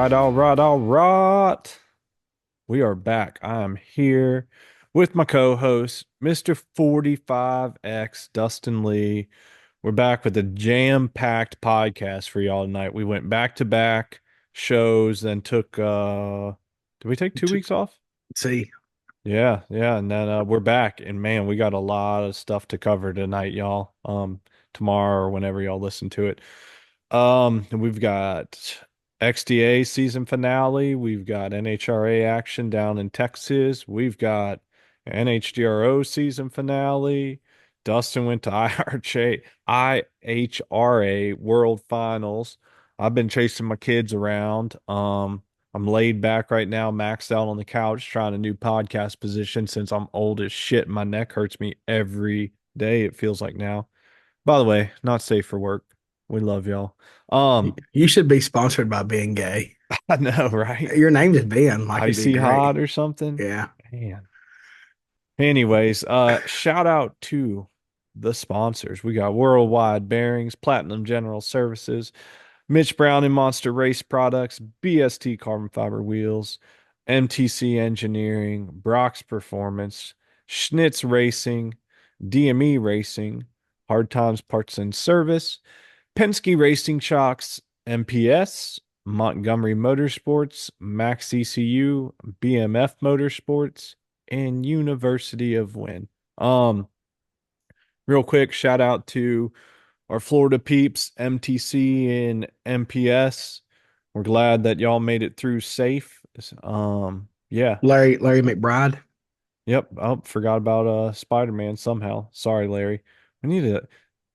right, all right, all right. We are back. I am here with my co-host, Mr. 45X, Dustin Lee. We're back with a jam-packed podcast for y'all tonight. We went back-to-back shows, then took did we take 2 weeks off? See, Yeah, and then we're back, and man, we got a lot of stuff to cover tonight, y'all. Tomorrow or whenever y'all listen to it. And we've got XDA season finale. We've got NHRA action down in Texas. We've got NHDRO season finale. Dustin went to IHRA World Finals. I've been chasing my kids around. I'm laid back right now, maxed out on the couch, trying a new podcast position since I'm old as shit. My neck hurts me every day, it feels like now. By the way, not safe for work. We love y'all. Um, you should be sponsored by being gay. I know, right? Your name is Ben. Like it'd be Icy great. hot or something. Yeah. Man. Anyways, shout out to the sponsors. We got Worldwide Bearings, Platinum General Services, Mitch Brown and Monster Race Products, BST Carbon Fiber Wheels, MTC Engineering, Brock's Performance, Schnitz Racing, DME Racing, Hard Times Parts and Service, Penske Racing Shocks, MPS, Montgomery Motorsports, Max ECU, BMF Motorsports, and University of Wynn. Um, Real quick, shout out to our Florida peeps, MTC and MPS. We're glad that y'all made it through safe. Yeah. Larry McBride. Yep. Oh, forgot about Spider-Man somehow. Sorry, Larry. We need a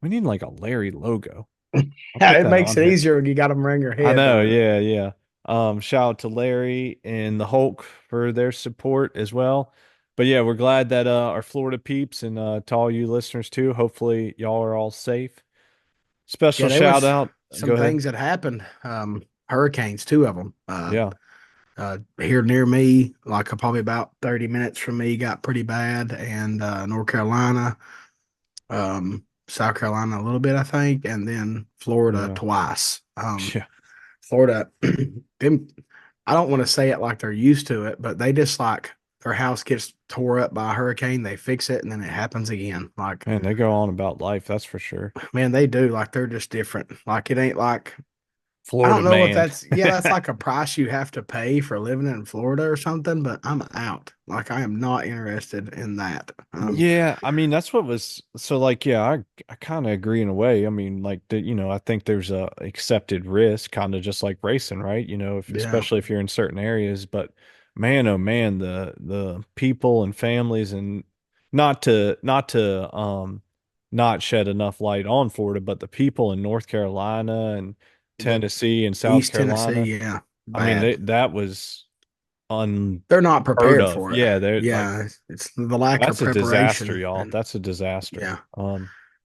we need like a Larry logo. I'll Yeah, put it that makes on it here. easier when you got them around your I head, know, doesn't it? yeah. Shout out to Larry and the Hulk for their support as well. But yeah, we're glad that our Florida peeps and to all you listeners too, hopefully y'all are all safe. Special Yeah, there shout was out. Go some ahead. things that happened. Hurricanes, two of them. Yeah. Here near me, like probably about 30 minutes from me, got pretty bad, and North Carolina, South Carolina a little bit, I think, and then Florida Yeah. twice. Yeah. Florida, them, I don't want to say it like they're used to it, but they just like their house gets tore up by a hurricane, they fix it, and then it happens again. Like, Man, they go on about life, that's for sure. man, they do. Like, they're just different. Like, it ain't like, I Florida don't know if man. that's, yeah, that's like a price you have to pay for living in Florida or something, but I'm out. Like, I am not interested in that. Yeah, I mean that's what was so like yeah, I kind of agree in a way. I mean like I think there's a accepted risk kind of just like racing, right? If Yeah. especially if you're in certain areas, but man oh man, the people and families and not to not shed enough light on Florida, but the people in North Carolina and The Tennessee and South East Carolina. Tennessee, yeah, I mean bad. that was unheard They're not prepared of. for it. Yeah, they're like Yeah. It's the lack of that's a disaster, preparation. y'all. And That's a disaster. yeah.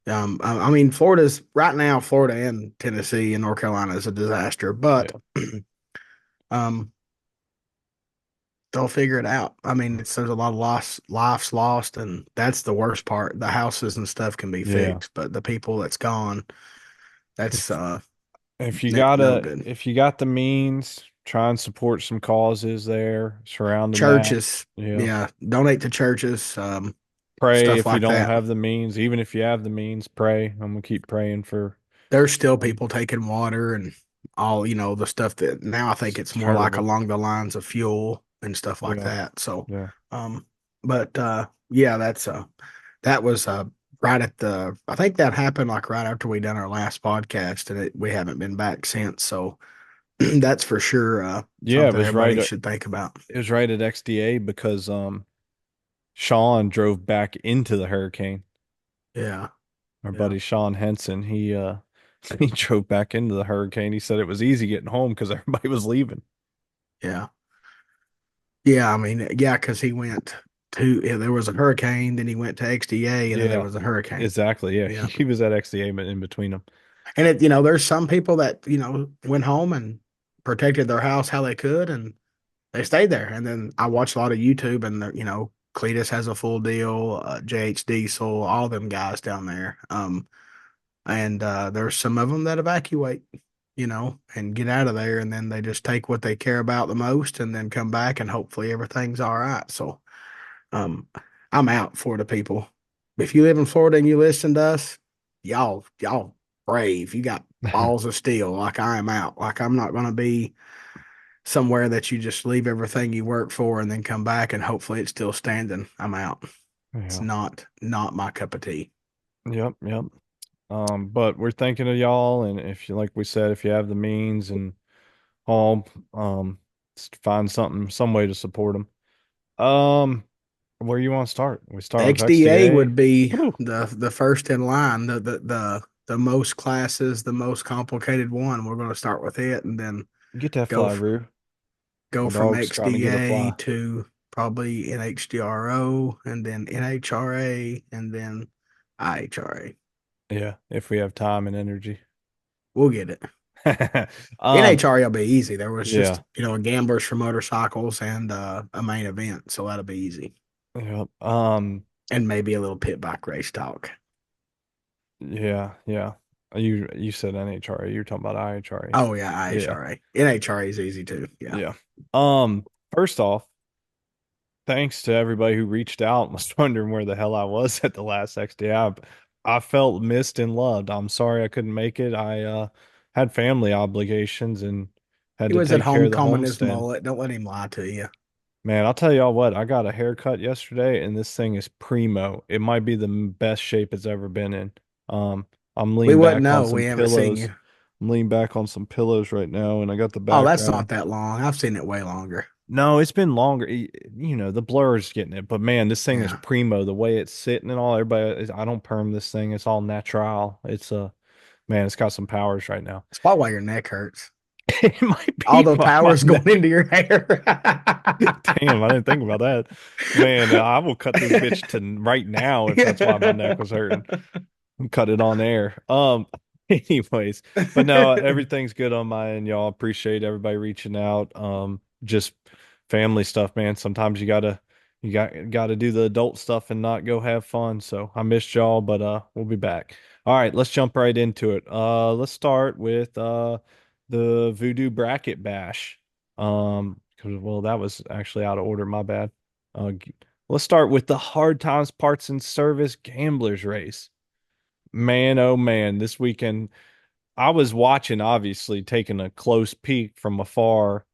I mean, Florida's right now, Florida and Tennessee and North Carolina is a disaster, but Yeah. um, they'll figure it out. I mean, there's a lot of lives lost, and that's the worst part. The houses and stuff can be Yeah. fixed, but the people that's gone, that's If if you no gotta good. if you got the means, try and support some causes there, surround them that. Churches, Yeah. yeah, donate to churches, Pray stuff if you like don't that. have the means. Even if you have the means, pray. I'm gonna keep praying for There's still people taking water and all, the stuff that now I think it's it's more like terrible. along the lines of fuel and stuff like Yeah. that. So, Yeah. um, but yeah, that was right at I think that happened like right after we done our last podcast, and we haven't been back since. So that's for sure Yeah, something everybody should think about. it was right at XDA because Sean drove back into the hurricane. Yeah, Our yeah, buddy Sean Henson, he drove back into the hurricane. He said it was easy getting home because everybody was leaving. yeah, yeah. I mean, yeah, because he went to yeah, there was a hurricane, then he went to XDA, and then there Yeah, was a hurricane. exactly. Yeah, Yeah. he was at XDA but in between them. And there's some people that, went home and protected their house how they could and they stayed there. And then I watch a lot of YouTube and Cletus has a full deal, JH Diesel, all them guys down there. And there's some of them that evacuate. and get out of there. And then they just take what they care about the most and then come back and hopefully everything's all right. So, um, I'm out, Florida people. If you live in Florida and you listen to us, y'all brave. You got balls of steel. Like I am out. Like I'm not going to be somewhere that you just leave everything you work for and then come back and hopefully it's still standing. I'm out. It's Yeah. not my cup of tea. Yep. Yep. But we're thinking of y'all, and if you, like we said, if you have the means and all, find something, some way to support them. Um, where you want to start? We start with XDA XDA. would be Woo. the first in line, the most classes, the most complicated one. We're going to start with it and then Get that go fly, Roo. go My from dog's trying to get a XDA fly. to probably NHDRO and then NHRA and then IHRA. Yeah, if we have time and energy. We'll get it. Um, NHRA will be easy. There was yeah, just, a gamblers for motorcycles and a main event, so that'll be easy. yeah, And maybe a little pit bike race talk. yeah, yeah. You said NHRA. You're talking about IHRA. Oh yeah, Yeah, IHRA. NHRA is easy too. Yeah. yeah. First off, thanks to everybody who reached out and was wondering where the hell I was at the last XDA. I felt missed and loved. I'm sorry I couldn't make it. I had family obligations and had He to was at take care home of the combing his homestead. mullet. Don't let him lie to you. Man, I'll tell y'all what, I got a haircut yesterday and this thing is primo. It might be the best shape it's ever been in. Um, I'm We leaning wouldn't back on know. some We haven't seen pillows. you. I'm leaning back on some pillows right now and I got the Oh, that's background. not that long. I've seen it way longer. No, it's been longer. The blur is getting it, but man, this thing is Yeah. primo. The way it's sitting and all, everybody, I don't perm this thing. It's all natural. Man, it's got some powers right now. It's probably why your neck hurts. It might All be the why my power's going neck. into your hair. Damn, I didn't think about that. Man, I will cut this bitch to right now if that's why my neck was hurting. Cut it on air. Anyways, but no, everything's good on my end, y'all. Appreciate everybody reaching out. Just family stuff, man. Sometimes you gotta do the adult stuff and not go have fun. So I missed y'all, but we'll be back. All right, let's jump right into it. Let's start with the Voodoo Bracket Bash. 'Cause, well, that was actually out of order, my bad. Let's start with the Hard Times Parts and Service Gamblers Race. Man, oh man, this weekend I was watching, obviously taking a close peek from afar,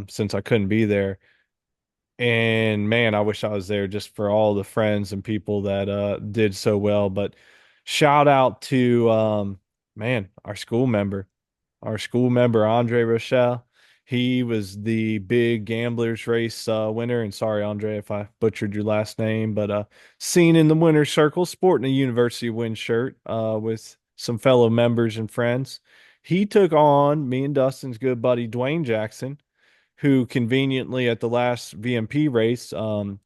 since I couldn't be there. And man, I wish I was there just for all the friends and people that did so well. But shout out to man, our school member Andre Rochelle. He was the big gamblers race winner. And sorry, Andre, if I butchered your last name, but seen in the winner's circle, sporting a University win shirt with some fellow members and friends. He took on me and Dustin's good buddy Dwayne Jackson, who conveniently at the last VMP race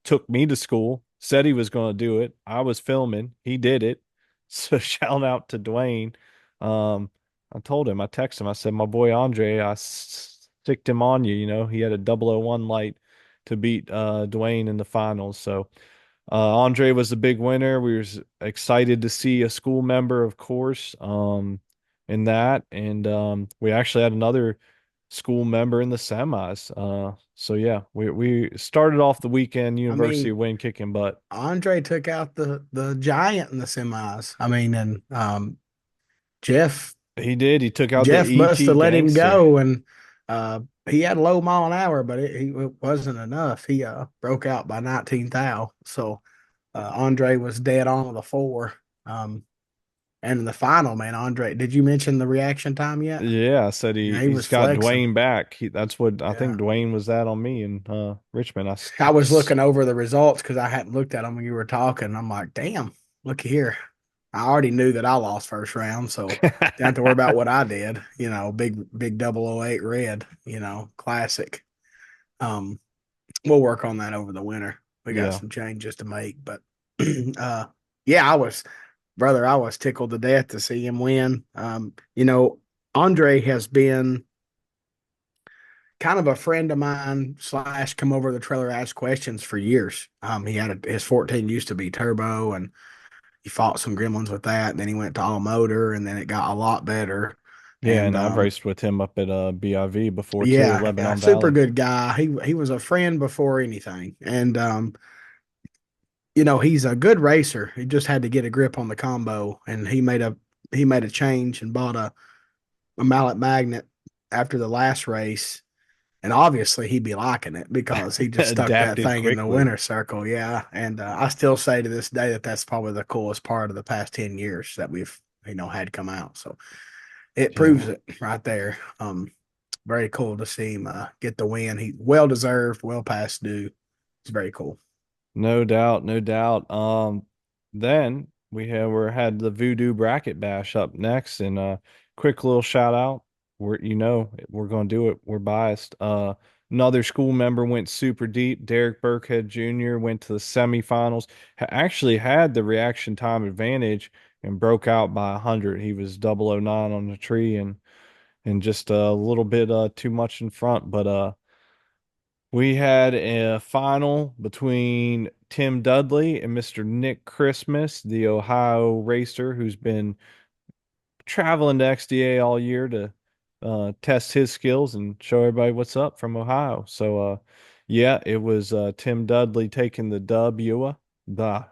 took me to school, said he was going to do it. I was filming. He did it. So shout out to Dwayne. Um, I told him, I texted him, I said, my boy Andre, sticked him on you. He had a 001 light to beat Dwayne in the finals. So Andre was the big winner. We were excited to see a school member, of course, in that. And we actually had another school member in the semis. So yeah, we started off the weekend I University mean, win kicking butt. Andre took out the giant in the semis. I mean, and Jeff He did. He took out the Jeff must ET have let him gangster. go, and he had a low mile an hour, but it wasn't enough. He broke out by 19 thou. So Andre was dead on with a four. And in the final, man, Andre, did you mention the reaction time yet? Yeah, I said Yeah, he he's was got flexing. Dwayne back. That's what I Yeah. think Dwayne was that on me in Richmond. I was looking over the results because I hadn't looked at them when you were talking. I'm like, damn, look here. I already knew that I lost first round, so didn't have to worry about what I did. Big 008 red, classic. Um, we'll work on that over the winter. We got Yeah. some changes to make, but uh, yeah, I was tickled to death to see him win. Andre has been kind of a friend of mine slash come over the trailer ask questions for years. He had his 14 used to be turbo, and he fought some gremlins with that. And then he went to all motor, and then it got a lot better. Yeah, And and I've raced with him up at BIV before too, yeah, yeah, Lebanon super Valley. good guy. He was a friend before anything. And he's a good racer. He just had to get a grip on the combo, and he made a change and bought a mallet magnet after the last race. And obviously he'd be liking it because he just stuck that Adapted thing in the quickly. winner circle. Yeah. And I still say to this day that that's probably the coolest part of the past 10 years that we've, had come out. So it proves Yeah. it right there. Very cool to see him get the win. He well deserved, well past due. It's very cool. No doubt, no doubt. Then we had the Voodoo Bracket Bash up next, and quick little shout out. We're gonna do it. We're biased. Another school member went super deep. Derek Burkhead Jr. went to the semifinals. Actually had the reaction time advantage and broke out by 100. He was 009 on the tree and just a little bit too much in front, but we had a final between Tim Dudley and Mr. Nick Christmas, the Ohio racer who's been traveling to XDA all year to test his skills and show everybody what's up from Ohio. So, yeah, it was Tim Dudley taking the W. I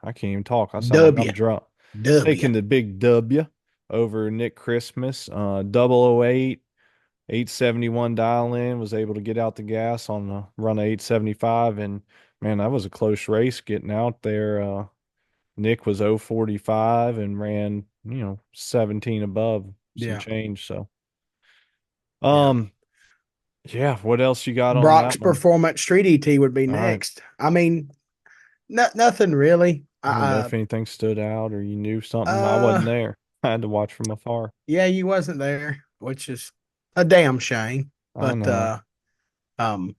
can't even talk. I sound like I'm W. drunk. W. Taking the big W over Nick Christmas, 008. 871 dial in, was able to get out the gas on the run of 875. And man, that was a close race getting out there. Nick was 045 and ran, 17 above some Yeah. change. So, Yeah. um, yeah, what else you got on Brock's that one? Performance Street ET would be All right. next. I mean, nothing really. I didn't know if anything stood out or you knew something. I Uh, wasn't there. I had to watch from afar. yeah, you wasn't there, which is a damn shame. I But know. um,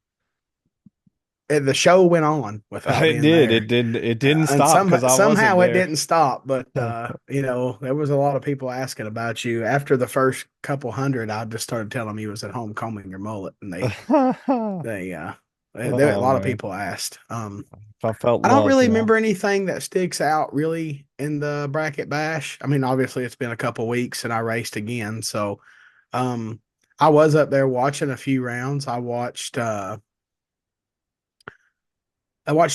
the show went on without It being did. there, It didn't and stop because I wasn't somehow it there. didn't stop. But there was a lot of people asking about you after the first couple hundred. I just started telling them you was at home combing your mullet, and they a Oh lot of man. people asked. If I felt I don't loved really now. remember anything that sticks out really in the bracket bash. I mean, obviously it's been a couple weeks and I raced again, so um, I was up there watching a few rounds. I watched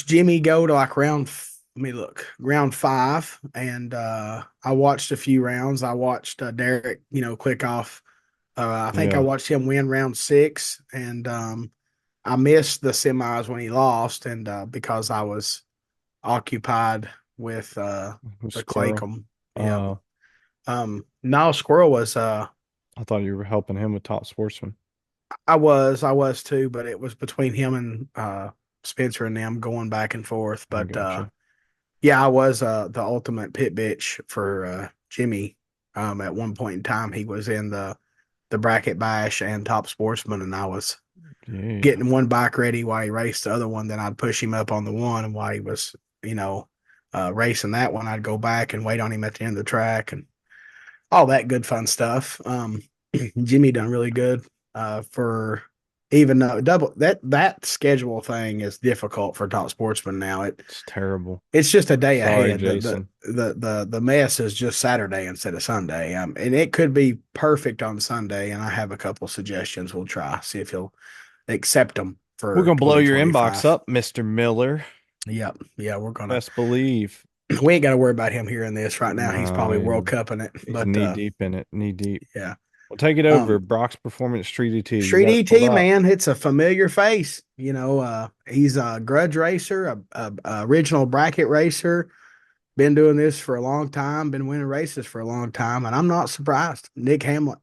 Jimmy go to like let me look, round five, and I watched a few rounds. I watched Derek, click off. I think I Yeah, watched him win round six, and I missed the semis when he lost, and because I was occupied with the squirrel. Claycomb. Yep. Uh, Niall Squirrel was I thought you were helping him with Top Sportsman. I was too, but it was between him and Spencer and them going back and forth. I But gotcha. yeah, I was the ultimate pit bitch for Jimmy. At one point in time, he was in the bracket bash and top sportsman, and I was Yeah. getting one bike ready while he raced the other one. Then I'd push him up on the one, and while he was, racing that one, I'd go back and wait on him at the end of the track and all that good fun stuff. Jimmy done really good for even though that schedule thing is difficult for top sportsman now. It's terrible. It's just a day Sorry, ahead. The Jason. the mess is just Saturday instead of Sunday. And it could be perfect on Sunday. And I have a couple suggestions. We'll try see if he'll accept them We're for gonna blow your inbox 2025. up, Mr. Miller. Yep. Yeah, we're gonna. Best believe. We ain't got to worry about him hearing this right now. He's No, probably World Cup in it. he's But knee deep in it. Knee deep. yeah. Well, take it over. Um, Brock's Performance Street ET. You Street got it pulled ET, up. man, it's a familiar face. He's a grudge racer, a original bracket racer. Been doing this for a long time. Been winning races for a long time, and I'm not surprised. Nick Hamlet,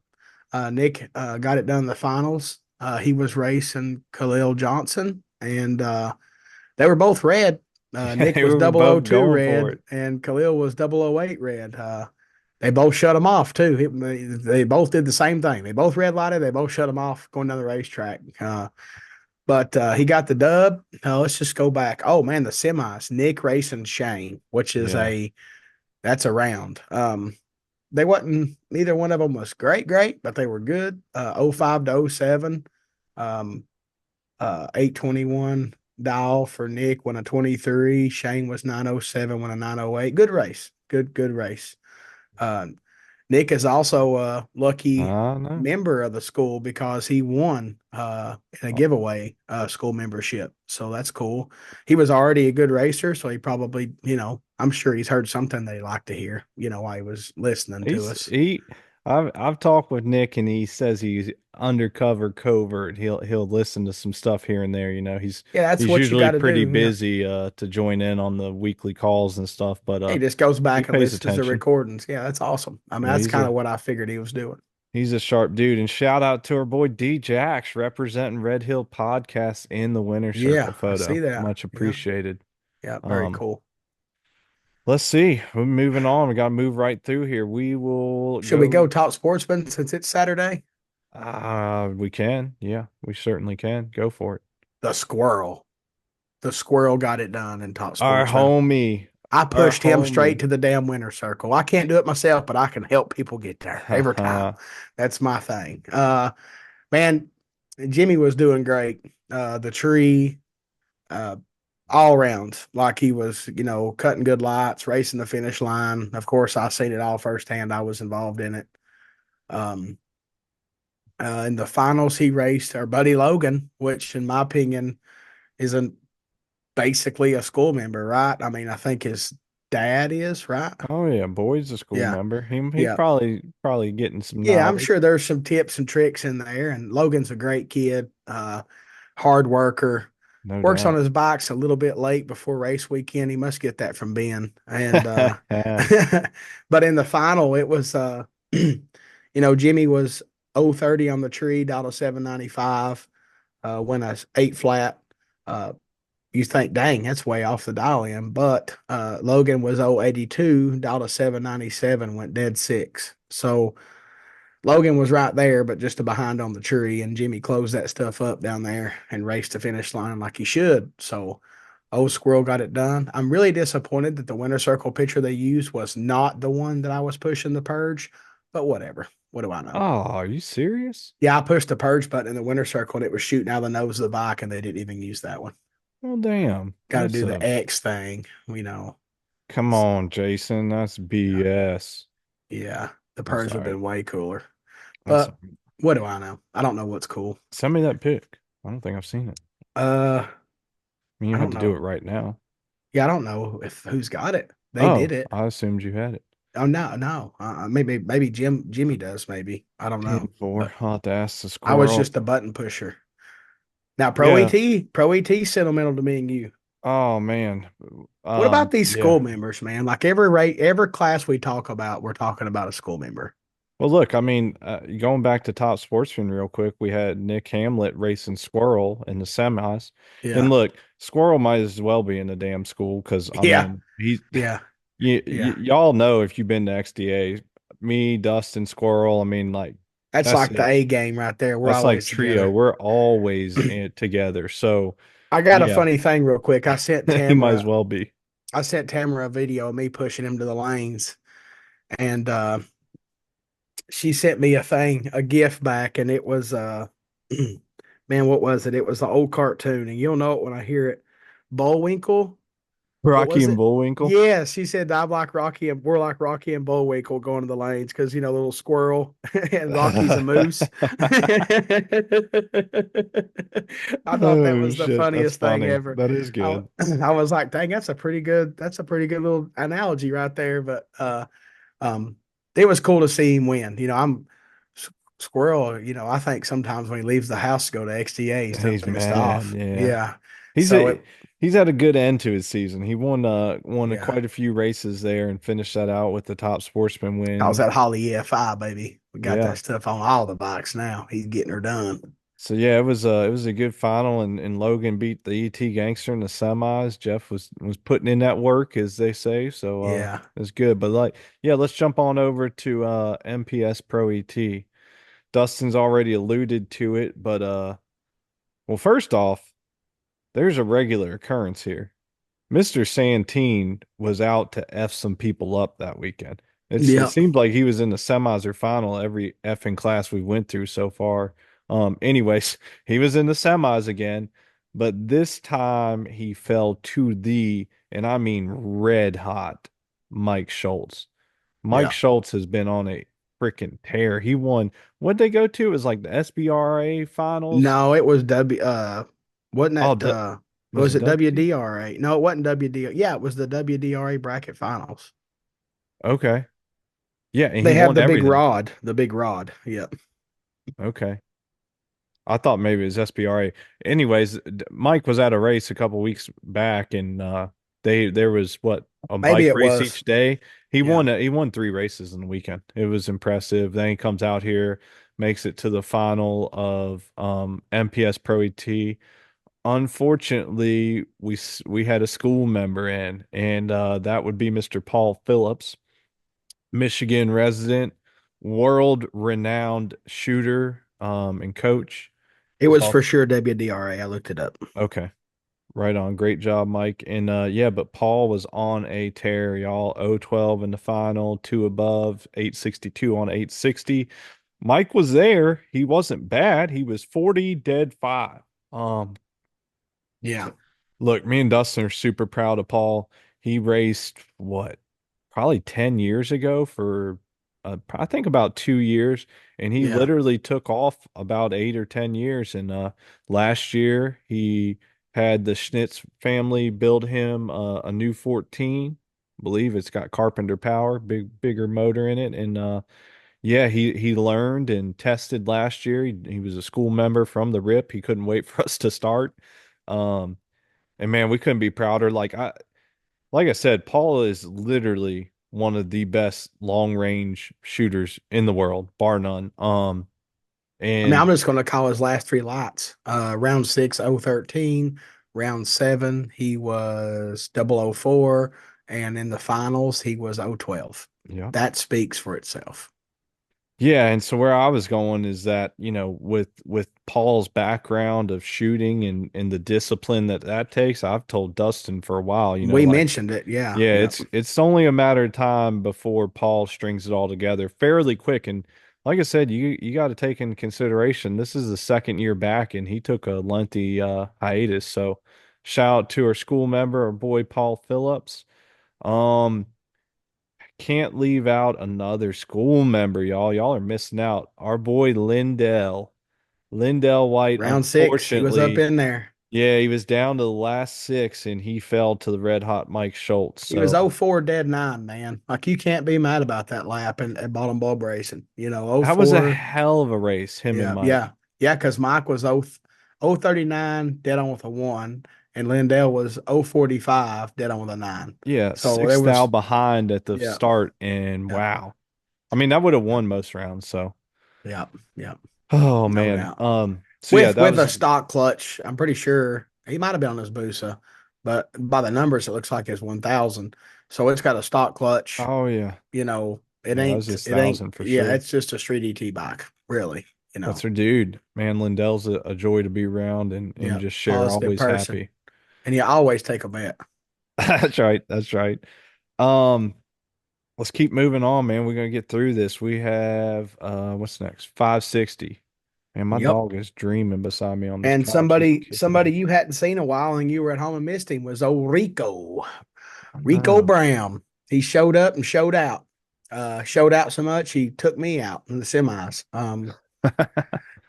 Nick got it done in the finals. He was racing Khalil Johnson, and they were both red. Nick They was were double o both two going for red, it. and Khalil was double o eight red. They both shut him off too. They both did the same thing. They both red lighted. They both shut him off going down the racetrack. But he got the dub. Let's just go back. Oh man, the semis. Nick racing Shane, which is Yeah. that's a round. They wasn't neither one of them was great, but they were good. 05 to 07. 821 dial for Nick won a 23. Shane was 907, won a 908. Good race. Good race. Uh, Nick is also a lucky I know. member of the school because he won in a Oh, giveaway school membership. So that's cool. He was already a good racer, so he probably, I'm sure he's heard something that he liked to hear, while he was listening to he's us. he I've talked with Nick and he says he's undercover covert. He'll listen to some stuff here and there, Yeah, that's he's what you usually got to pretty do. Yeah. busy to join in on the weekly calls and stuff, but He just goes he back and pays listens to attention. recordings. Yeah, that's awesome. I mean, Yeah, that's kind of what I figured he was doing. he's a sharp dude. And shout out to our boy D Jax representing Red Hill Podcast in the winner circle Yeah, I see photo. that. Much Yeah. appreciated. Yeah, very Um, cool. let's see. We're moving on. We got to move right through here. We will Should we go. go talk sportsman since it's Saturday? We can. Yeah, we certainly can. Go for it. The squirrel. The squirrel got it done in top Our sportsman. homie, I our pushed him straight homie. to the damn winner circle. I can't do it myself, but I can help people get there every time. That's my thing. Man, Jimmy was doing great. The tree, uh, all around, like he was, cutting good lights, racing the finish line. Of course, I seen it all firsthand. I was involved in it. Um, in the finals, he raced our buddy Logan, which, in my opinion, isn't basically a school member, right? I mean, I think his dad is, right? Oh yeah, boy's a school Yeah, member. He yeah, probably getting some yeah. I'm knowledge. sure there's some tips and tricks in there. And Logan's a great kid, hard worker. No Works on doubt. his bikes a little bit late before race weekend. He must get that from Ben. And but in the final, it was Jimmy was 030 on the tree, dialed a 795, went a 8 flat. You think, dang, that's way off the dial in. But Logan was 082, dialed a 797, went dead six. So Logan was right there, but just a behind on the tree. And Jimmy closed that stuff up down there and raced the finish line like he should. So Old Squirrel got it done. I'm really disappointed that the winner circle picture they used was not the one that I was pushing the purge, but whatever. What do I know? Oh, are you serious? Yeah, I pushed the purge button in the winner circle and it was shooting out of the nose of the bike, and they didn't even use that one. Well, damn. Got to do the X thing. Come So, on, Jason. That's yeah, BS. yeah, the I'm purge would have sorry. been way cooler. I'm But sorry. what do I know? I don't know what's cool. Send me that pic. I don't think I've seen it. Uh, I mean, you I don't have don't to do know. it right now. Yeah, I don't know if who's got it. They did Oh, it. I assumed you had it. Oh no, no. Maybe Jimmy does. Maybe I don't Ten know. four. But I'll have to ask the I was squirrel. just a button pusher. Now Yeah. Pro ET sentimental to me and you. Oh man. What about these Yeah. school members, man? Like every rate, every class we talk about, we're talking about a school member. Well, look, I mean, going back to top sportsman real quick, we had Nick Hamlet racing Squirrel in the semis. And Yeah, look, Squirrel might as well be in the damn school because, I yeah, mean, he's yeah, yeah. y'all know if you've been to XDA, me, Dustin, Squirrel, I mean, like, That's that's like the it. A game right there. We're That's like always trio. together. We're always in together. So, I got a yeah, funny thing real quick. he might as well be. I sent Tamara a video of me pushing him to the lanes, and she sent me a gift back, and it was man, what was it? It was the old cartoon, and you'll know it when I hear it. Bullwinkle. What Rocky was and it? Bullwinkle. Yeah, she said I'm like Rocky and we're like Rocky and Bullwinkle going to the lanes because little squirrel and Rocky's a moose. I thought that Oh was the shit, that's funniest thing funny. ever. That is I, good. I was like, dang, that's a pretty good little analogy right there. But um, it was cool to see him win. I'm Squirrel. I think sometimes when he leaves the house to go to XDA, he's done He's pissed mad, off. yeah. Yeah. He's So it, a he's had a good end to his season. He won yeah. quite a few races there and finished that out with the top sportsman I was win. at Holly EFI, baby. We got Yeah. that stuff on all the bikes now. He's getting her done. So yeah, it was a good final and Logan beat the ET Gangster in the semis. Jeff was putting in that work as they say. So Yeah. it's good. But like yeah, let's jump on over to MPS Pro ET. Dustin's already alluded to it, but well first off, there's a regular occurrence here. Mr. Santine was out to F some people up that weekend. It Yep. seemed like he was in the semis or final every effing class we went through so far. Anyways, he was in the semis again, but this time he fell to and I mean red hot, Mike Schultz. Mike Yeah. Schultz has been on freaking tear. He won. What'd they go to? It was like the SBRA finals. No, it was wasn't Oh, that was was it it WD? WDRA? No, it wasn't WD. Yeah, it was the WDRA bracket finals. Okay. Yeah, and he They have won the big everything. rod, the big rod. Yep. Okay. I thought maybe it was SBRA. Anyways, Mike was at a race a couple weeks back, and there was what a Maybe bike it race was. each day. Yeah. He won three races in the weekend. It was impressive. Then he comes out here, makes it to the final of MPS Pro ET. Unfortunately, we had a school member in, and that would be Mr. Paul Phillips, Michigan resident, world renowned shooter and coach. It He's was also for sure WDRA. I looked it up. okay. Right on. Great job, Mike. And yeah, but Paul was on a tear, y'all. 0-12 in the final, two above, 862 on 860. Mike was there. He wasn't bad. He was 40 dead five. Um, Yeah. Look, me and Dustin are super proud of Paul. He raced what, probably 10 years ago for I think about 2 years, and he Yeah. literally took off about 8 or 10 years. And last year he had the Schnitz family build him a new 14. I believe it's got Carpenter power, bigger motor in it. And yeah, he learned and tested last year. He was a school member from the RIP. He couldn't wait for us to start. Um, and man, we couldn't be prouder. Like I said, Paul is literally one of the best long range shooters in the world, bar none. I mean, I'm And just going to call his last three lots. Round six, 013. Round seven, he was 004. And in the finals, he was 012. yeah. That speaks for itself. Yeah, and so where I was going is that, with Paul's background of shooting and the discipline that takes, I've told Dustin for a while, We like, mentioned it. Yeah. yeah, Yeah. it's only a matter of time before Paul strings it all together fairly quick. And like I said, you got to take in consideration this is the second year back, and he took a lengthy hiatus. So shout out to our school member, our boy Paul Phillips. Um, can't leave out another school member, y'all. Y'all are missing out. Our boy Lindell White, Round six, he was up unfortunately, in there. yeah, he was down to the last six, and he fell to the red hot Mike Schultz. He was So 0-4 dead nine, man. Like you can't be mad about that lap at bottom bulb racing. Oh that was a 04. hell of a race, him and Yeah, Mike. yeah, yeah. Because Mike was 039 dead on with a one, and Lindell was 045 dead on with a nine. Yeah, So there six thou was, behind at the yeah, start, and yeah, wow. I mean, that would have yeah, won most rounds. So, yeah, yeah, oh no man. doubt. So yeah, With that a was stock clutch, I'm pretty sure he might have been on his Busa, but by the numbers, it looks like it's 1,000. So it's got a stock clutch. oh yeah, It yeah, that was his it ain't. thousand for Yeah, sure. it's just a street ET bike, really. That's her dude. Man, Lindell's a joy to be around and Yeah, just share. positive Always person, happy. and you always take a bet. That's right. That's right. Um, let's keep moving on, man. We're gonna get through this. We have what's next? 560. Man, my Yep. dog is dreaming beside me on this And couch. He's kicking somebody me. you hadn't seen a while and you were at home and missed him was old Rico. I Rico know. Brown. He showed up and showed out. Showed out so much he took me out in the semis.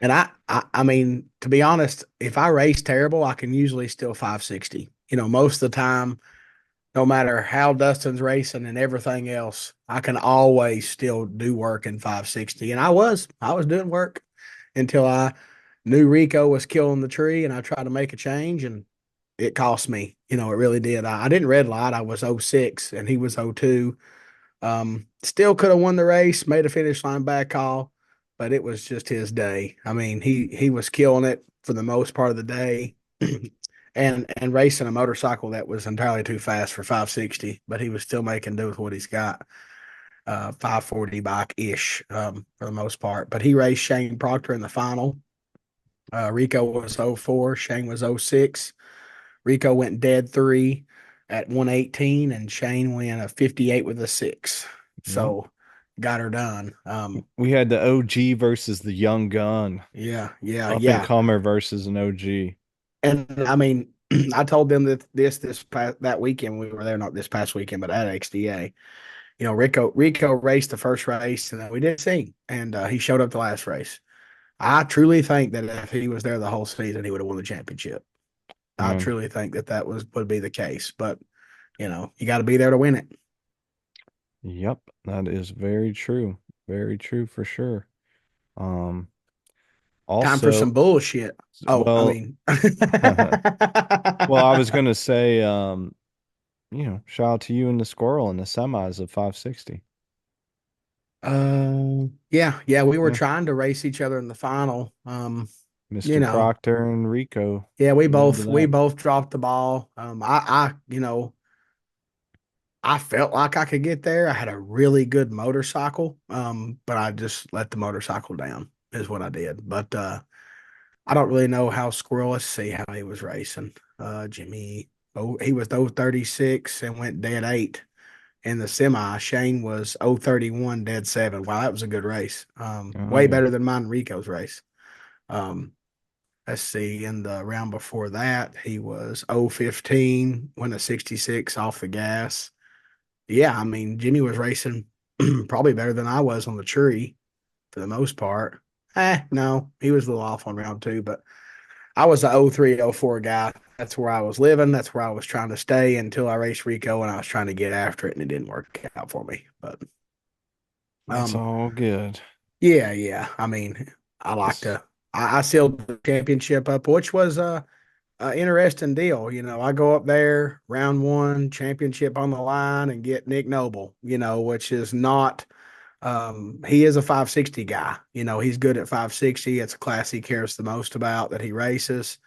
And I mean, to be honest, if I race terrible, I can usually still 560. Most of the time, no matter how Dustin's racing and everything else, I can always still do work in 560. And I was doing work until I knew Rico was killing the tree and I tried to make a change and it cost me. It really did. I didn't red light. I was 06 and he was 02. Still could have won the race, made a finish line back call, but it was just his day. I mean, he was killing it for the most part of the day. And racing a motorcycle that was entirely too fast for 560, but he was still making do with what he's got. 540 bike ish for the most part. But he raced Shane Proctor in the final. Rico was 04, Shane was 06. Rico went dead three at 118, and Shane went a 58 with a six. Yep. So got her done. We had the OG versus the young gun, Yeah, yeah, up and yeah. comer versus an OG. And I mean, I told them that this past that weekend we were there, not this past weekend, but at XDA. Rico raced the first race, and then we didn't see him, and he showed up the last race. I truly think that if he was there the whole season, he would have won the championship. I Yeah. truly think that would be the case, but you got to be there to win it. Yep, that is very true. Very true for sure. Um, Time for some also, bullshit. Oh, I well, mean, well, I was gonna say, shout out to you and the squirrel in the semis of 560. yeah, we were Yeah, trying to race each other in the final. You Mr. know, Proctor and Rico. yeah, Remember we that? both dropped the ball. I felt like I could get there. I had a really good motorcycle, but I just let the motorcycle down is what I did. But I don't really know how Squirrel. Let's see how he was racing. Jimmy, he was 036 and went dead eight in the semi. Shane was 031 dead seven. Wow, that was a good race. Oh Way yeah. better than mine and Rico's race. Um, let's see. In the round before that, he was 015, went a 66 off the gas. Yeah, I mean, Jimmy was racing probably better than I was on the tree for the most part. No, he was a little off on round two, but I was a 03, 04 guy. That's where I was living. That's where I was trying to stay until I raced Rico and I was trying to get after it and it didn't work out for me. But It's um all good. yeah. I mean, I like It's, to I sealed the championship up, which was a interesting deal. I go up there, round one, championship on the line, and get Nick Noble, which is not he is a 560 guy. He's good at 560. It's a class he cares the most about that he races.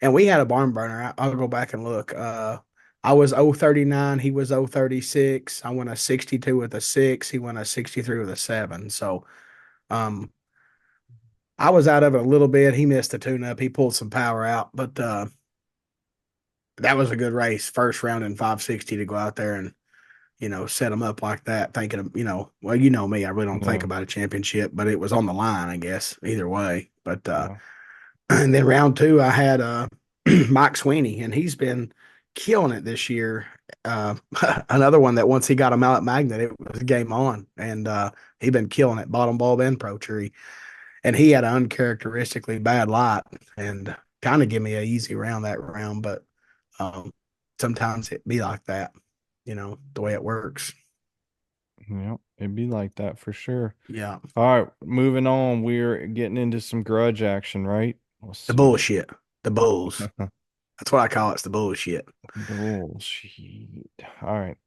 And we had a barn burner. I'll go back and look. I was 039, he was 036. I went a 62 with a six. He went a 63 with a seven. So um, I was out of it a little bit. He missed a tune up. He pulled some power out, but that was a good race. First round in 560 to go out there and set them up like that, thinking of, well, me, I really don't think yeah, about a championship, but it was on the line, I guess, either way. But yeah. and then round two, I had Mike Sweeney, and he's been killing it this year. Another one that once he got him out at Magnet, it was game on, and he been killing it, bottom bulb and pro tree. And he had an uncharacteristically bad light, and kind of give me a easy round that round, but um, sometimes it be like that, the way it works. Yeah, it'd be like that for sure. Yeah, All right, moving on. We're getting into some grudge action, right? Let's the see. bullshit, the bulls. That's what I call it. It's the bullshit. Bullshit. All right.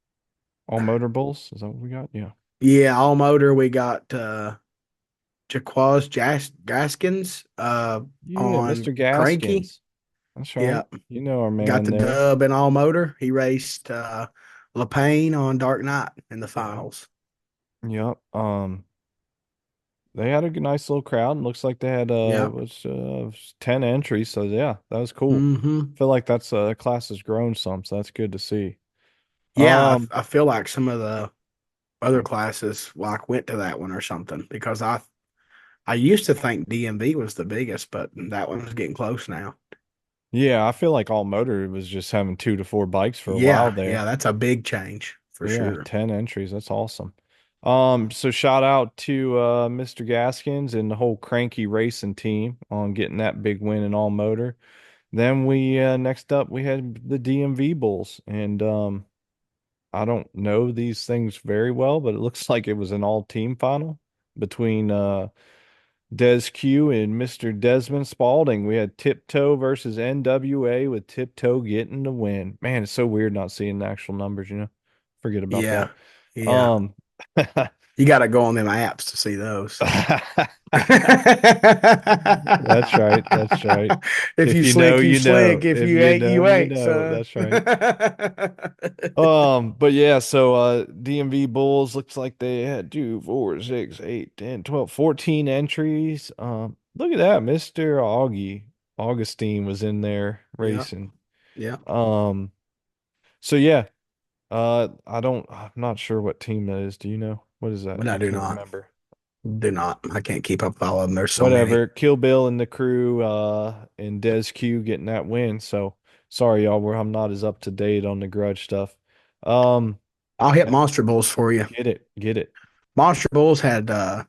All motor bulls? Is that what we got? Yeah. Yeah, all motor. We got Jaquaz Gaskins Yeah, on Mr. Cranky. Gaskins. That's Yeah, right. You know our got man the there. dub in all motor. He raced LePaine on Dark Knight in the Yeah. finals. Yep. They had a nice little crowd and looks like they had Yeah. was 10 entries. So yeah, that was cool. Hmm. Feel like that's class has grown some, so that's good to see. Yeah, Um, I feel like some of the other classes like went to that one or something because I used to think DMV was the biggest, but that one's getting close now. yeah, I feel like all motor was just having 2 to 4 bikes for a while Yeah, there. that's a big change for Yeah, sure. 10 entries. That's awesome. So shout out to Mr. Gaskins and the whole Cranky Racing team on getting that big win in all motor. Then we next up we had the DMV Bulls, and I don't know these things very well, but it looks like it was an all team final between Des Q and Mr. Desmond Spalding. We had Tiptoe versus NWA with Tiptoe getting the win. Man, it's so weird not seeing the actual numbers, you know. Forget about Yeah, that. yeah. Um You got to go on them apps to see those. That's right. That's right. If If you you know, slick, you you slick. know. If If you you ain't, know, you you ain't, know. son. That's right. But yeah, so DMV Bulls looks like they had 2, 4, 6, 8, 10, 12, 14 entries. Look at that. Mr. Augustine was in there Yeah, racing. yeah. Um, so yeah, I'm not sure what team that is. Do you know? What is that? But I I do can't not. remember. Do not. I can't keep up with all of them. There's so many. Whatever. Kill Bill and the crew, and Des Q getting that win. So sorry, y'all, I'm not as up to date on the grudge stuff. Um, I'll hit Yeah, Monster Bulls for you. get it, get it. Monster Bulls had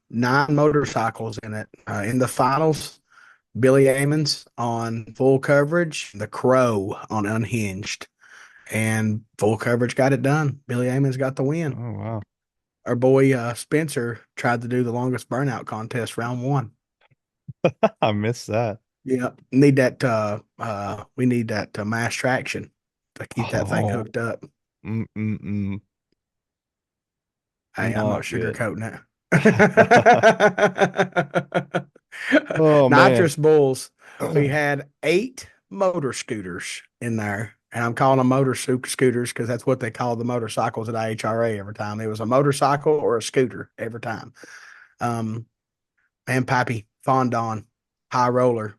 9 motorcycles in it. In the finals, Billy Ammons on full coverage, the Crow on unhinged, and full coverage got it done. Billy Ammons got the win. Oh wow. Our boy Spencer tried to do the longest burnout contest round one. I missed that. Yeah, need that. We need that mass traction to keep that thing Oh, hooked up. Hey, I'm not not good. sugarcoating it. Oh man. Nitrous Bulls. We had 8 motor scooters in there, and I'm calling them scooters because that's what they call the motorcycles at IHRA every time. It was a motorcycle or a scooter every time. Um, and Pappy Fondon, high roller,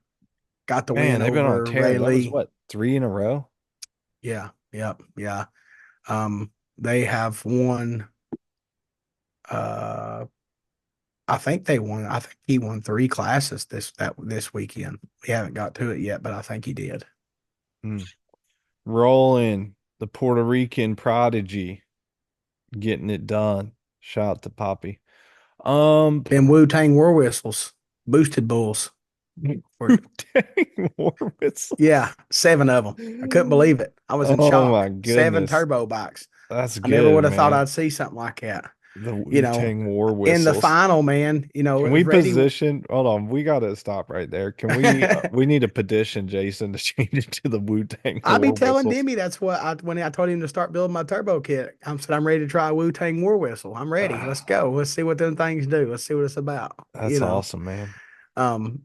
got the Man, win they've been on a over tear. Ray That was Lee. what, three in a row? Yeah, yep, yeah. They have won. Uh, I think they won. I think he won 3 classes this weekend. We haven't got to it yet, but I think he did. Hmm. Rolling the Puerto Rican prodigy, getting it done. Shout out to Poppy. Um, Them Wu Tang War Whistles, boosted bulls. Were dang war whistle. Yeah, 7 of them. I couldn't believe it. I was in Oh my shock. 7 goodness. turbo bikes. That's I never good, would have thought man. I'd see something like that. The You know, Wu-Tang war in the whistles. final, man, Can it we was ready. position? Hold on, we gotta stop right there. Can we need to petition Jason to change it to the Wu-Tang I be war telling whistles. Demi that's what when I told him to start building my turbo kit. I said I'm ready to try a Wu Tang War Whistle. I'm ready. Let's Ah, go. Let's see what them things do. Let's see what it's about. that's awesome, man.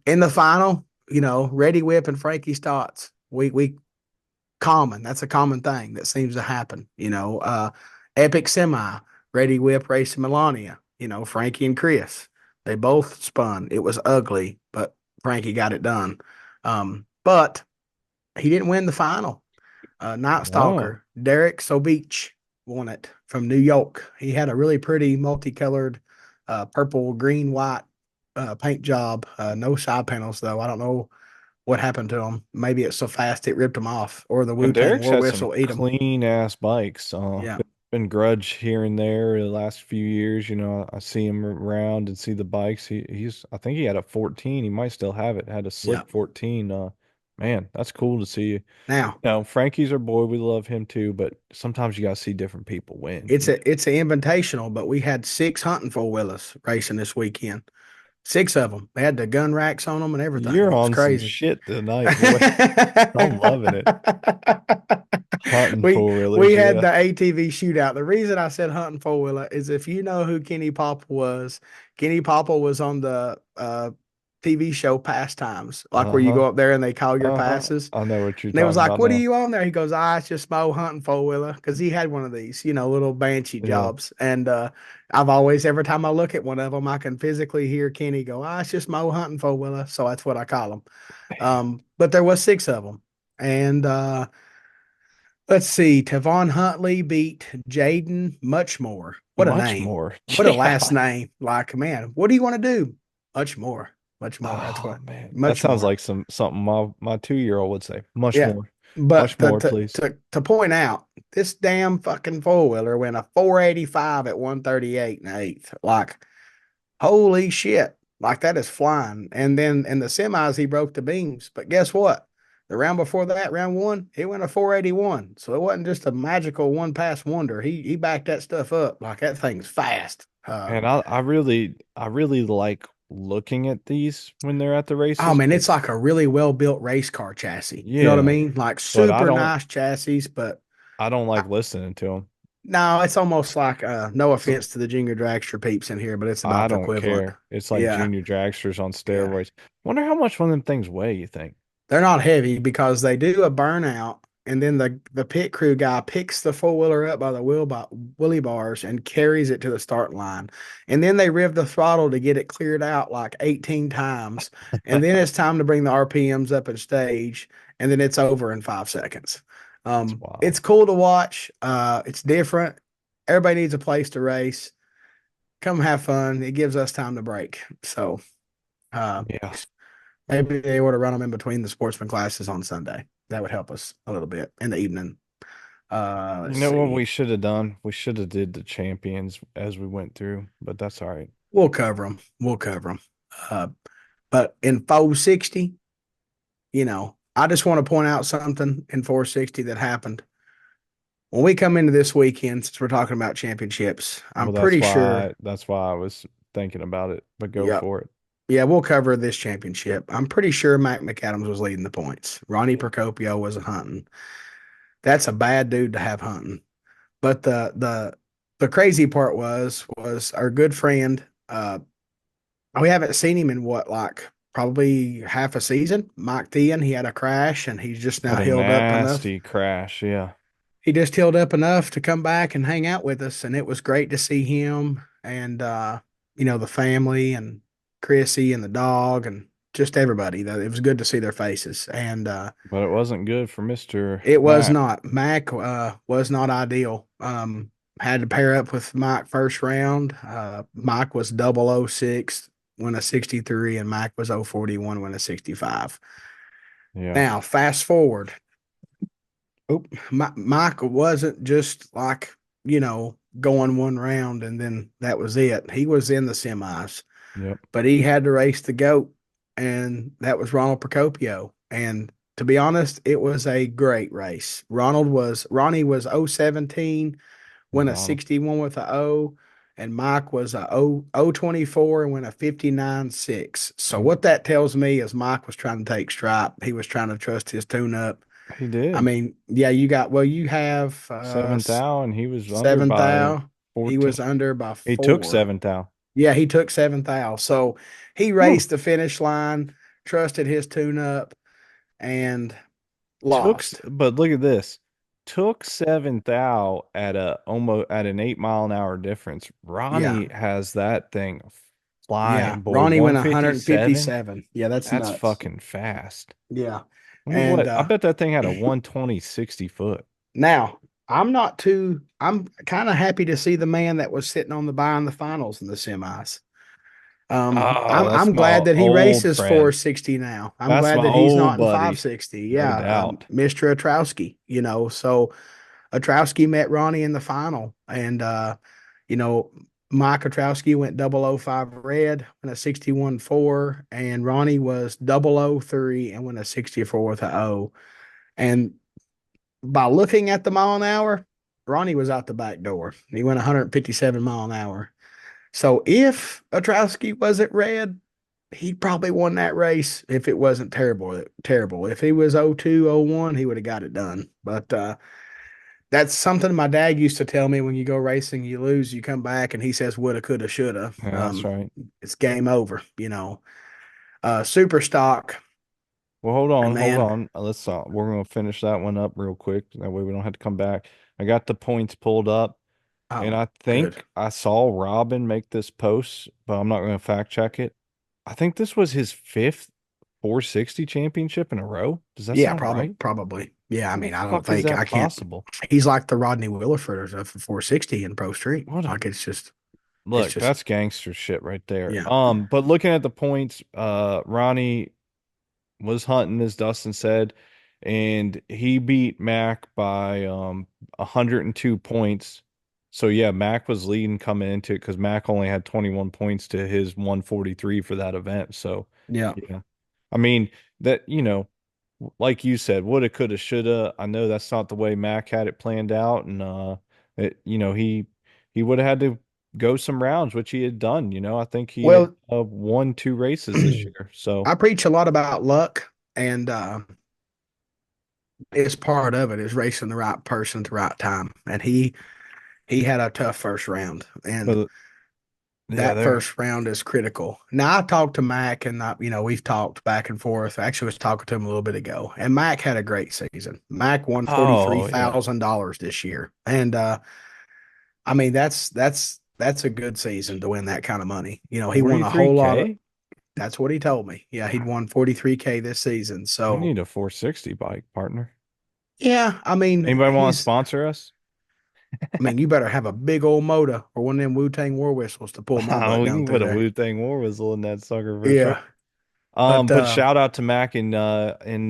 In the final, Ready Whip and Frankie Stotts. We common. That's a common thing that seems to happen. Epic Semi, Ready Whip racing Melania. Frankie and Chris. They both spun. It was ugly, but Frankie got it done. But he didn't win the final. Night Oh, Stalker, Derek Sobich won it from New York. He had a really pretty multicolored purple, green, white paint job. No side panels, though. I don't know what happened to him. Maybe it's so fast it ripped him off, or the and Wu Tang Derek's War had some Whistle eat him. clean ass bikes. Yeah, Been grudge here and there the last few years. I see him around and see the bikes. He's I think he had a 14. He might still have it. Had a yeah. slick 14. Man, that's cool to see. Now Frankie's our boy. We love him too, but sometimes you gotta see different people win. it's an invitational, but we had 6 hunting four wheelers racing this weekend. 6 of them. They had the gun racks on them and everything. You're It was on some crazy. shit tonight, boy. I'm loving it. Hunting we four we wheelers, had yeah. the ATV shootout. The reason I said hunting four wheeler is if you know who Kenny Popple was, Kenny Popple was on the TV show Pastimes, like where you Uh-huh. go up there and they call your Uh-huh. passes. I know what you're And they was talking like, about "What are now. you on there?" He goes, it's just Mo hunting four wheeler," because he had one of these, little banshee Yeah. jobs. And I've always, every time I look at one of them, I can physically hear Kenny go, it's just Mo hunting four wheeler. So that's what I call them. Man, But there was 6 of them, and let's see. Tavon Huntley beat Jaden Muchmore. What a much name. more. What a last Yeah. name. Like, man, what do you want to do? Much more. Much more. That's Oh what. man. That Much sounds more. like something my 2-year-old would say. Much Yeah. more. But Much more, please. to point out, this damn fucking four wheeler went a 485 at 138 and eighth. Like, holy shit. Like, that is flying. And then in the semis, he broke the beams. But guess what? The round before that, round one, he went a 481. So it wasn't just a magical one pass wonder. He backed that stuff up. Like, that thing's fast. And I really like looking at these when they're at the Oh races man, it's because like a really well built race car chassis. You know what I yeah, mean? Like but I super don't nice chassis, but I don't I, like listening to them. no, it's almost like no offense to the Junior Dragster peeps in here, but it's I about the don't equivalent. care. It's like Yeah, junior dragsters on yeah. steroids. Wonder how much one of them things weigh, you think? They're not heavy because they do a burnout, and then the pit crew guy picks the four wheeler up by the wheelie bars and carries it to the start line, and then they rev the throttle to get it cleared out like 18 times, and then it's time to bring the RPMs up and stage, and then it's over in 5 seconds. That's It's wild. cool to watch. It's different. Everybody needs a place to race. Come have fun. It gives us time to break. So uh, Yeah. maybe they were to run them in between the sportsman classes on Sunday. That would help us a little bit in the evening. You Let's know what see. we should have done? We should have did the champions as we went through, but that's all right. We'll cover them. We'll cover them. Uh, but in 460, I just want to point out something in 460 that happened. When we come into this weekend, since we're talking about championships, I'm Well, pretty sure. that's why I was thinking about it, but go Yep. for it. Yeah, we'll cover this championship. I'm pretty sure Mac McAdams was leading the points. Ronnie Yeah. Procopio was hunting. That's a bad dude to have hunting. But the crazy part was our good friend. We haven't seen him in what, like probably half a season. Mike Thean, he had a crash and he's just now Had a healed up enough. nasty crash. Yeah. He just healed up enough to come back and hang out with us, and it was great to see him and the family and Chrissy and the dog and just everybody. It was good to see their faces, and But it wasn't good for Mr. it was Mac. not. Mac was not ideal. Had to pair up with Mike first round. Mike was 006, win a 63, and Mac was 041, win a 65. Yeah. Now, fast forward. Mike wasn't just like, going one round and then that was it. He was in the semis, Yep. but he had to race the GOAT, and that was Ronald Procopio. And to be honest, it was a great race. Ronnie was 017, went a Ronald. 61 with a O, and Mike was a 024 and went a 59.6. So And what that tells me is Mike was trying to take stripe. He was trying to trust his tune up. he I did. mean, yeah, you have Seventh thou, and he was under seventh by thou. He 14. was under by He took 4. seventh thou. Yeah, he took seventh thou. So he Woo. raced the finish line, trusted his tune up, and lost. But look at this. Took seventh thou at a almost at an 8 mile an hour difference. Yeah. Ronnie has that thing Yeah. flying, boy. Ronnie went 157. 157. Yeah, that's That's nuts. fucking fast. Yeah. Wonder And what? I bet that thing had a 120 60 foot. now I'm kind of happy to see the man that was sitting on the bye in the finals in the semis. Oh, that's I'm glad my that he old races friend. 460 now. I'm That's glad my that he's old not in buddy. 560. No Yeah, doubt. Mr. Atrowski, so Atrowski met Ronnie in the final, and you know, Mike Atrowski went 005 red, went a 61.4, and Ronnie was 003 and went a 64 with a O. And by looking at the mile an hour, Ronnie was out the back door. He went 157 mile an hour. So if Otrowski wasn't red, he probably won that race if it wasn't terrible. Terrible. If he was 02, 01, he would have got it done. But that's something my dad used to tell me: when you go racing, you lose, you come back, and he says woulda, coulda, shoulda. Yeah, that's right. It's game over. Super stock, Well, hold on, hold man. on. Let's we're gonna finish that one up real quick. That way we don't have to come back. I got the points pulled up, and Oh, I good. think I saw Robin make this post, but I'm not gonna fact check it. I think this was his fifth 460 championship in a row. Does that Yeah, sound right? probably. Yeah, I How the mean, I don't fuck is think that I can't. possible? He's like the Rodney Williford of 460 in Pro Street. What a Like it's look, just, that's gangster shit right there. yeah. But looking at the points, Ronnie was hunting, as Dustin said, and he beat Mac by 102 points. So yeah, Mac was leading coming into it because Mac only had 21 points to his 143 for that event. So Yeah. yeah, I mean that like you said, woulda, coulda, shoulda. I know that's not the way Mac had it planned out, and he would have had to go some rounds, which he had done. I think he had Well, won 2 races this year. So I preach a lot about luck, and it's part of it is racing the right person at the right time. And he had a tough first round, and but yeah, that there. first round is critical. Now I talked to Mac, and we've talked back and forth. Actually, I was talking to him a little bit ago, and Mac had a great season. Mac won forty three Oh yeah, thousand dollars this year, and I mean that's a good season to win that kind of money. He won a whole lot of. 43K. That's what he told me. Yeah, he'd won 43K this season. We So need a 460 bike partner. yeah, I mean Anybody want to sponsor us? you better have a big old motor or one of them Wu Tang war whistles to pull my butt We down can through put a there. Wu Tang War whistle in that sucker for sure. Yeah. But But shout out to Mac and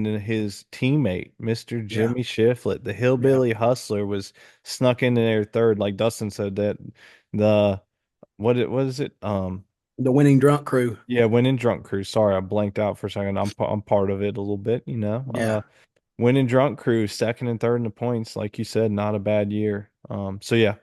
his teammate, Mr. yeah, Jimmy Shiflett. The yeah, hillbilly hustler was snuck in there third, like Dustin said that the what is it? the winning drunk crew. Yeah, winning drunk crew. Sorry, I blanked out for a second. I'm part of it a little bit, you know. Yeah. Winning drunk crew, second and third in the points, like you said, not a bad year. So yeah,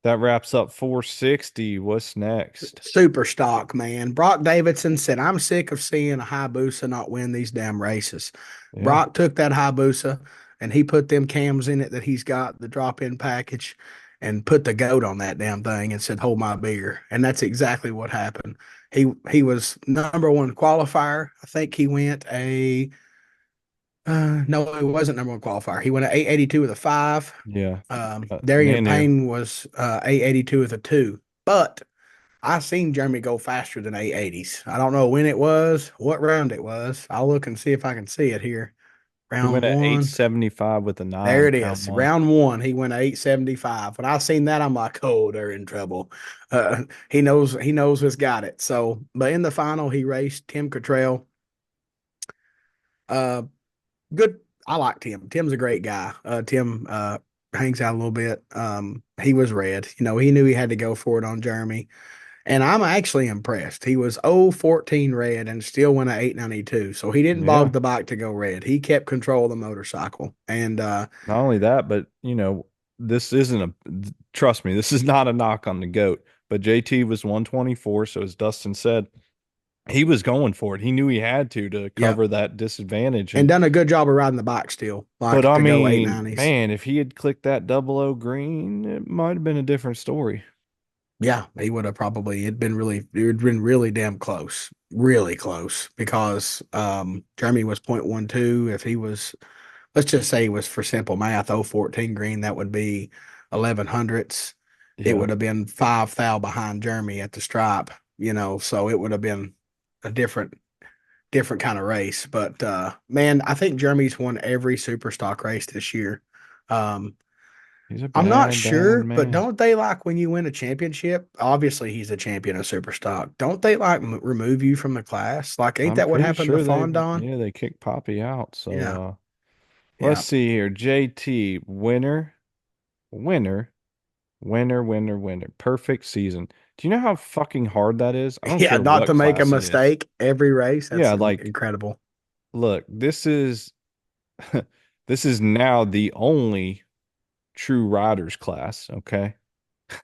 that wraps up 460. What's next? Super stock, man. Brock Davidson said, I'm sick of seeing a Hayabusa not win these damn races. Yeah, Brock took that Hayabusa and he put them cams in it that he's got, the drop in package, and put the goat on that damn thing and said, hold my beer. And that's exactly what happened. He was number one qualifier. I think he went a no, he wasn't number one qualifier. He went an 882 with a five. yeah. Darian Manu. Payne was 882 with a two. But I seen Jeremy go faster than 880s. I don't know when it was, what round it was. I'll look and see if I can see it here. He went Round at one. 875 with a There nine, it round is. one. Round one, he went 875. When I seen that, I'm like, oh, they're in trouble. He knows who's got it. So, but in the final, he raced Tim Cottrell. Uh, good. I like Tim. Tim's a great guy. Tim hangs out a little bit. He was red. He knew he had to go for it on Jeremy. And I'm actually impressed. He was 014 red and still went at 892. So he didn't bog Yeah. the bike to go red. He kept control of the motorcycle. And Not only that, but this isn't trust me, this is not a knock on the GOAT. But JT was 124, so as Dustin said, he was going for it. He knew he had to yeah, cover that disadvantage. and And done a good job of riding the bike still, but like I to go mean, 890s. man, if he had clicked that double O green, it might have been a different story. Yeah, he would have probably it had been really damn close. Really close because Jeremy was 0.12. If he was, let's just say he was, for simple math, 014 green, that would be 1100ths. It Yeah, would have been 5 thou behind Jeremy at the stripe, so it would have been a different kind of race. But man, I think Jeremy's won every super stock race this year. Um, he's a I'm not bad, bad sure, but man. don't they, like, when you win a championship? Obviously, he's a champion of super stock. Don't they like remove you from the class? Like, ain't I'm that what pretty happened to sure Fondon? they kicked Poppy out. So Yeah, let's yeah, see here. JT, winner, winner. Perfect season. Do you know how fucking hard that is? I don't yeah. care Not to what make a class it is. mistake every race. That's Yeah, like, incredible. look, this is this is now the only true riders class, okay?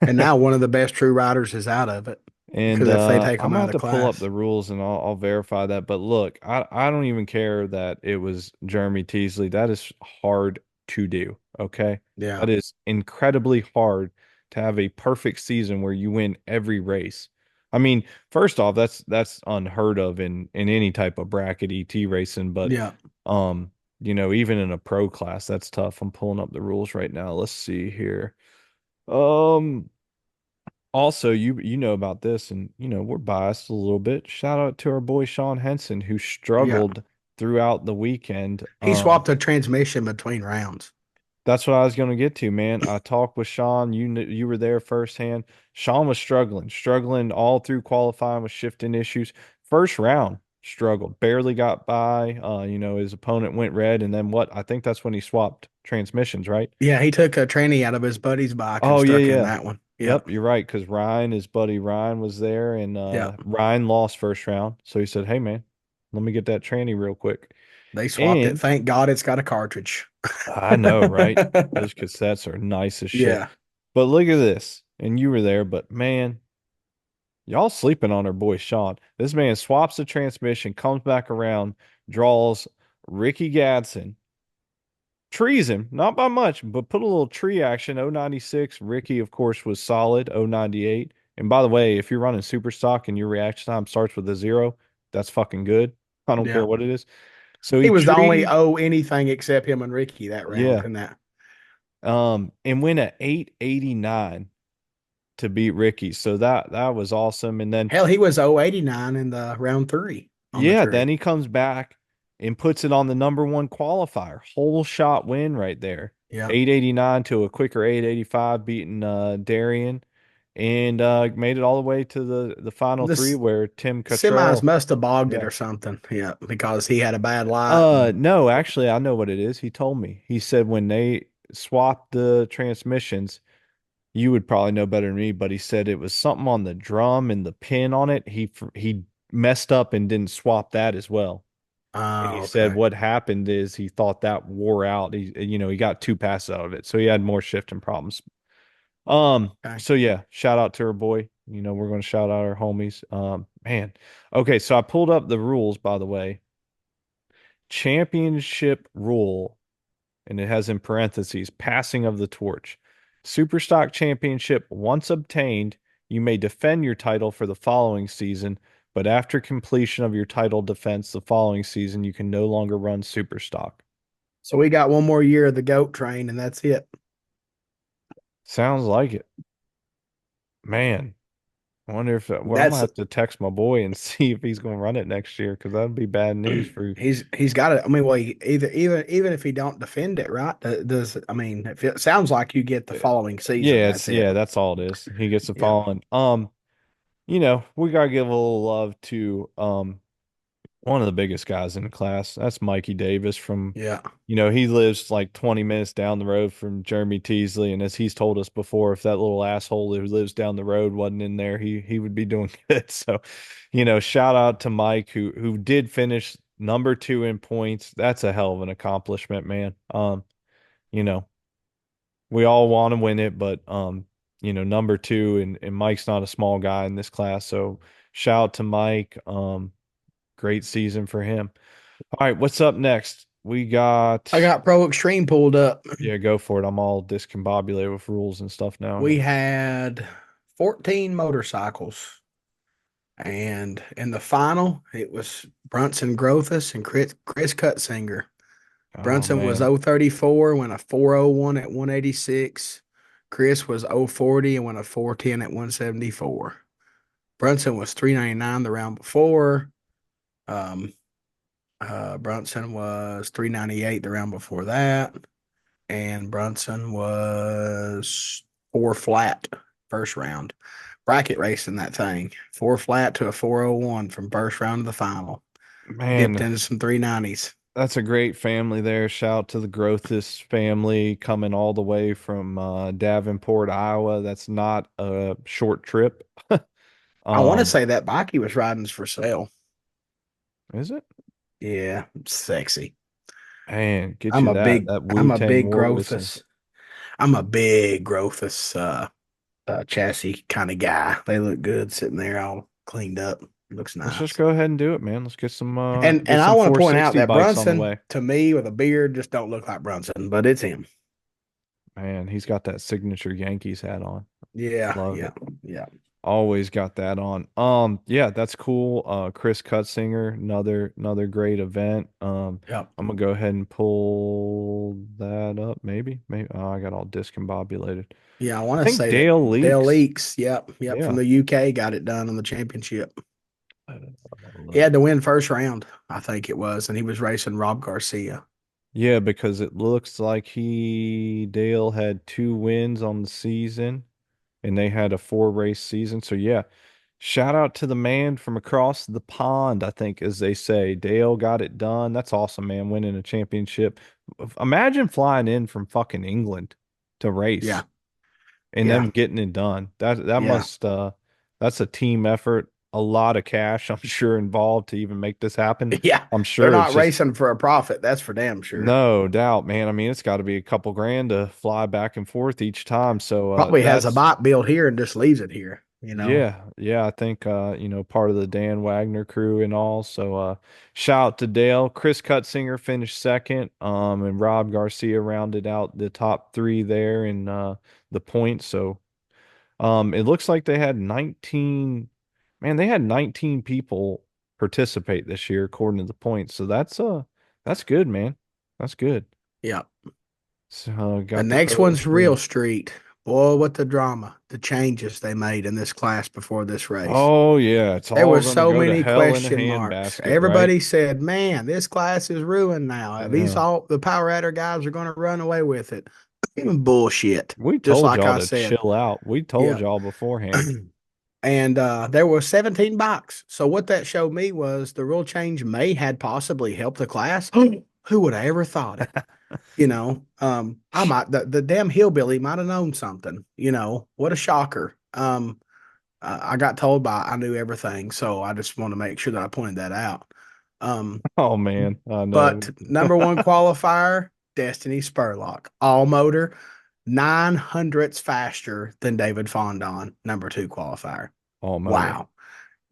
And now one of the best true riders is out of it And because if they take I'm them gonna out have of the to pull up class, the rules and I'll verify that. But look, I don't even care that it was Jeremy Teasley. That is hard to do. Okay. yeah, That is incredibly hard to have a perfect season where you win every race. I mean, first off, that's unheard of in any type of bracket ET racing, but yeah, um, even in a pro class, that's tough. I'm pulling up the rules right now. Let's see here. Um, also, you know about this, and we're biased a little bit. Shout out to our boy Sean Henson, who yeah. struggled throughout the weekend. He swapped a transmission between rounds. That's what I was going to get to, man. I talked with Sean. You were there firsthand. Sean was struggling all through qualifying with shifting issues. First round, struggled, barely got by. His opponent went red, and then what? I think that's when he swapped transmissions, right? Yeah, he took a tranny out of his buddy's bike and Oh yeah, stuck in yeah. that one. Yeah, Yep, you're right. Because Ryan, his buddy Ryan, was there, and yeah. Ryan lost first round. So he said, "Hey, man, let me get that tranny real quick." They swapped it. And Thank God it's got a cartridge. I know, right? Those cassettes are nice as shit. Yeah. But look at this, and you were there. But man, y'all sleeping on our boy Sean. This man swaps the transmission, comes back around, draws Ricky Gadsden. Trees him, not by much, but put a little tree action. 096. Ricky, of course, was solid. 098. And by the way, if you're running super stock and your reaction time starts with a zero, that's fucking good. I don't care Yeah. what it is. So He he was the only treed, O anything except him and Ricky that round yeah. in that. And went at 889 to beat Ricky. So that was awesome. And then Hell, he was 089 in the round three on the yeah, tree. then he comes back and puts it on the number one qualifier. Whole shot win right there. Yeah. 889 to a quicker 885, beating Darian. and made it all the way to the final three This where Tim semis Cottrell. must have bogged it Yeah. or something. Yeah, because he had a bad light and No, actually, I know what it is. He told me. He said when they swapped the transmissions, you would probably know better than me, but he said it was something on the drum and the pin on it. He messed up and didn't swap that as well. And he oh, said okay. what happened is he thought that wore out. He got two passes out of it, so he had more shifting problems. Okay. So yeah, shout out to our boy. We're going to shout out our homies. Man. Okay, so I pulled up the rules, by the way. Championship rule, and it has in parentheses, passing of the torch. Superstock championship once obtained, you may defend your title for the following season, but after completion of your title defense the following season, you can no longer run Superstock. So we got one more year of the GOAT train, and that's it. Sounds like it. Man, I wonder if well, I'm gonna That's have to text my boy and see if he's gonna run it next year because that'd be bad news for. he's got it. I mean, well, even if he don't defend it, right? Does I mean, if it sounds like you get the following season, Yeah, that's it. that's all it is. He gets the Yeah, following. We gotta give a little love to one of the biggest guys in the class. That's Mikey Davis from, yeah. he lives like 20 minutes down the road from Jeremy Teasley. And as he's told us before, if that little asshole who lives down the road wasn't in there, he would be doing good. So, shout out to Mike who did finish number two in points. That's a hell of an accomplishment, man. You know, we all want to win it, but number two and Mike's not a small guy in this class. So shout out to Mike. Great season for him. All right, what's up next? We got, I got Pro Extreme pulled up. yeah, go for it. I'm all discombobulated with rules and stuff now. We had 14 motorcycles, and in the final, it was Brunson Grothus and Chris Cutsinger. Oh Brunson was man, 034, went a 401 at 186. Chris was 040 and went a 410 at 174. Brunson was 399 the round before. Um, Brunson was 398 the round before that. And Brunson was four flat first round. Bracket racing that thing. Four flat to a 401 from first round to the final. Dipped man, into some 390s. that's a great family there. Shout out to the Grothis family coming all the way from Davenport, Iowa. That's not a short trip. I want to Um, say that bike he was riding's for sale. is it? Yeah, sexy. Man, get I'm you a that big, that I'm a Wu-Tang big war whistle. Grothus. I'm a big Grothus chassis kind of guy. They look good sitting there all cleaned up. Looks Let's just nice. go ahead and do it, man. Let's get some And get I some want to point out 460 that bikes on the Brunson, way. to me, with a beard, just don't look like Brunson, but it's him. Man, he's got that signature Yankees hat on. Yeah, Love yeah, it. yeah. Always got that on. Yeah, that's cool. Chris Cutsinger, another great event. Yep. I'm gonna go ahead and pull that up. Maybe. Oh, I got all discombobulated. Yeah, I I want to think say that Dale Dale Leaks. Leaks, yep, from Yeah. the UK got it done on the championship. He Look. had to win first round, I think it was, and he was racing Rob Garcia. Yeah, because it looks like Dale had two wins on the season and they had a four race season. So yeah, shout out to the man from across the pond, I think, as they say. Dale got it done. That's awesome, man, winning a championship. Imagine flying in from fucking England to race Yeah, and yeah, them getting it done. That yeah, must that's a team effort, a lot of cash, I'm sure, involved to even make this happen. yeah. I'm They're sure it's not just racing for a profit. That's for damn sure. no doubt, man. I mean, it's got to be a couple grand to fly back and forth each time. So Probably has a that's bike built here and just leaves it here, you know. yeah, I think part of the Dan Wagner crew and all. So shout out to Dale. Chris Cutsinger finished second. And Rob Garcia rounded out the top three there in the points. So it looks like they had 19, man, they had 19 people participate this year according to the points. So that's good, man. That's good. Yeah. So The got the next Pro one's Real Extreme. Street. Boy, what the drama, the changes they made in this class before this race. Oh yeah, it's There all were gonna so go to many hell in a question marks. handbasket, right? Everybody said, "Man, this class is ruined now. These Yeah. all the Power Adder guys are going to run away with it." Bullshit. We Just told like y'all I to said. chill out. We told Yeah. y'all beforehand. And there were 17 bikes. So what that showed me was the rule change may had possibly helped the class. Who would have ever thought it? I might the damn hillbilly might have known something. What a shocker. I got told by I knew everything, so I just want to make sure that I pointed that out. Um, Oh man, I know. but number one qualifier, Destiny Spurlock, all motor, 900ths faster than David Fondon, number two qualifier. All motor. Wow.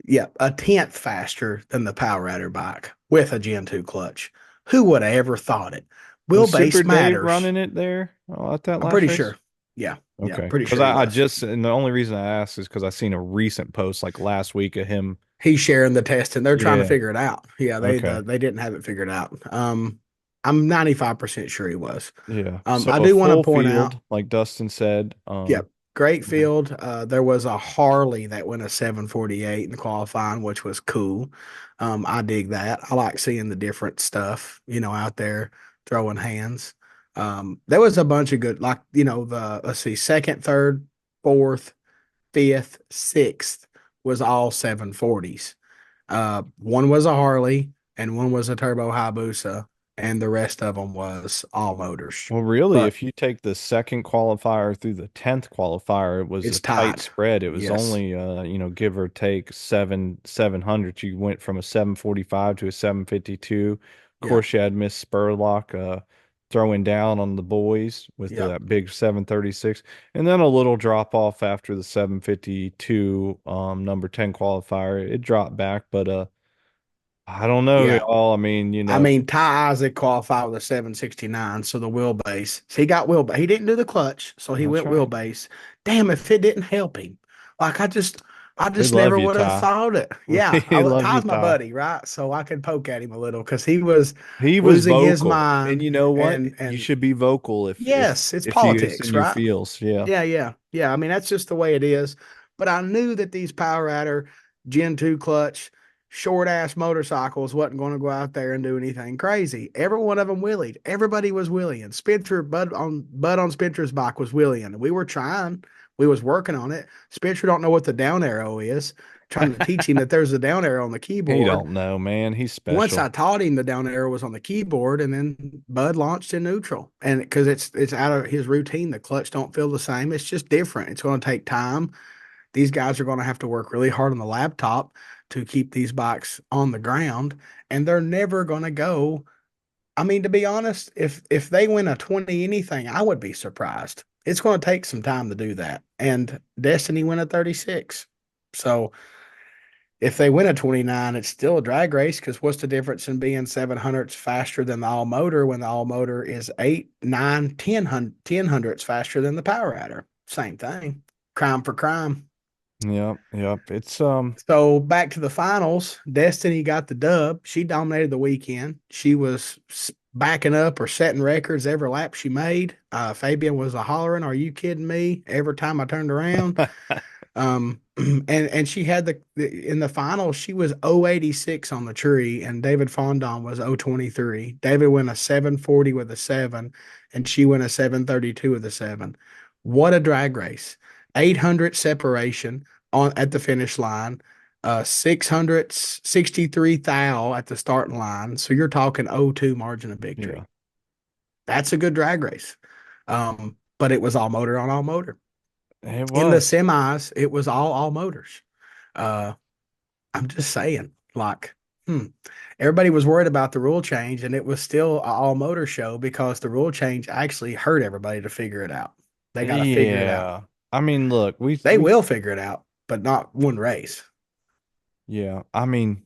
Yeah, a tenth faster than the Power Rider bike with a Gen 2 clutch. Who would have ever thought it? Was Super Wheelbase Dave matters. running it there at that I'm last pretty race? sure. Yeah, yeah, Okay. pretty Because sure he I was. just, and the only reason I asked is because I seen a recent post like last week of him. He's sharing the test and they're trying to Yeah. figure it out. Yeah, Okay. they didn't have it figured out. I'm 95% sure he was. Yeah. So I a do want to full point out, field, like Dustin said. yeah, great Yeah. field. There was a Harley that went a 748 in qualifying, which was cool. I dig that. I like seeing the different stuff, out there throwing hands. There was a bunch of good, like, let's see, second, third, fourth, fifth, sixth was all 740s. One was a Harley and one was a Turbo Hayabusa, and the rest of them was all motors. Well, really, But if you take the second qualifier through the 10th qualifier, it was a it's tight tied. spread. It was Yes. only, give or take 700. You went from a 745 to a 752. Of Yeah. course, you had Miss Spurlock throwing down on the boys with Yep. that big 736, and then a little drop off after the 752 number 10 qualifier. It dropped back, but I don't know, Yeah. y'all. I mean, I mean, Ty Isaac qualified with a 769, so the wheelbase. So he got wheelbase. He didn't do the clutch, so he that's went right. wheelbase. Damn, if it didn't help him. Like I We just love never you, would have Ty. thought it. Yeah, We love you, Ty's my Ty. buddy, right? So I could poke at him a little because he was He was losing his vocal. And mind, you know what? You and should be vocal yes, it's if you it's politics, in your right? feels. Yeah. Yeah, yeah, yeah. I mean, that's just the way it is. But I knew that these Power Rider Gen 2 clutch, short ass motorcycles wasn't going to go out there and do anything crazy. Every one of them willied. Everybody was willying. Spencer, Bud on Spencer's bike was willying. We were trying. We was working on it. Spencer don't know what the down arrow is. Trying to teach him that there's a down arrow on the He keyboard. don't know, man. He's Once I special. taught him the down arrow was on the keyboard, and then Bud launched in neutral, and because it's out of his routine, the clutch don't feel the same. It's just different. It's going to take time. These guys are going to have to work really hard on the laptop to keep these bikes on the ground, and they're never going to go. I mean, to be honest, if they win a 20 anything, I would be surprised. It's going to take some time to do that, and Destiny win a 36. So if they win a 29, it's still a drag race because what's the difference in being 700ths faster than the all motor when the all motor is 8, 9, 10 hundredths faster than the Power Rider? Same thing. Crime for crime. Yep, yep. It's So back to the finals, Destiny got the dub. She dominated the weekend. She was backing up or setting records every lap she made. Fabian was a hollering, "Are you kidding me?" Every time I turned around. And she had in the finals, she was 086 on the tree, and David Fondon was 023. David went a 740 with a seven, and she went a 732 with a seven. What a drag race. 800 separation at the finish line, 663 thou at the starting line. So you're talking 0-2 margin of yeah, victory. That's a good drag race. But it was all motor on all motor. it In the was. semis, it was all motors. Uh, I'm just saying, like, hmm. Everybody was worried about the rule change, and it was still an all motor show because the rule change actually hurt everybody to figure it out. They got to figure it out. Yeah. I mean, look, They will figure it out, but not one race. yeah. I mean,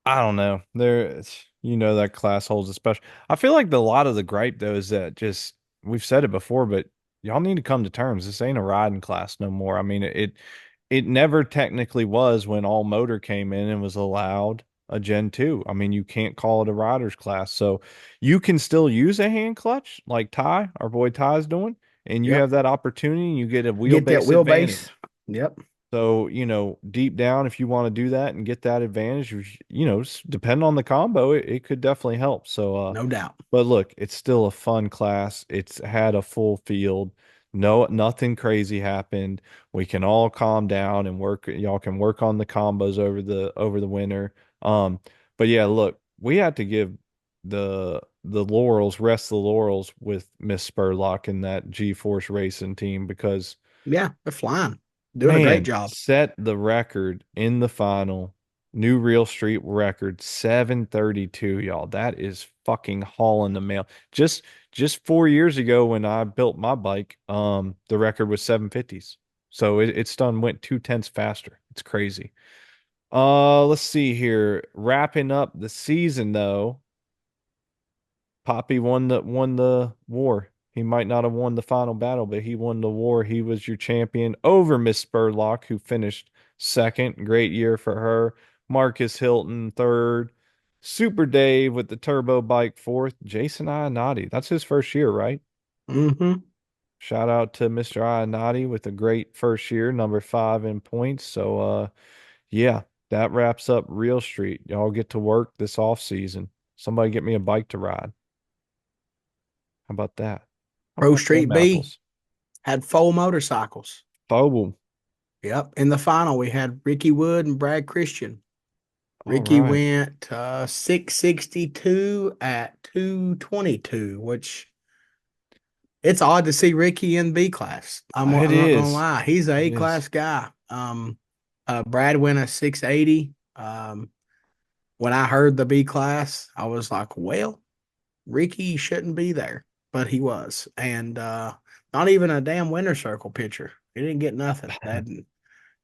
I don't know. That class holds a special. I feel like a lot of the gripe though is that just we've said it before, but y'all need to come to terms. This ain't a riding class no more. I mean, it never technically was when all motor came in and was allowed a Gen 2. I mean, you can't call it a rider's class. So you can still use a hand clutch like Ty, our boy Ty's doing, and you Yep. have that opportunity, you get a Get that wheelbase wheelbase. advantage. Yep. So, deep down, if you want to do that and get that advantage, depending on the combo, it could definitely help. So, No doubt. but look, it's still a fun class. It's had a full field. No, nothing crazy happened. We can all calm down and work. Y'all can work on the combos over the winter. Um, but yeah, look, we had to give rest of the laurels with Miss Spurlock and that G-Force racing team because Yeah, they're flying, doing a great man, job. set the record in the final. New real street record, 732, y'all. That is fucking hauling the mail. Just 4 years ago when I built my bike, the record was 750s. So it's done went 2/10 faster. It's crazy. Let's see here. Wrapping up the season though. Poppy won the war. He might not have won the final battle, but he won the war. He was your champion over Miss Spurlock, who finished second. Great year for her. Marcus Hilton third. Super Dave with the turbo bike fourth. Jason Ionati. That's his first year, right? Hmm. Shout out to Mr. Ionati with a great first year, number 5 in points. So yeah, that wraps up Real Street. Y'all get to work this off season. Somebody get me a bike to ride. How about that? How Pro about Street them B apples? had 4 motorcycles. Boom. Yep. In the final, we had Ricky Wood and Brad Christian. All Ricky right. went 662 at 222, which it's odd to see Ricky in B class. It I'm not gonna is. lie. He's a It A is. class guy. Brad went a 680. When I heard the B class, I was like, well, Ricky shouldn't be there, but he was. And not even a damn winner circle picture. He didn't get nothing. That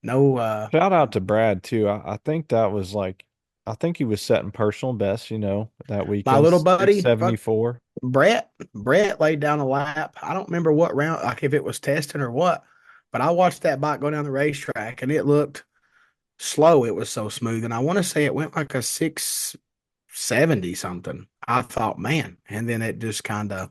no Shout out to Brad too. I think that was like I think he was setting personal best, that my weekend. little buddy, fuck 674. Brett laid down a lap. I don't remember what round, like if it was testing or what, but I watched that bike go down the racetrack and it looked slow. It was so smooth. And I want to say it went like a 670 something. I thought, man. And then it just kind of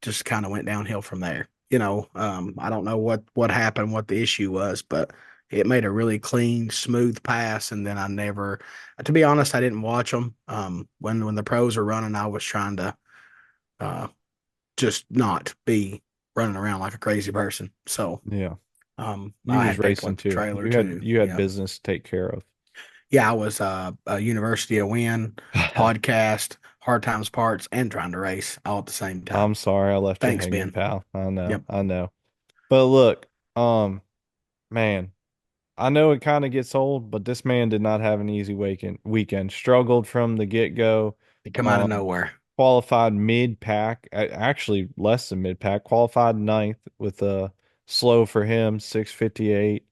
went downhill from there. I don't know what happened, what the issue was, but it made a really clean, smooth pass. And then I never, to be honest, I didn't watch them. When the pros were running, I was trying to uh, just not be running around like a crazy person. So Yeah. You I was had to pick racing up the too. trailer You had too. you had Yeah, business to take care of. yeah. I was a University of Win podcast, Hard Times Parts, and trying to race all at the same time. I'm sorry I left you Thanks, hanging, Ben. pal. I know. Yep. I know. But look, man, I know it kind of gets old, but this man did not have an easy weekend. Struggled from the get-go. They come out of Um, nowhere. Qualified mid-pack, actually less than mid-pack, qualified ninth with a slow for him, 658.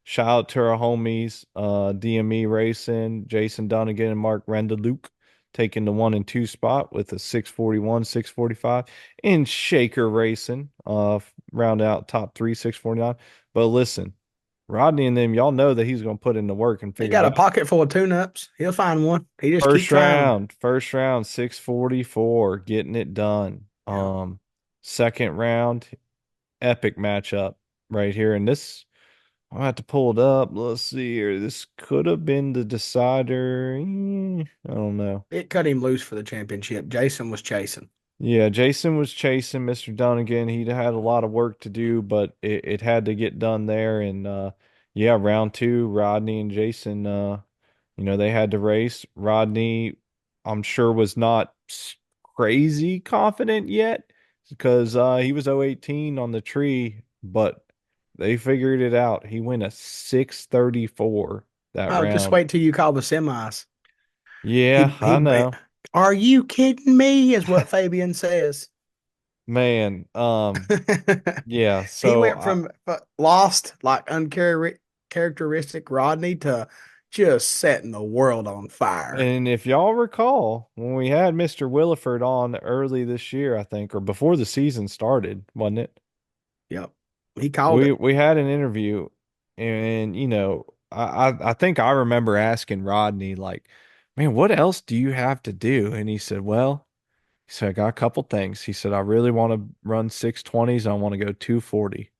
Shout out to our homies, DME Racing, Jason Dunnigan and Mark Rendeluke taking the 1 and 2 spot with a 641, 645. And Shaker Racing, round out top three, 649. But listen, Rodney and them, y'all know that he's going to put in the work and He figure it got a out. pocket full of tune-ups. He'll find one. He just keep trying them. First round, 644, getting it done. Yeah. Second round, epic matchup right here. And this, I'll have to pull it up. Let's see here. This could have been the decider. I don't know. It cut him loose for the championship. Jason was chasing. Yeah, Jason was chasing Mr. Dunnigan. He had a lot of work to do, but it had to get done there. And yeah, round two, Rodney and Jason, they had to race. Rodney, I'm sure, was not crazy confident yet because he was 018 on the tree, but they figured it out. He went a 634 that Oh, just round. wait till you call the semis. Yeah, I He know. are you kidding me? Is what Fabian says. Man, yeah, He so went from lost, like uncharacteristic Rodney to just setting the world on fire. and if y'all recall, when we had Mr. Williford on early this year, I think, or before the season started, wasn't it? Yep. He called We it. we had an interview, and I think I remember asking Rodney like, "Man, what else do you have to do?" And he said, "Well," he said, "I got a couple things." He said, "I really want to run 620s. I want to go 240."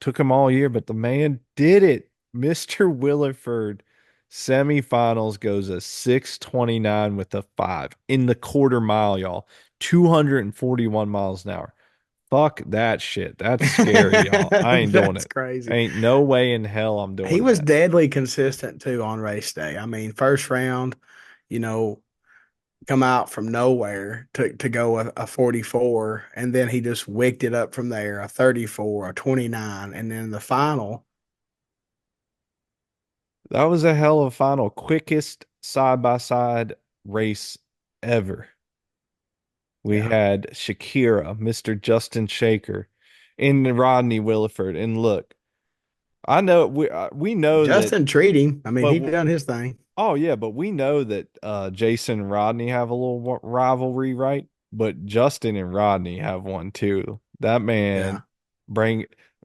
Took him all year, but the man did it. Mr. Williford semifinals goes a 6:29 with a 5 in the quarter mile, y'all. 241 miles an hour. Fuck that shit. That's scary, y'all. I ain't doing That's it. crazy. Ain't no way in hell I'm He doing was that. deadly consistent too on race day. I mean, first round, you know, come out from nowhere to go a 44, and then he just wicked it up from there, a 34, a 29, and then the final, That was a hell of a final. Quickest side by side race ever. We yeah. had Shakira, Mr. Justin Shaker, and Rodney Williford. And look, I know we know that, Justin treating. I mean, but he done his thing. oh yeah, but we know that Jason and Rodney have a little rivalry, right? But Justin and Rodney have one too. That man Yeah. bring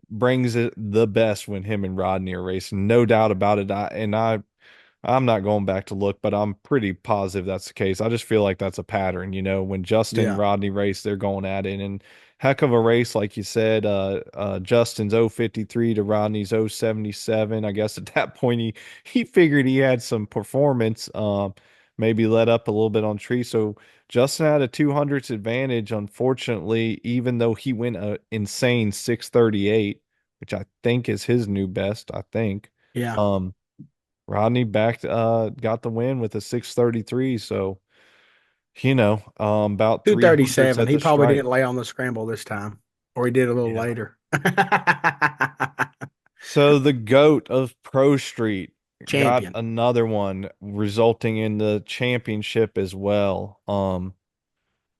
brings it the best when him and Rodney are racing, no doubt about it. I'm not going back to look, but I'm pretty positive that's the case. I just feel like that's a pattern, when Justin and Yeah. Rodney race, they're going at it. And heck of a race, like you said, Justin's 053 to Rodney's 077. I guess at that point he figured he had some performance, maybe let up a little bit on tree. So Justin had a 200s advantage, unfortunately, even though he went a insane 638, which I think is his new best, I think. Yeah. Um, Rodney got the win with a 633. So, about 300s 237. at He the probably stripe. didn't lay on the scramble this time, or he did a little Yeah. later. So the GOAT of Pro Street got Champion. another one, resulting in the championship as well.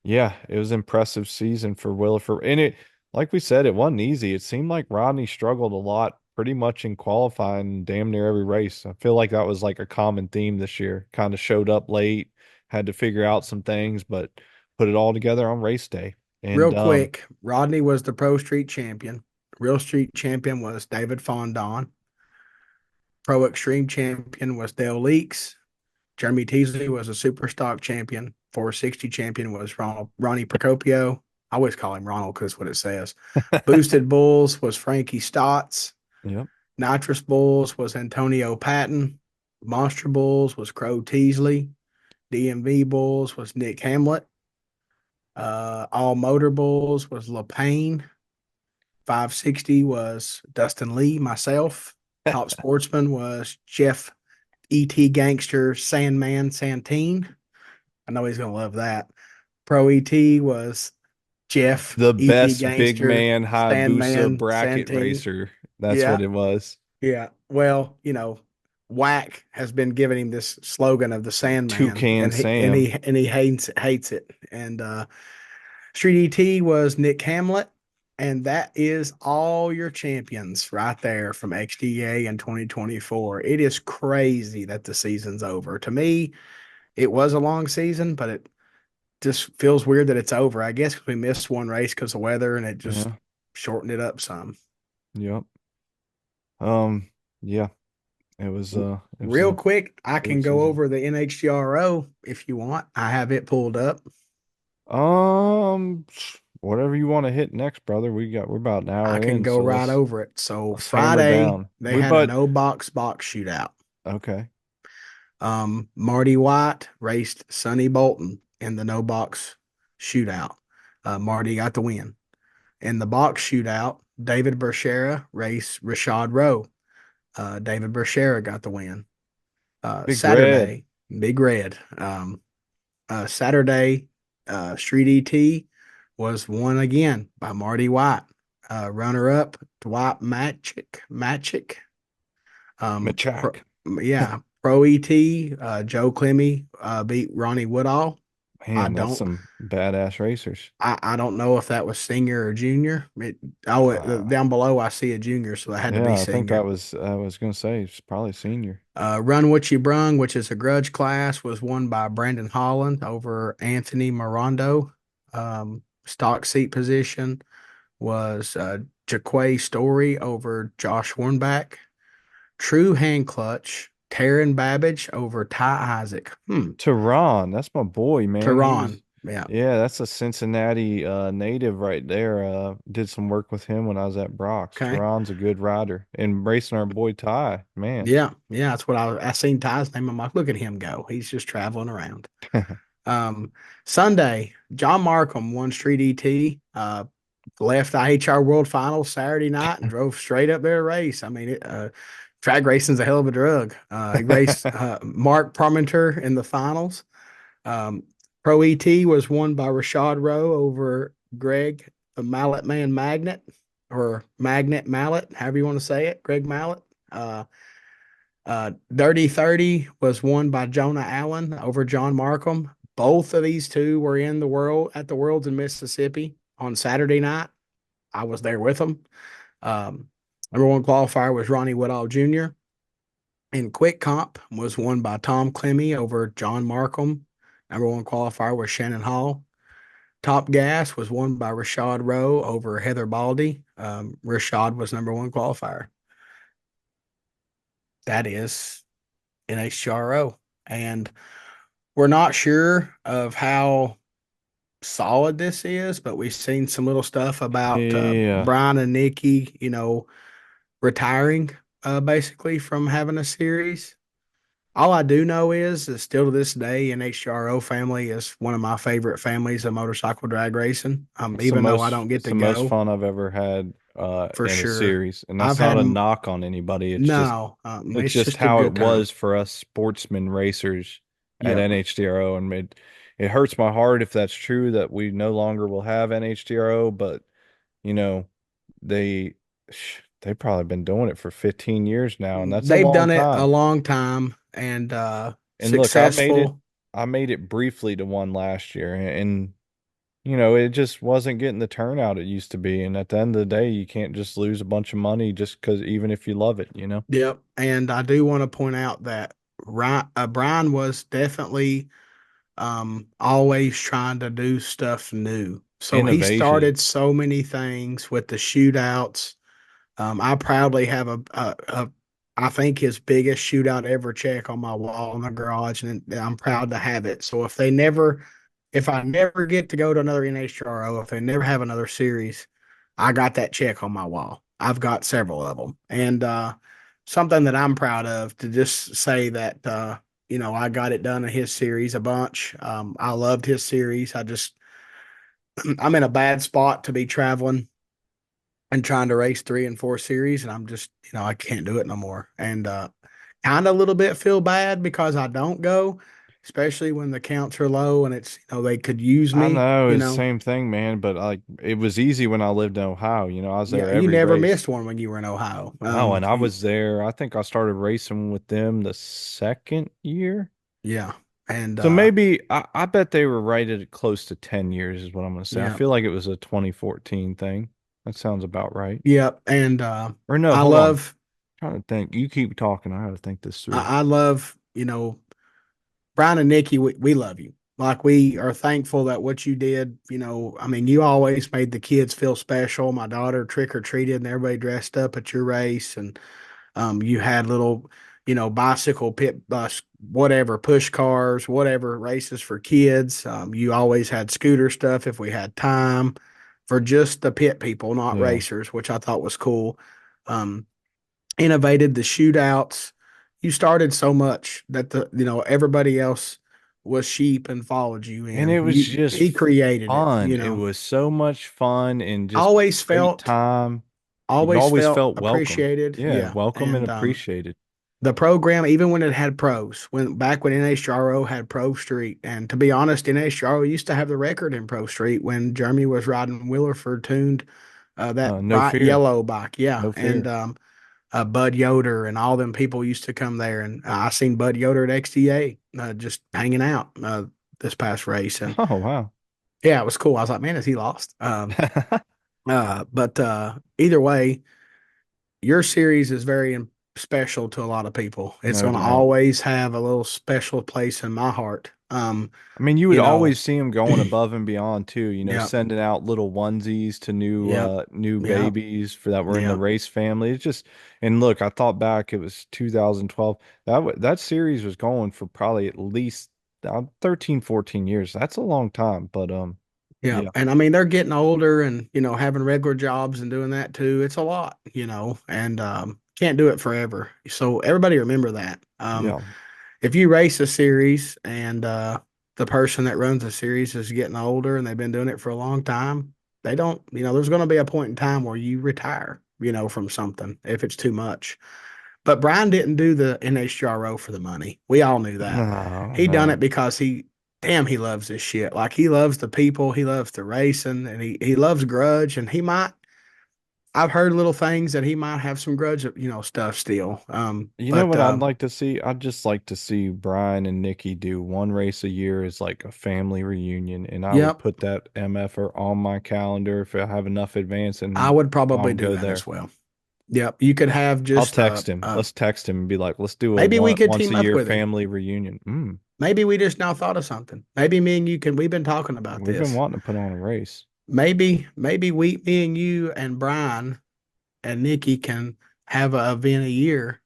Yeah, it was an impressive season for Williford. And like we said, it wasn't easy. It seemed like Rodney struggled a lot pretty much in qualifying damn near every race. I feel like that was like a common theme this year. Kind of showed up late, had to figure out some things, but put it all together on race day. And Real quick, Rodney was the Pro Street champion. Real Street champion was David Fondon. Pro Extreme champion was Dale Leaks. Jeremy Teasley was a Super Stock champion. 460 champion was Ronnie Procopio. I always call him Ronald because what it says. Boosted Bulls was Frankie Stotts. yep, Nitrous Bulls was Antonio Patton. Monster Bulls was Crow Teasley. DMV Bulls was Nick Hamlet. All Motor Bulls was LaPayne. 560 was Dustin Lee, myself. Top Sportsman was Jeff ET Gangster Sandman Santine. I know he's going to love that. Pro ET was Jeff the ET best big Gangster man Hayabusa Sandman bracket Santine. racer. That's what Yeah. it was. Yeah. Well, Whack has been giving him this slogan of the Sandman, Toucan and he Sam. and he hates it. And Street ET was Nick Hamlet, and that is all your champions right there from XDA in 2024. It is crazy that the season's over. To me, it was a long season, but it just feels weird that it's over. I guess 'cause we missed one race because of weather, and it just Yeah. shortened it up some. Yep. Um, yeah, it was Real a quick, I can great go season. over the NHDRO if you want. I have it pulled up. Um, whatever you want to hit next, brother. We're about an I hour can in, go so right over it. So let's hammer Friday, down. they We had a but no box shootout. okay. Marty White raced Sonny Bolton in the no box shootout. Marty got the win. In the box shootout, David Bershera raced Rashad Rowe. David Bershera got the win. Big Red. Saturday, Big Red. Saturday, Street ET was won again by Marty White. Runner up, Dwight Matchick. Pro, Machak. yeah, Pro ET, Joe Clemmy beat Ronnie Woodall. I Man, that's don't, some badass racers. I don't know if that was senior or junior. Uh, Down below I see a junior, so that had to be yeah, I think senior. I was gonna say it's probably senior. Run What You Brung, which is a grudge class, was won by Brandon Holland over Anthony Morondo. Stock seat position was Jaquay Story over Josh Hornback. True hand clutch, Taryn Babbage over Ty Isaac. Tehran, that's my boy, man. Tehran. Yeah. Yeah, that's a Cincinnati native right there. Did some work with him when I was at Brock's. Okay. Teron's a good rider. And racing our boy Ty, man. Yeah. Yeah. That's what I seen Ty's name. I'm like, look at him go. He's just traveling around. Um, Sunday, John Markham won Street ET. Left IHR World Finals Saturday night and drove straight up there to race. I mean, track racing's a hell of a drug. He raced Mark Parmenter in the finals. Um, Pro ET was won by Rashad Rowe over Greg, the Mallet Man Magnet, or Magnet Mallet, however you want to say it, Greg Mallet. Dirty 30 was won by Jonah Allen over John Markham. Both of these two were in the world at the Worlds in Mississippi on Saturday night. I was there with them. Um, Number one qualifier was Ronnie Woodall Jr. And Quick Comp was won by Tom Clemmy over John Markham. Number one qualifier was Shannon Hall. Top Gas was won by Rashad Rowe over Heather Baldy. Rashad was number one qualifier. That is NHDRO. And we're not sure of how solid this is, but we've seen some little stuff about Yeah. Brian and Nikki, retiring basically from having a series. All I do know is still to this day, NHRO family is one of my favorite families of motorcycle drag racing. Even though I don't get It's to the most go fun I've ever had for in a sure. series. And I've that's had not a knock on anybody. no, It's it's just just a how it good time. was for us sportsmen racers at Yep. NHDRO. And it hurts my heart if that's true that we no longer will have NHDRO, but you know, they they probably been doing it for 15 years now, and that's a They've long done it a time. long time and And look, successful. I made it briefly to one last year, and it just wasn't getting the turnout it used to be. And at the end of the day, you can't just lose a bunch of money just because even if you love it. Yep. And I do want to point out that Brian was definitely always trying to do stuff new. So he Innovation. started so many things with the shootouts. I proudly have I think his biggest shootout ever check on my wall in the garage, and I'm proud to have it. So if I never get to go to another NHRO, if they never have another series, I got that check on my wall. I've got several of them, and something that I'm proud of to just say that I got it done in his series a bunch. I loved his series. I'm in a bad spot to be traveling and trying to race 3 and 4 series, and I'm just I can't do it no more. And kind of a little bit feel bad because I don't go, especially when the counts are low and it's they could use I me. know it's the same thing, man, but like it was easy when I lived in Ohio. I was there Yeah, you every never race. missed one when you were in Ohio. No, and I was there. I think I started racing with them the second year. Yeah, and So maybe I bet they were right at close to 10 years is what I'm going to say. I yeah, feel like it was a 2014 thing. That sounds about right. yeah, and Or no, I hold on. love Trying to think. You keep talking. I got to think this through. I love Brian and Nikki, we love you. Like we are thankful that what you did, I mean, you always made the kids feel special. My daughter trick or treated and everybody dressed up at your race. And you had little, bicycle pit bus, whatever, push cars, whatever races for kids. You always had scooter stuff if we had time for just the pit people, not Yeah. racers, which I thought was cool. Um, Innovated the shootouts. You started so much that everybody else was sheep and followed you And in. it was just He created it. fun. It was so much fun and just Always great felt time. You always always felt felt welcome. appreciated. Yeah, Yeah, welcome and and appreciated. the program, even when it had pros, when NHRO had Pro Street, and to be honest, NHRO used to have the record in Pro Street when Jeremy was riding Willerford tuned that No bright fear. yellow bike. Yeah, No and fear. Bud Yoder and all them people used to come there, and I seen Bud Yoder at XDA just hanging out this past race, and Oh, wow. yeah, it was cool. I was like, man, is he lost? But either way, your series is very special to a lot of people. It's No going to doubt. always have a little special place in my heart. I mean, you would You know, always see them going above and beyond too, yep, sending out little onesies to yep, new yep, babies for that were in the yep. race family. It's just and look, I thought back it was 2012. That series was going for probably at least 13, 14 years. That's a long time, but Yeah. yeah, And I mean, they're getting older and, having regular jobs and doing that too. It's a lot, and can't do it forever. So everybody remember that. yeah. If you race a series and the person that runs the series is getting older and they've been doing it for a long time, they don't, there's going to be a point in time where you retire, from something if it's too much. But Brian didn't do the NHDRO for the money. We all knew that. No, He done it no. because damn, he loves this shit. Like he loves the people, he loves the racing, and he loves grudge. And I've heard little things that he might have some grudge, stuff still. You know But what I'd like to see? I'd just like to see Brian and Nikki do one race a year as like a family reunion, and I would Yep, put that MFR on my calendar if I have enough advance, I and would probably I'll do go that as there. well. Yep, you could have I'll just text him. Let's text him and be like, let's do a maybe we could once a team up year with him. family reunion. Maybe we just now thought of something. Maybe me and you can. We've been talking about We've been this. wanting to put on a race. Maybe me and you and Brian and Nikki can have a event a year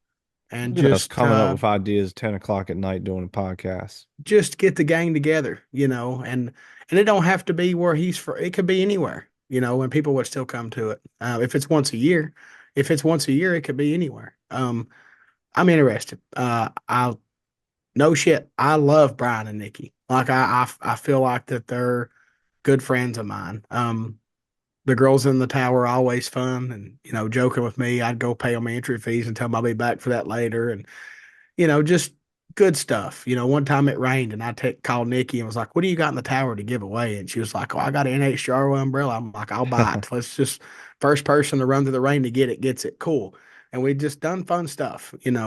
and Look at us coming up with ideas 10 o'clock at night doing a podcast. just get the gang together, and it don't have to be where he's for. It could be anywhere, and people would still come to it. If it's once a year, it could be anywhere. I'm interested. I No shit. I love Brian and Nikki. Like I feel like that they're good friends of mine. The girls in the tower are always fun and joking with me. I'd go pay them entry fees and tell them I'll be back for that later, and just good stuff. One time it rained and called Nikki and was like, "What do you got in the tower to give away?" And she was like, "Oh, I got an NHRA umbrella." I'm like, "I'll buy it. Let's just first person to run through the rain to get it gets it. Cool." And we just done fun stuff, and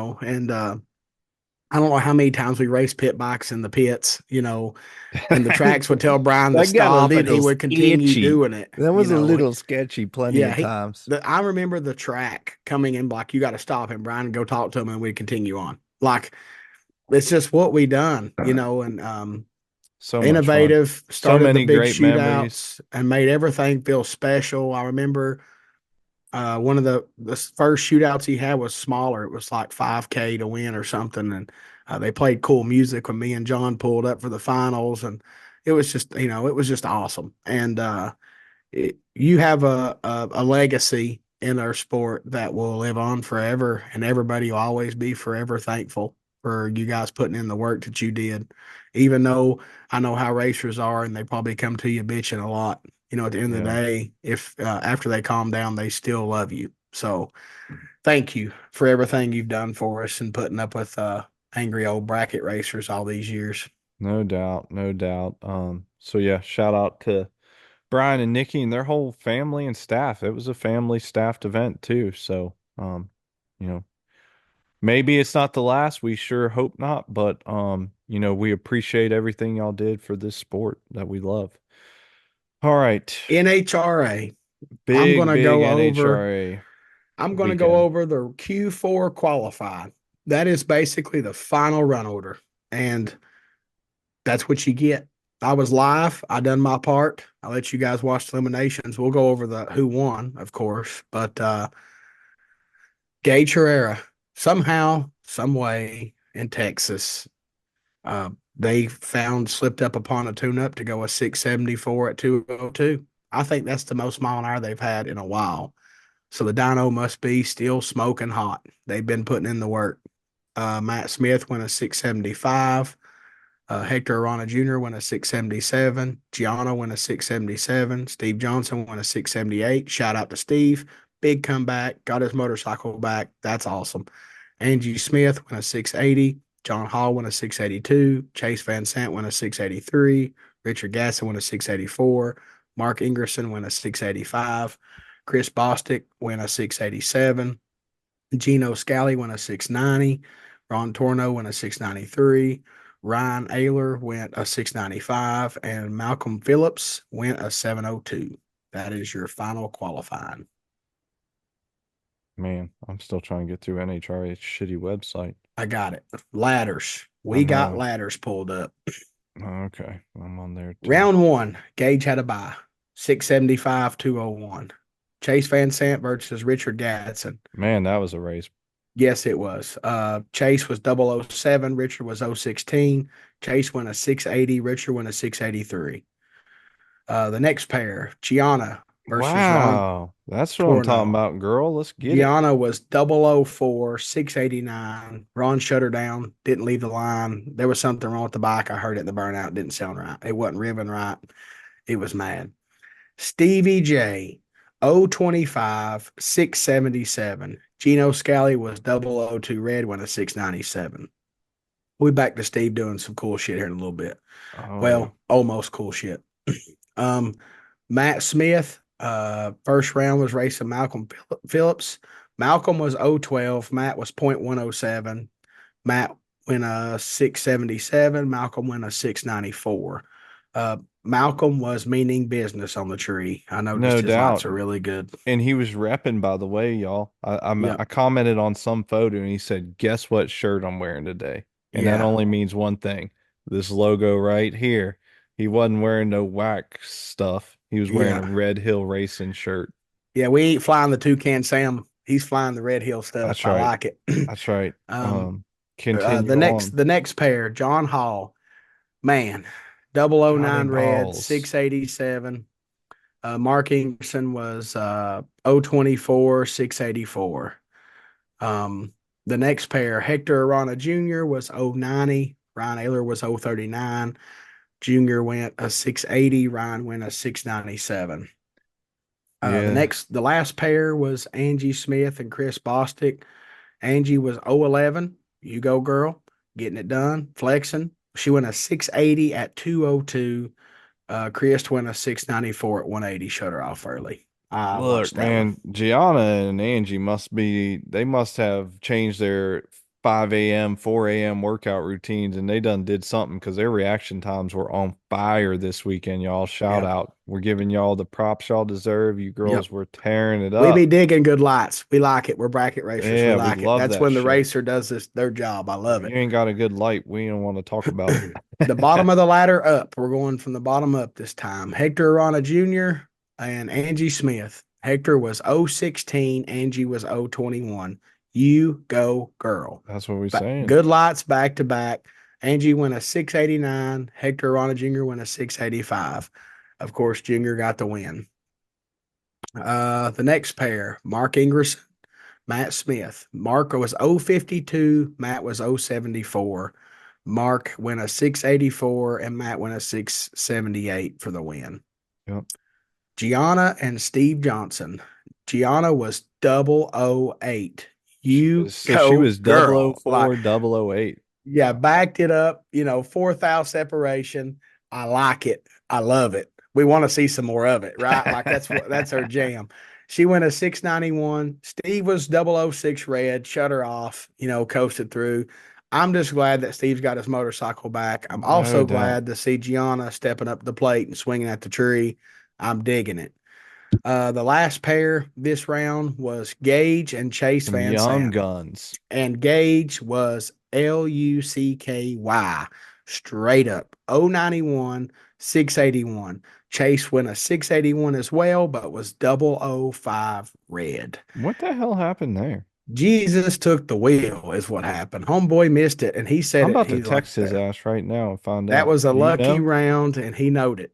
I don't know how many times we raced pit bikes in the pits, and the tracks would tell Brian to That got a stop and he little would continue sketchy. doing it, That was a little sketchy plenty Yeah, of times. I remember the track coming in like you got to stop and Brian would go talk to him and we'd continue on. Like it's just what we done, and So much fun. innovative, So started the many big great memories. shootouts and made everything feel special. I remember one of the first shootouts he had was smaller. It was like 5K to win or something, and they played cool music when me and John pulled up for the finals, and it was just it was just awesome. And you have a legacy in our sport that will live on forever, and everybody will always be forever thankful for you guys putting in the work that you did. Even though I know how racers are, and they probably come to you bitching a lot. At the end of the Yeah. day, if after they calm down, they still love you. So thank you for everything you've done for us and putting up with angry old bracket racers all these years. No doubt. No doubt. So yeah, shout out to Brian and Nikki and their whole family and staff. It was a family staffed event too. So, you know, maybe it's not the last. We sure hope not, but we appreciate everything y'all did for this sport that we love. All right. NHRA. I'm Big, gonna big go over. NHRA I'm gonna go weekend. over the Q4 qualifying. That is basically the final run order, and that's what you get. I was live. I done my part. I let you guys watch the eliminations. We'll go over the who won, of course, but Gage Herrera somehow, some way in Texas, they found slipped up upon a tune-up to go a 674 at 202. I think that's the most mile an hour they've had in a while. So the dyno must be still smoking hot. They've been putting in the work. Matt Smith went a 675. Hector Arana Jr. went a 677. Gianna went a 677. Steve Johnson went a 678. Shout out to Steve. Big comeback. Got his motorcycle back. That's awesome. Angie Smith went a 680. John Hall went a 682. Chase Van Sant went a 683. Richard Gasson went a 684. Mark Ingerson went a 685. Chris Bostick went a 687. Gino Scally went a 690. Ron Torno went a 693. Ryan Ayler went a 695. And Malcolm Phillips went a 702. That is your final qualifying. Man, I'm still trying to get through NHRA's shitty website. I got it. Ladders. I We got know. ladders pulled up. Okay, I'm on there too. Round one, Gage had a bye. 675, 201. Chase Van Sant versus Richard Gadsden. Man, that was a race. Yes, it was. Chase was 007. Richard was 016. Chase went a 680. Richard went a 683. The next pair, Gianna versus Ron Wow. That's what I'm talking Torno. about, girl. Let's get it. Gianna was 004, 689. Ron shut her down, didn't leave the line. There was something wrong with the bike. I heard it in the burnout. It didn't sound right. It wasn't ribbon right. It was mad. Stevie J, 025, 677. Gino Scally was 002 red, went a 697. We back to Steve doing some cool shit here in a little bit. Oh, Well, almost cool shit. Um, Matt Smith, first round was racing Malcolm Phillips. Malcolm was 012. Matt was 0.107. Matt went a 677. Malcolm went a 694. Malcolm was meaning business on the tree. I noticed no his lights doubt. are really good. And he was repping, by the way, y'all. I Yep. commented on some photo and he said, "Guess what shirt I'm wearing today?" And that Yeah. only means one thing. This logo right here. He wasn't wearing no whack stuff. He was wearing a Yeah. Red Hill Racing shirt. Yeah. We ain't flying the Toucan Sam. He's flying the Red Hill stuff. That's I right. like it. That's right. um, Continue the next on. the next pair, John Hall, man, 009 Johnny red, Halls. 687. Mark Ingerson was 024, 684. The next pair, Hector Arana Jr. was 090. Ryan Ayler was 039. Junior went a 680. Ryan went a 697. Yeah. The last pair was Angie Smith and Chris Bostic. Angie was 011. You go, girl. Getting it done. Flexing. She went a 680 at 202. Chris went a 694 at 180. Shut her off early. I Look, watched that one. man, Gianna and Angie they must have changed their 5 a.m., 4 a.m. workout routines and they done did something because their reaction times were on fire this weekend, y'all. Shout Yeah. out. We're giving y'all the props y'all deserve. You Yep. girls were tearing it We be up. digging good lights. We like it. We're bracket racers. We Yeah, we like it. love That's that when the shit. racer does their job. I If love you it. ain't got a good light, we don't want to talk about The it. bottom of the ladder up. We're going from the bottom up this time. Hector Arana Jr. and Angie Smith. Hector was 016. Angie was 021. You go, girl. That's what we're saying. Good lights back to back. Angie went a 689. Hector Arana Jr. went a 685. Of course, Junior got the win. The next pair, Mark Ingerson, Matt Smith. Mark was 052. Matt was 074. Mark went a 684 and Matt went a 678 for the win. Yep. Gianna and Steve Johnson. Gianna was 008. You She go, was double o girl. Like, four, 008. yeah, backed it up, 4 thou separation. I like it. I love it. We want to see some more of it, right? Like that's her jam. She went a 691. Steve was 006 red, shut her off, coasted through. I'm just glad that Steve's got his motorcycle back. I'm No also doubt. glad to see Gianna stepping up the plate and swinging at the tree. I'm digging it. The last pair this round was Gage and Chase Some Van young Sant, guns. and Gage was Lucky, straight up 091, 681. Chase went a 681 as well, but was 005 red. What the hell happened there? Jesus took the wheel, is what happened. Homeboy missed it, and he said I'm it. about to He's like, text his ass right now and find that out. was a Do you lucky know? round, and he knowed it.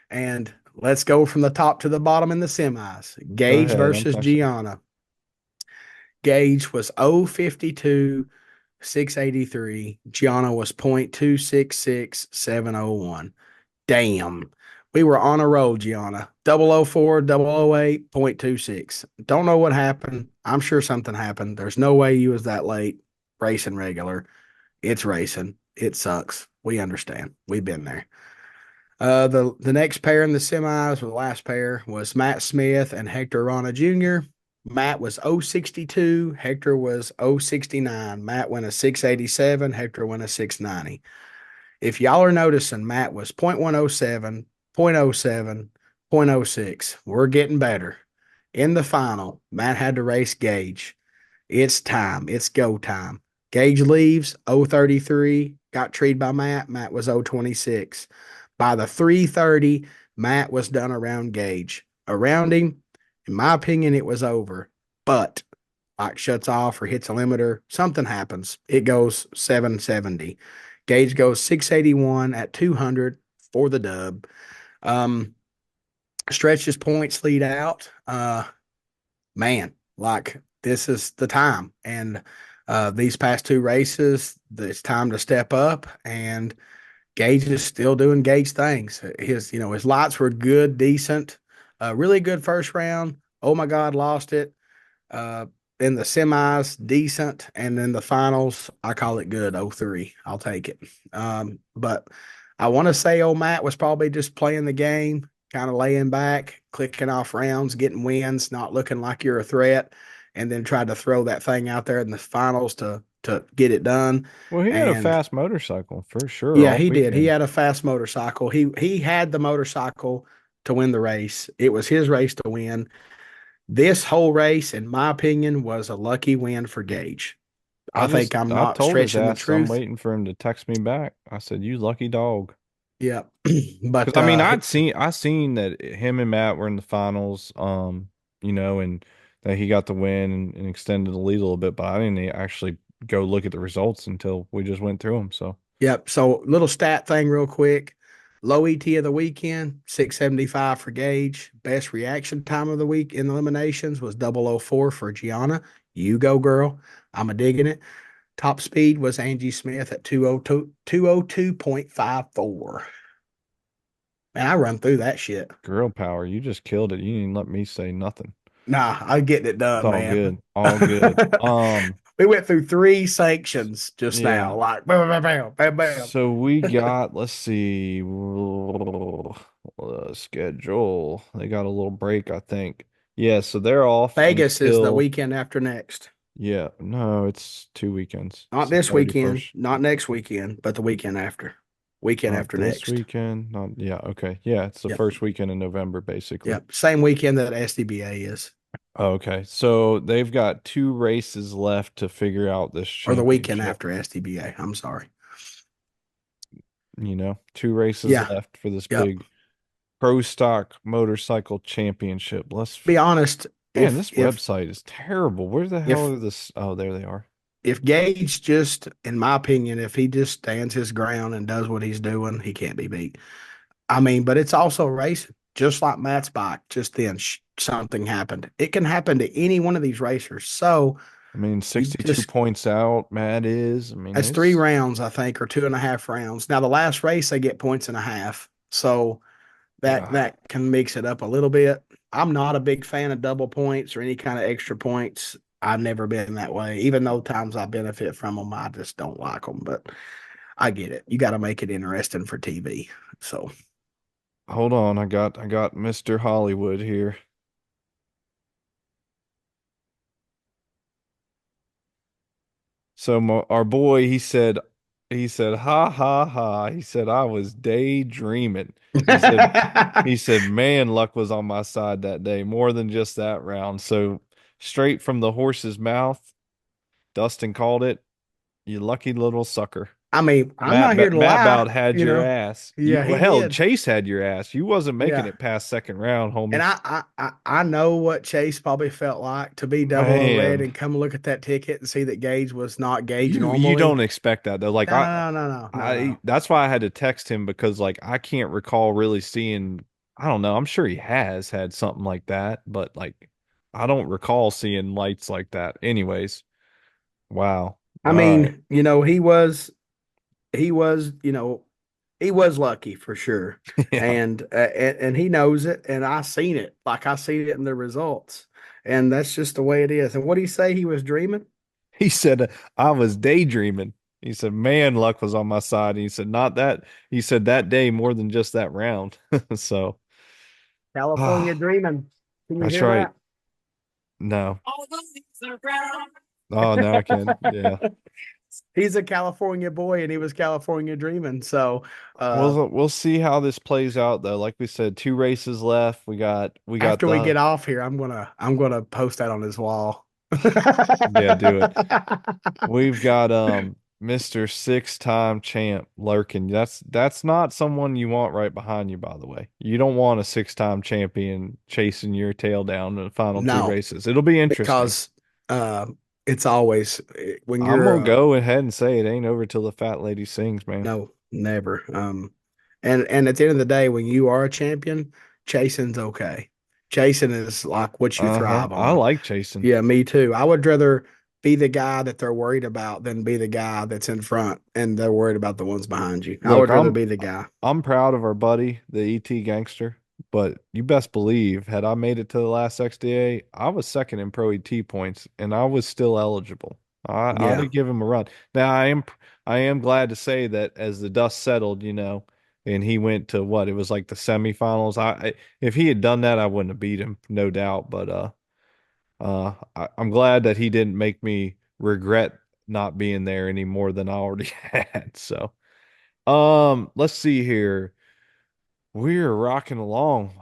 And let's go from the top to the bottom in the semis. Go Gage ahead. I'm versus texting. Gianna. Gage was 052, 683. Gianna was 0.266701. Damn. We were on a roll, Gianna. 004, 008, 0.26. Don't know what happened. I'm sure something happened. There's no way you was that late racing regular. It's racing. It sucks. We understand. We've been there. The next pair in the semis, or the last pair, was Matt Smith and Hector Rana Jr. Matt was 062. Hector was 069. Matt went a 687. Hector went a 690. If y'all are noticing, Matt was 0.107, 0.07, 0.06. We're getting better. In the final, Matt had to race Gage. It's time. It's go time. Gage leaves 033, got treed by Matt. Matt was 026. By the 330, Matt was done around Gage. Around him, in my opinion, it was over. But like shuts off or hits a limiter, something happens. It goes 770. Gage goes 681 at 200 for the dub. Um, Stretches points lead out. Man, like this is the time. And these past two races, it's time to step up. And Gage is still doing Gage things. His lights were good, decent, really good first round. Oh my God, lost it. Uh, in the semis, decent, and then the finals, I call it good. 0-3, I'll take it. But I want to say old Matt was probably just playing the game, kind of laying back, clicking off rounds, getting wins, not looking like you're a threat, and then tried to throw that thing out there in the finals to get it done. Well, he had a And fast motorcycle for sure yeah, all he did. He weekend. had a fast motorcycle. He had the motorcycle to win the race. It was his race to win. This whole race, in my opinion, was a lucky win for Gage. I think I'm I not told his stretching the ass I'm truth. waiting for him to text me back. I said, "You lucky dog." Yeah. Because But I mean, I seen that him and Matt were in the finals, and that he got the win and extended the lead a little bit, but I didn't actually go look at the results until we just went through them. So yep. So little stat thing real quick. Low ET of the weekend, 675 for Gage. Best reaction time of the week in eliminations was 004 for Gianna. You go, girl. I'm a digging it. Top speed was Angie Smith at 202, 202.54. Man, I run through that shit. girl power, you just killed it. You didn't let me say nothing. Nah, I'm getting it It's done, all man. good, all good. We went through three sanctions just now, Yeah. like bam, bam, bam, bam, bam. So we got, let's see, schedule. They got a little break, I think. Yeah, so they're off Vegas is the until, weekend after next. yeah, no, it's 2 weekends. Not It's the this weekend, 31st. not next weekend, but the weekend after. Weekend Not after this next. weekend. Not, yeah, okay. Yeah, it's the Yep. first weekend in November, basically. Yep. Same weekend that SDBA is, Okay, so they've got 2 races left to figure out this or the weekend championship. after SDBA. I'm sorry. 2 races Yeah. left for this Yep. big pro stock motorcycle championship. Be honest, Man, if this if website is terrible. Where the hell if are this? Oh, there they are. if Gage just, in my opinion, if he just stands his ground and does what he's doing, he can't be beat. I mean, but it's also racing, just like Matt's bike. Just then, something happened. It can happen to any one of these racers. So I mean, you 62 just, points out, Matt is. I mean, that's three it's, rounds, I think, or 2.5 rounds. Now, the last race, they get points and a half. So yeah. that can mix it up a little bit. I'm not a big fan of double points or any kind of extra points. I've never been that way. Even though times I benefit from them, I just don't like them. But I get it. You got to make it interesting for TV. So Hold on, I got Mr. Hollywood here. So our boy, he said, ha ha ha. He said, I was daydreaming. He said, he said, man, luck was on my side that day, more than just that round. So straight from the horse's mouth, Dustin called it, you lucky little sucker. I mean, I'm Matt not here to Matt lie, about had you your know. ass. Yeah, he Hell, did. Chase had your ass. You wasn't making Yeah. it past second round, And homie. I know what Chase probably felt like to be double O red Man, and come look at that ticket and see that Gage was not Gage you normally. don't expect that though. Like No, no, no, no, no, I no. that's why I had to text him because like I can't recall really seeing. I don't know. I'm sure he has had something like that, but like I don't recall seeing lights like that. Anyways, wow. I All right. mean, he was, he was lucky for sure. Yeah. And he knows it and I seen it. Like I seen it in the results. And that's just the way it is. And what did he say he was dreaming? He said I was daydreaming. He said, man, luck was on my side. And he said, not that. He said that day more than just that round. So, California ah, dreaming. Can you that's hear right. that? No. Oh, now I can. Yeah. He's a California boy and he was California dreaming. So We'll see how this plays out though. Like we said, 2 races left. We got after we the get off here, I'm gonna post that on his wall. yeah, do it. We've got Mr. 6-time champ lurking. That's not someone you want right behind you, by the way. You don't want a 6-time champion chasing your tail down in the final two No, races. It'll be interesting. because Uh, it's always when I'm you're gonna go ahead and say it ain't over till the fat lady sings, man. no, never. And at the end of the day, when you are a champion, chasing's okay. Chasing is like what you Uh-huh. thrive I on. like chasing. Yeah, me too. I would rather be the guy that they're worried about than be the guy that's in front and they're worried about the ones behind you. I Look, would rather be the guy. I'm proud of our buddy, the ET gangster, but you best believe had I made it to the last XDA, I was second in Pro ET points and I was still eligible. I'd Yeah. have given him a run. Now I am glad to say that as the dust settled, and he went to what it was like the semifinals. If he had done that, I wouldn't have beat him, no doubt. But I'm glad that he didn't make me regret not being there any more than I already had. So. Let's see here. We're rocking along.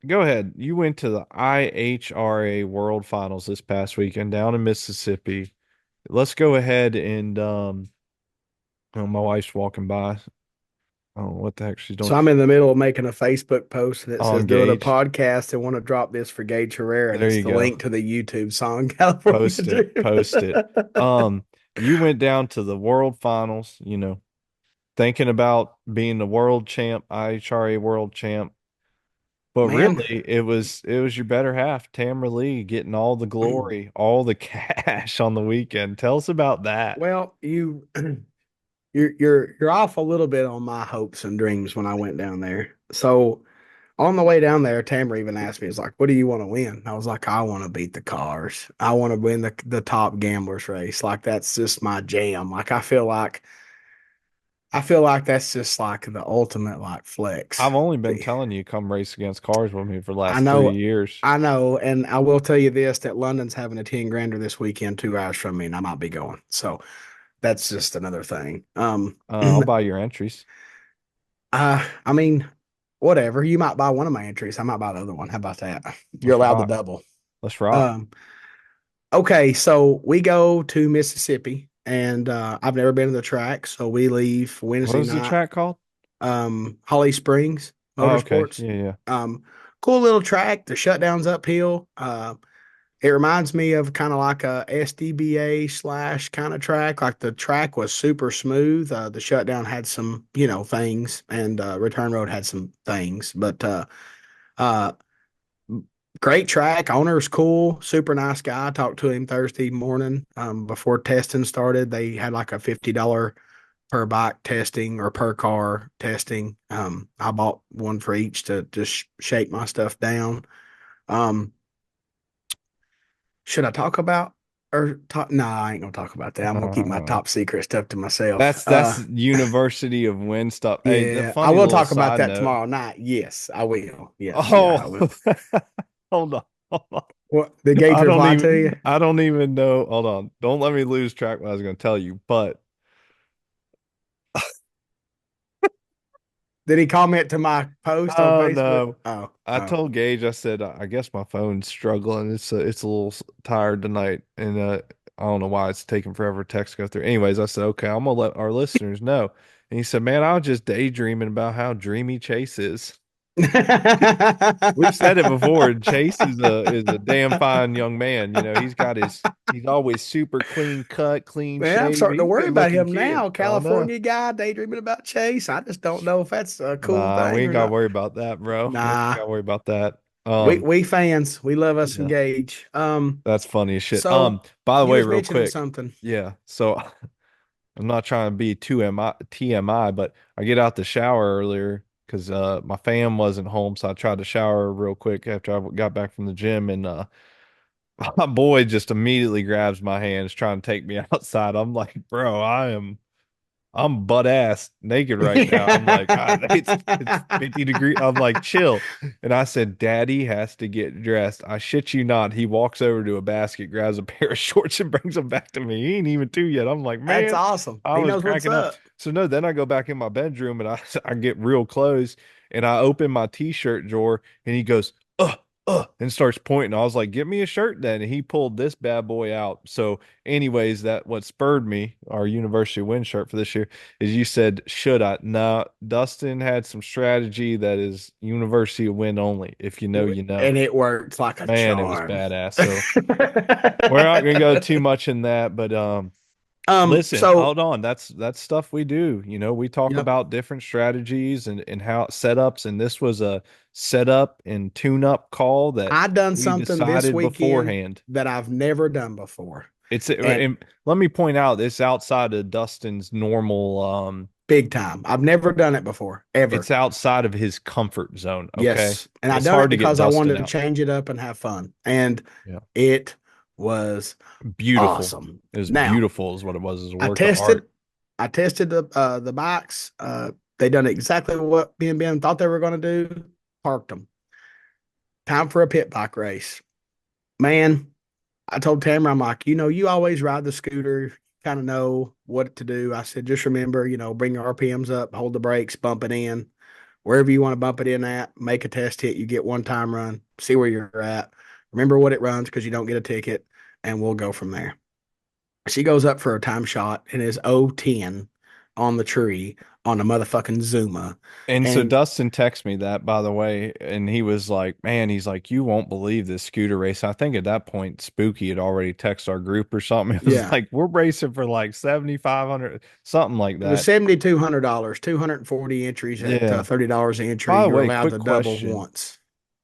Go ahead. You went to the IHRA World Finals this past weekend down in Mississippi. Let's go ahead and oh, my wife's walking by. Oh, what the heck she's doing? So I'm in the middle of making a Facebook post that On says doing a Gage. podcast and want to drop this for Gage Herrera, and There it's you the go. link to the YouTube song California Post it. Dream. Post it. Um, you went down to the World Finals, thinking about being the world champ, IHRA world champ. But Man, really, it was your better half, Tamara Lee, getting all the glory, all the cash on the weekend. Tell us about that. well, you're off a little bit on my hopes and dreams when I went down there. So on the way down there, Tamara even asked me, "It's like, what do you want to win?" I was like, "I want to beat the cars. I want to win the top gamblers race. Like that's just my jam. Like I feel like that's just like the ultimate like flex." I've only been telling you come race against cars with me for the I last three know, years. I know, and I will tell you this that London's having a 10 grander this weekend, 2 hours from me, and I might be going. So that's just another thing. I'll buy your entries. I mean, whatever. You might buy one of my entries. I might buy the other one. How about that? You're Let's allowed to rock. double. Let's rock. Um, okay, so we go to Mississippi, and I've never been to the track, so we leave What Wednesday was the night. track called? Holly Springs Oh, okay. Motorsports. Yeah, yeah. Um, cool little track. The shutdown's uphill. It reminds me of kind of like a SDBA slash kind of track. Like the track was super smooth. The shutdown had some, things, and Return Road had some things. But uh, great track. Owner's cool. Super nice guy. I talked to him Thursday morning before testing started. They had like a $50 per bike testing or per car testing. I bought one for each to just shake my stuff down. Um, should I talk about or talk? No, I ain't gonna talk about that. I'm gonna keep my Uh, top secret stuff to myself. that's University of Win stuff. Hey, the Yeah, I funny will little talk about side that note. tomorrow night. Yes, I will. Yes, yeah, Oh, I will. hold on. Hold on. What did Gage reply to you? I don't even know. Hold on. Don't let me lose track what I was going to tell you. But Did he comment to my post on oh Facebook? no, Oh, I oh. told Gage. I said I guess my phone's struggling. It's a little tired tonight, and I don't know why it's taking forever to text go through. Anyways, I said okay, I'm gonna let our listeners know. And he said, "Man, I was just daydreaming about how dreamy Chase is." We've said it before. Chase is a damn fine young man. He's always super clean cut, clean Man, I'm shaved. starting to He's a worry good about looking him kid. now. Oh no. California guy daydreaming about Chase. I just don't know if that's a cool Nah, we thing ain't or gotta not. worry about that, bro. We ain't Nah, gotta worry about that. we fans, we love us Yeah, engage. that's funny as shit. So By the you way, was real mentioning quick. something. Yeah, so I'm not trying to be too TMI, but I get out the shower earlier because my fam wasn't home, so I tried to shower real quick after I got back from the gym, and my boy just immediately grabs my hands trying to take me outside. I'm like, bro, I'm butt ass naked right now. I'm like, God, it's 50 degrees. I'm like, chill. And I said, Daddy has to get dressed. I shit you not. He walks over to a basket, grabs a pair of shorts, and brings them back to me. He ain't even two yet. I'm like, That's man, awesome. I He was knows what's cracking up. up. So no, then I go back in my bedroom and I I get real close and I open my t-shirt drawer and he goes, and starts pointing. I was like, "Get me a shirt then." And he pulled this bad boy out. So, anyways, that what spurred me our University win shirt for this year is you said, "Should I?" No, Dustin had some strategy that is University win only. If you know, you know. And it worked like a Man, it was charm. badass. So we're not gonna go too much in that, but listen, So hold on. That's stuff we do. You know, we talk yep, about different strategies and how setups, and this was a setup and tune-up call that I done we something this decided weekend beforehand. that I've never done before. And And let me point out, it's outside of Dustin's normal, big time. I've never done it before, ever. it's outside of his comfort zone. Okay, Yes. And I it's done it hard to get because I Dustin wanted to out. change it up and have fun. And Yeah, it was beautiful. awesome. It was Now, beautiful, is what it was. It was a I work of tested art. I tested the bikes. They done exactly what me and Ben thought they were going to do. Parked them. Time for a pit bike race. Man, I told Tamara, I'm like, you always ride the scooter, kind of know what to do. I said, just remember, bring your RPMs up, hold the brakes, bump it in. Wherever you want to bump it in at, make a test hit. You get one time run, see where you're at. Remember what it runs because you don't get a ticket, and we'll go from there. She goes up for a time shot and is 010 on the tree on a motherfucking Zuma. And so And Dustin texted me that, by the way, and he was like, "Man, he's like, you won't believe this scooter race." I think at that point, Spooky had already texted our group or something. It was yeah, like, "We're racing for like 7,500, something like it was that." $7,200, 240 entries at Yeah. $30 an entry. By the You're way, allowed quick to double question: once.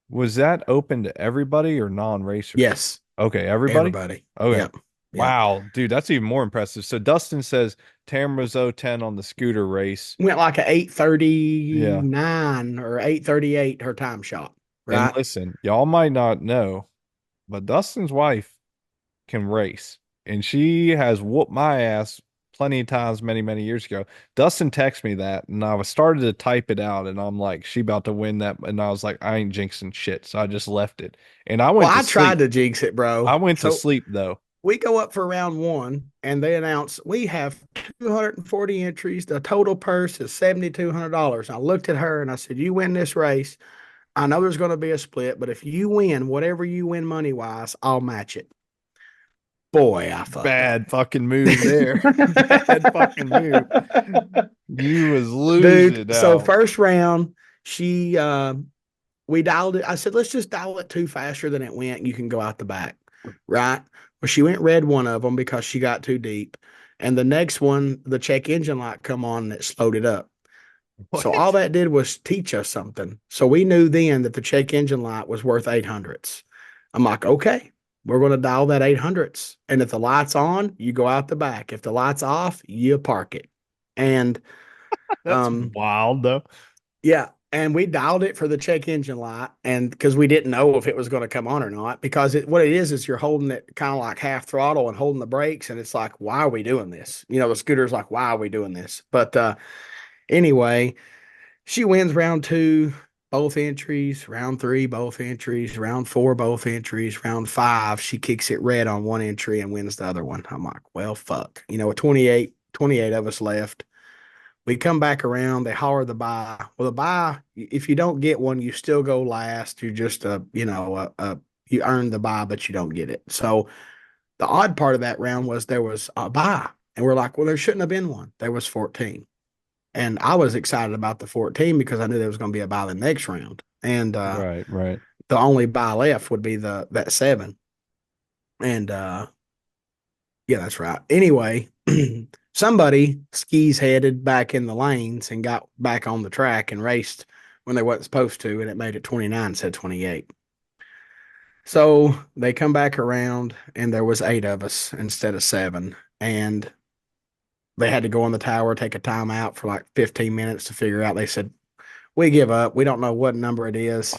was that open to everybody or non-racers? Yes, Okay, everybody. everybody. Okay. Yep. Yep. Wow, dude, that's even more impressive. So Dustin says Tamara's 010 on the scooter race. Went like a Yeah. 8:39 or 8:38 her time shot, And right? listen, y'all might not know, but Dustin's wife can race, and she has whooped my ass plenty of times many, many years ago. Dustin texted me that, and I was started to type it out, and I'm like, she about to win that, and I was like, I ain't jinxing shit, so I just left it, and I Well, went to I tried sleep. to jinx it, I bro. went to So sleep though. we go up for round one, and they announce we have 240 entries. The total purse is $7,200. I looked at her and I said, "You win this race. I know there's going to be a split, but if you win, whatever you win money wise, I'll match it." Boy, I fucked up. Bad fucking move there. Bad fucking move. You was Dude, losing so now. first round, she we dialed it. I said, let's just dial it two faster than it went. And you can go out the back. Right. Well, she went red one of them because she got too deep. And the next one, the check engine light come on and it slowed it up. So all What? that did was teach us something. So we knew then that the check engine light was worth 800s. I'm like, okay, we're going to dial that 800s. And if the light's on, you go out the back. If the light's off, you park it. And That's um, wild though. yeah. And we dialed it for the check engine light. And because we didn't know if it was going to come on or not, because what it is you're holding it kind of like half throttle and holding the brakes. And it's like, why are we doing this? The scooter's like, why are we doing this? But anyway, she wins round two, both entries, round three, both entries, round four, both entries, round five, she kicks it red on one entry and wins the other one. I'm like, well, fuck. With 28 of us left. We come back around, they holler the buy. Well, the buy, if you don't get one, you still go last. You're just you earn the buy, but you don't get it. So the odd part of that round was there was a buy. And we're like, well, there shouldn't have been one. There was 14. And I was excited about the 14 because I knew there was going to be a buy the next round. And Right, right. the only buy left would be that seven. And yeah, that's right. Anyway, somebody skis headed back in the lanes and got back on the track and raced when they wasn't supposed to, and it made it 29 instead of 28. So they come back around and there was eight of us instead of seven. And they had to go on the tower, take a timeout for like 15 minutes to figure out. They said, we give up. We don't know what number it is.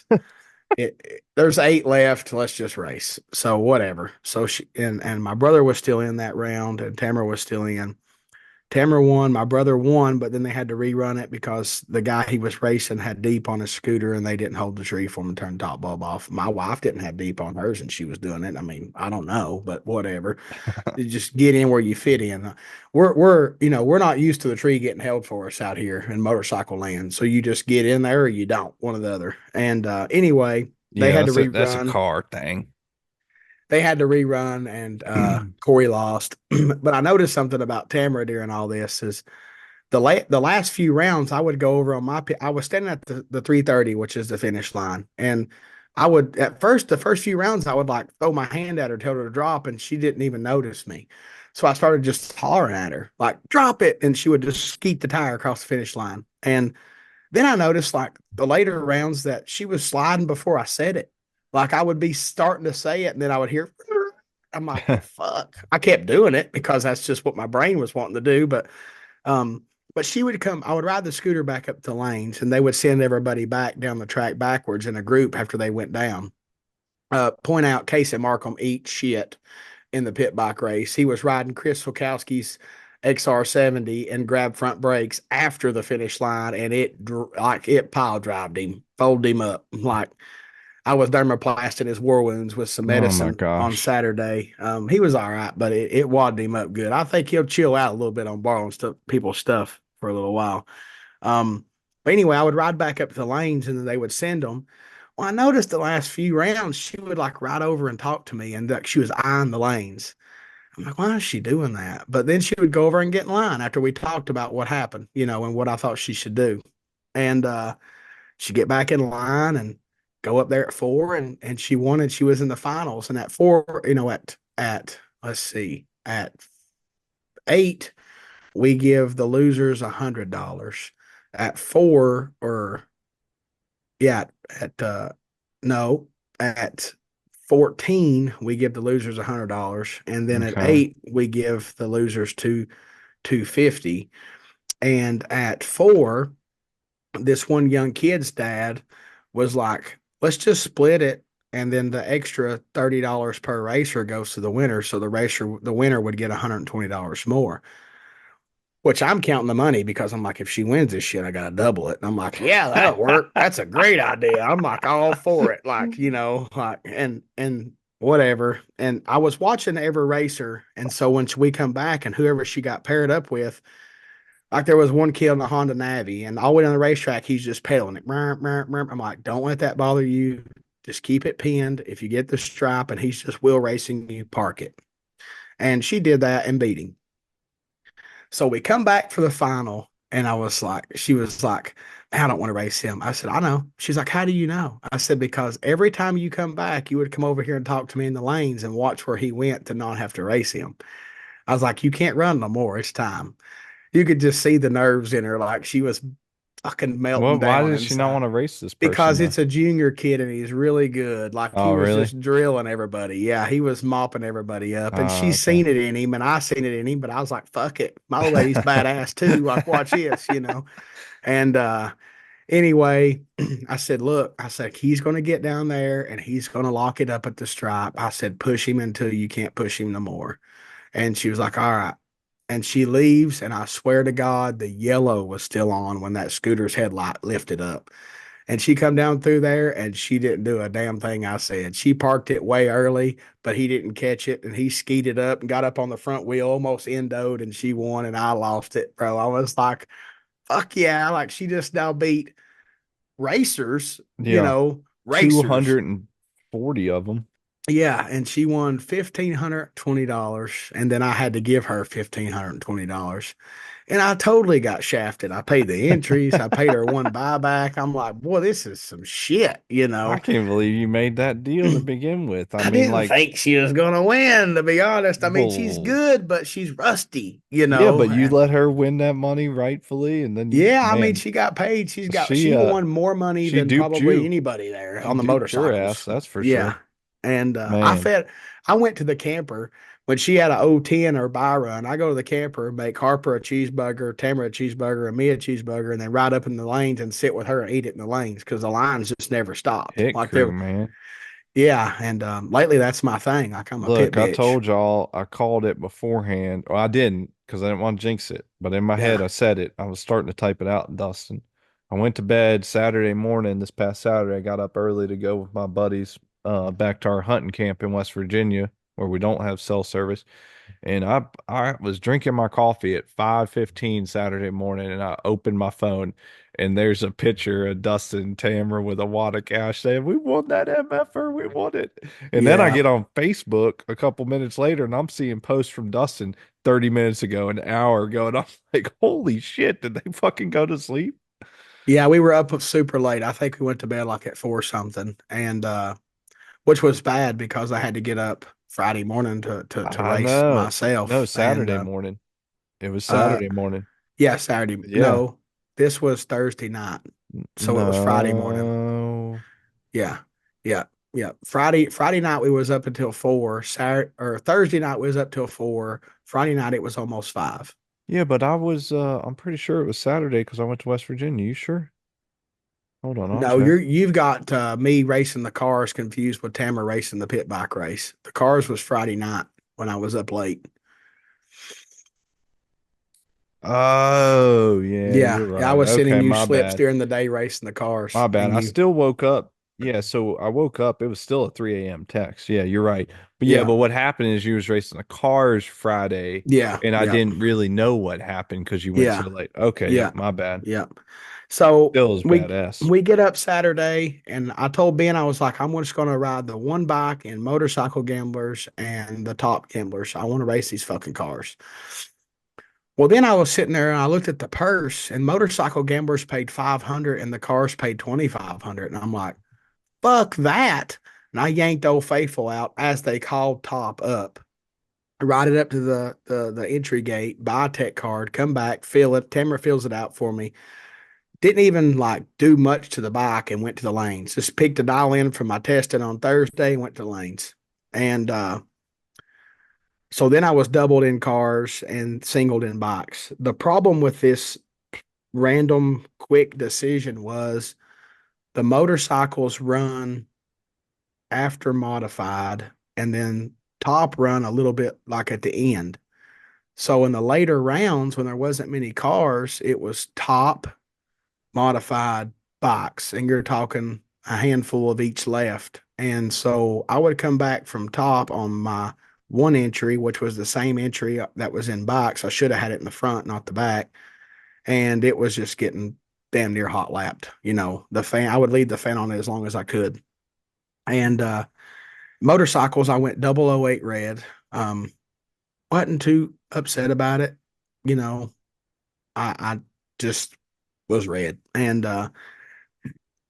There's eight left. Let's just race. So whatever. So and my brother was still in that round, and Tamara was still in. Tamara won. My brother won, but then they had to rerun it because the guy he was racing had deep on his scooter, and they didn't hold the tree for him and turn the top bulb off. My wife didn't have deep on hers, and she was doing it. I mean, I don't know, but whatever. You just get in where you fit in. We're not used to the tree getting held for us out here in motorcycle land. So you just get in there or you don't, one or the other. And anyway, They Yeah, had to that's a rerun. car thing. They had to rerun, and Corey lost. But I noticed something about Tamara during all this is the last few rounds, I would go over on my I was standing at the 330, which is the finish line, and I would at first the first few rounds I would like throw my hand at her, tell her to drop, and she didn't even notice me. So I started just hollering at her like drop it, and she would just skeet the tire across the finish line. And then I noticed like the later rounds that she was sliding before I said it. Like I would be starting to say it, and then I would hear. I'm like, well, fuck. I kept doing it because that's just what my brain was wanting to do, um, but she would come, I would ride the scooter back up the lanes and they would send everybody back down the track backwards in a group after they went down. Point out Casey Markham eat shit in the pit bike race. He was riding Chris Wilkowski's XR70 and grabbed front brakes after the finish line and it pile drived him, folded him up. Like I was dermaplasting his war wounds with some Oh my medicine on gosh. Saturday. He was all right, but it wadded him up good. I think he'll chill out a little bit on borrowing people's stuff for a little while. Um, but anyway, I would ride back up to the lanes and then they would send them. Well, I noticed the last few rounds, she would like ride over and talk to me and like she was eyeing the lanes. I'm like, why is she doing that? But then she would go over and get in line after we talked about what happened, and what I thought she should do. And she'd get back in line and go up there at 4 and she was in the finals. And at 4, at let's see, at 8, we give the losers $100. At 4 or yeah, at no, at 14, we give the losers $100. And then at Okay. 8, we give the losers 250. And at 4, this one young kid's dad was like, let's just split it. And then the extra $30 per racer goes to the winner. So the winner would get $120 more, which I'm counting the money because I'm like, if she wins this shit, I got to double it. And I'm like, yeah, that'll work. That's a great idea. I'm like all for it. Like, like, and whatever. And I was watching every racer. And so when we come back and whoever she got paired up with, like there was one kid in the Honda Navi, and all the way on the racetrack, he's just pedaling it. I'm like, don't let that bother you. Just keep it pinned. If you get the stripe and he's just wheel racing you, park it. And she did that and beat him. So we come back for the final, and she was like, I don't want to race him. I said, I know. She's like, how do you know? I said, because every time you come back, you would come over here and talk to me in the lanes and watch where he went to not have to race him. I was like, you can't run no more. It's time. You could just see the nerves in her, like she was fucking melting Well, why down does she not inside. want to race this person Because though? it's a junior kid and he's really good. Like he Oh, was really? just drilling everybody. Yeah, he was mopping everybody up. And Oh, she's okay. seen it in him and I seen it in him, but I was like, fuck it. My old lady's badass too. Like, watch this. And anyway, I said, he's gonna get down there and he's gonna lock it up at the stripe. I said, push him until you can't push him no more. And she was like, all right. And she leaves, and I swear to God, the yellow was still on when that scooter's headlight lifted up. And she come down through there, and she didn't do a damn thing I said. She parked it way early, but he didn't catch it, and he skeeted up and got up on the front wheel, almost endoed, and she won, and I lost it, bro. I was like, fuck yeah. Like she just now beat racers, Yeah. racers. 240 of them. Yeah, and she won $1,520, and then I had to give her $1,520, and I totally got shafted. I paid the entries, I paid her one buyback. I'm like, boy, this is some shit. I can't believe you made that deal to begin with. I I mean, didn't like, think she was gonna win, to be honest. I mean, she's bull. good, but she's rusty, Yeah, but you and let her win that money rightfully, and then yeah, I mean, man, she got paid. she She won more money she than duped probably you. anybody there She on the duped your ass, motorcycles. that's for Yeah. sure. And Man, I went to the camper when she had a 010 or buy run. I go to the camper, make Harper a cheeseburger, Tamara a cheeseburger, and me a cheeseburger, and then ride up in the lanes and sit with her and eat it in the lanes because the lines just never stopped. pit Like crew, they're, man. yeah. And lately that's my thing. Like I'm a pit Look, I bitch. told y'all I called it beforehand. Or I didn't because I didn't want to jinx it. But in my head, Yeah. I said it. I was starting to type it out, Dustin. I went to bed Saturday morning, this past Saturday. I got up early to go with my buddies back to our hunting camp in West Virginia. where we don't have cell service. And I was drinking my coffee at 5:15 Saturday morning, and I opened my phone, and there's a picture of Dustin Tamara with a wad of cash saying, "We won that MFR, we won it." And then I Yeah. get on Facebook a couple minutes later, and I'm seeing posts from Dustin 30 minutes ago, an hour ago, and I'm like, "Holy shit, did they fucking go to sleep?" Yeah, we were up super late. I think we went to bed like at four something, and which was bad because I had to get up Friday morning to I race know. No, myself. And Saturday morning. It was uh, Saturday morning. yeah, Saturday. Yeah. No, this was Thursday night, so it was Friday morning. No. Yeah, yeah, yeah. Friday night we was up until four. Saturday or Thursday night we was up till four. Friday night it was almost five. Yeah, but I'm pretty sure it was Saturday because I went to West Virginia. You sure? Hold on, I'll No, check. you've got me racing the cars confused with Tamara racing the pit bike race. The cars was Friday night when I was up late. Oh, yeah, you're Yeah, I right. was Okay, sending you my slips bad. during the day racing the My cars, bad. and I you, still woke up. Yeah, so I woke up. It was still a 3 a.m. text. Yeah, you're right. But yeah, yeah, but what happened is you was racing the cars Friday, yeah, and I yeah, didn't really know what happened because you went so yeah, late. Okay, yep, yeah, my bad. yeah. So Still is we badass. we get up Saturday, and I told Ben I was like, I'm just going to ride the one bike and motorcycle gamblers and the top gamblers. I want to race these fucking cars. Well, then I was sitting there and I looked at the purse, and motorcycle gamblers paid 500 and the cars paid 2,500, and I'm like, fuck that. And I yanked Old Faithful out as they called top up. Ride it up to the entry gate, buy a tech card, come back, fill it. Tamara fills it out for me. Didn't even like do much to the bike and went to the lanes. Just picked the dial in from my testing on Thursday and went to the lanes. And so then I was doubled in cars and singled in bikes. The problem with this random quick decision was the motorcycles run after modified and then top run a little bit like at the end. So in the later rounds, when there wasn't many cars, it was top modified bikes, and you're talking a handful of each left. And so I would come back from top on my one entry, which was the same entry that was in bikes. I should have had it in the front, not the back. And it was just getting damn near hot lapped. The fan, I would leave the fan on it as long as I could. And motorcycles, I went 008 red. Wasn't too upset about it. You know, I just was red. And kind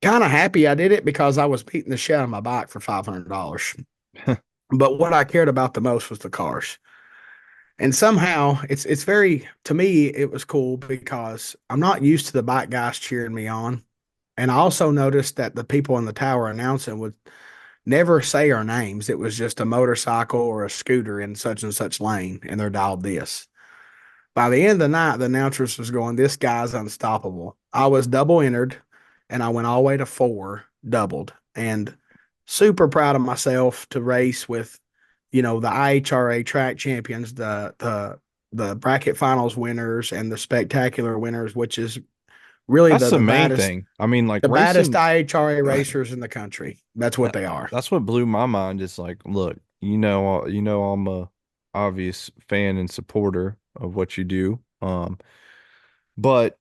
of happy I did it because I was beating the shit out of my bike for $500. But what I cared about the most was the cars. And somehow it's very to me it was cool because I'm not used to the bike guys cheering me on. And I also noticed that the people in the tower announcing would never say our names. It was just a motorcycle or a scooter in such and such lane, and they're dialed this. By the end of the night, the announcers was going, "This guy's unstoppable." I was double entered, and I went all the way to four, doubled, and super proud of myself to race with, the IHRA track champions, the bracket finals winners, and the spectacular winners, which is really That's the the the main baddest thing. I mean, like the baddest racing, IHRA racers in the country. That's what they are. that's what blew my mind. Is like, look, I'm a obvious fan and supporter of what you do. But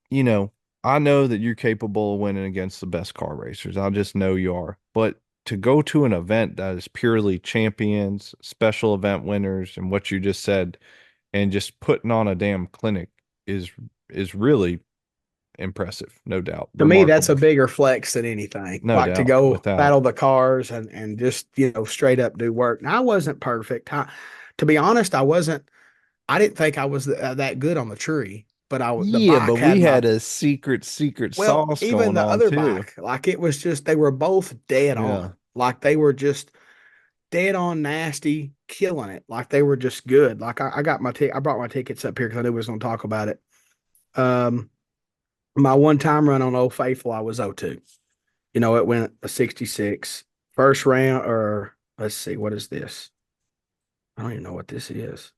I know that you're capable of winning against the best car racers. I just know you are. But to go to an event that is purely champions, special event winners, and what you just said, and just putting on a damn clinic is really impressive, no doubt. To me, that's a Remarkable, bigger flex than anything. no Like to doubt, go without. battle the cars and just straight up do work. Now I wasn't perfect. To be honest, I wasn't. I didn't think I was that good on the tree, but the Yeah, but bike had we my had a secret well. sauce Even going the on other too. bike, like it was just they were both dead Yeah. on. Like they were just dead on nasty, killing it. Like they were just good. Like I got my I brought my tickets up here because I knew we was going to talk about it. Um, my one time run on Old Faithful, I was 0-2. It went a 66. First round, or let's see, what is this? I don't even know what this is.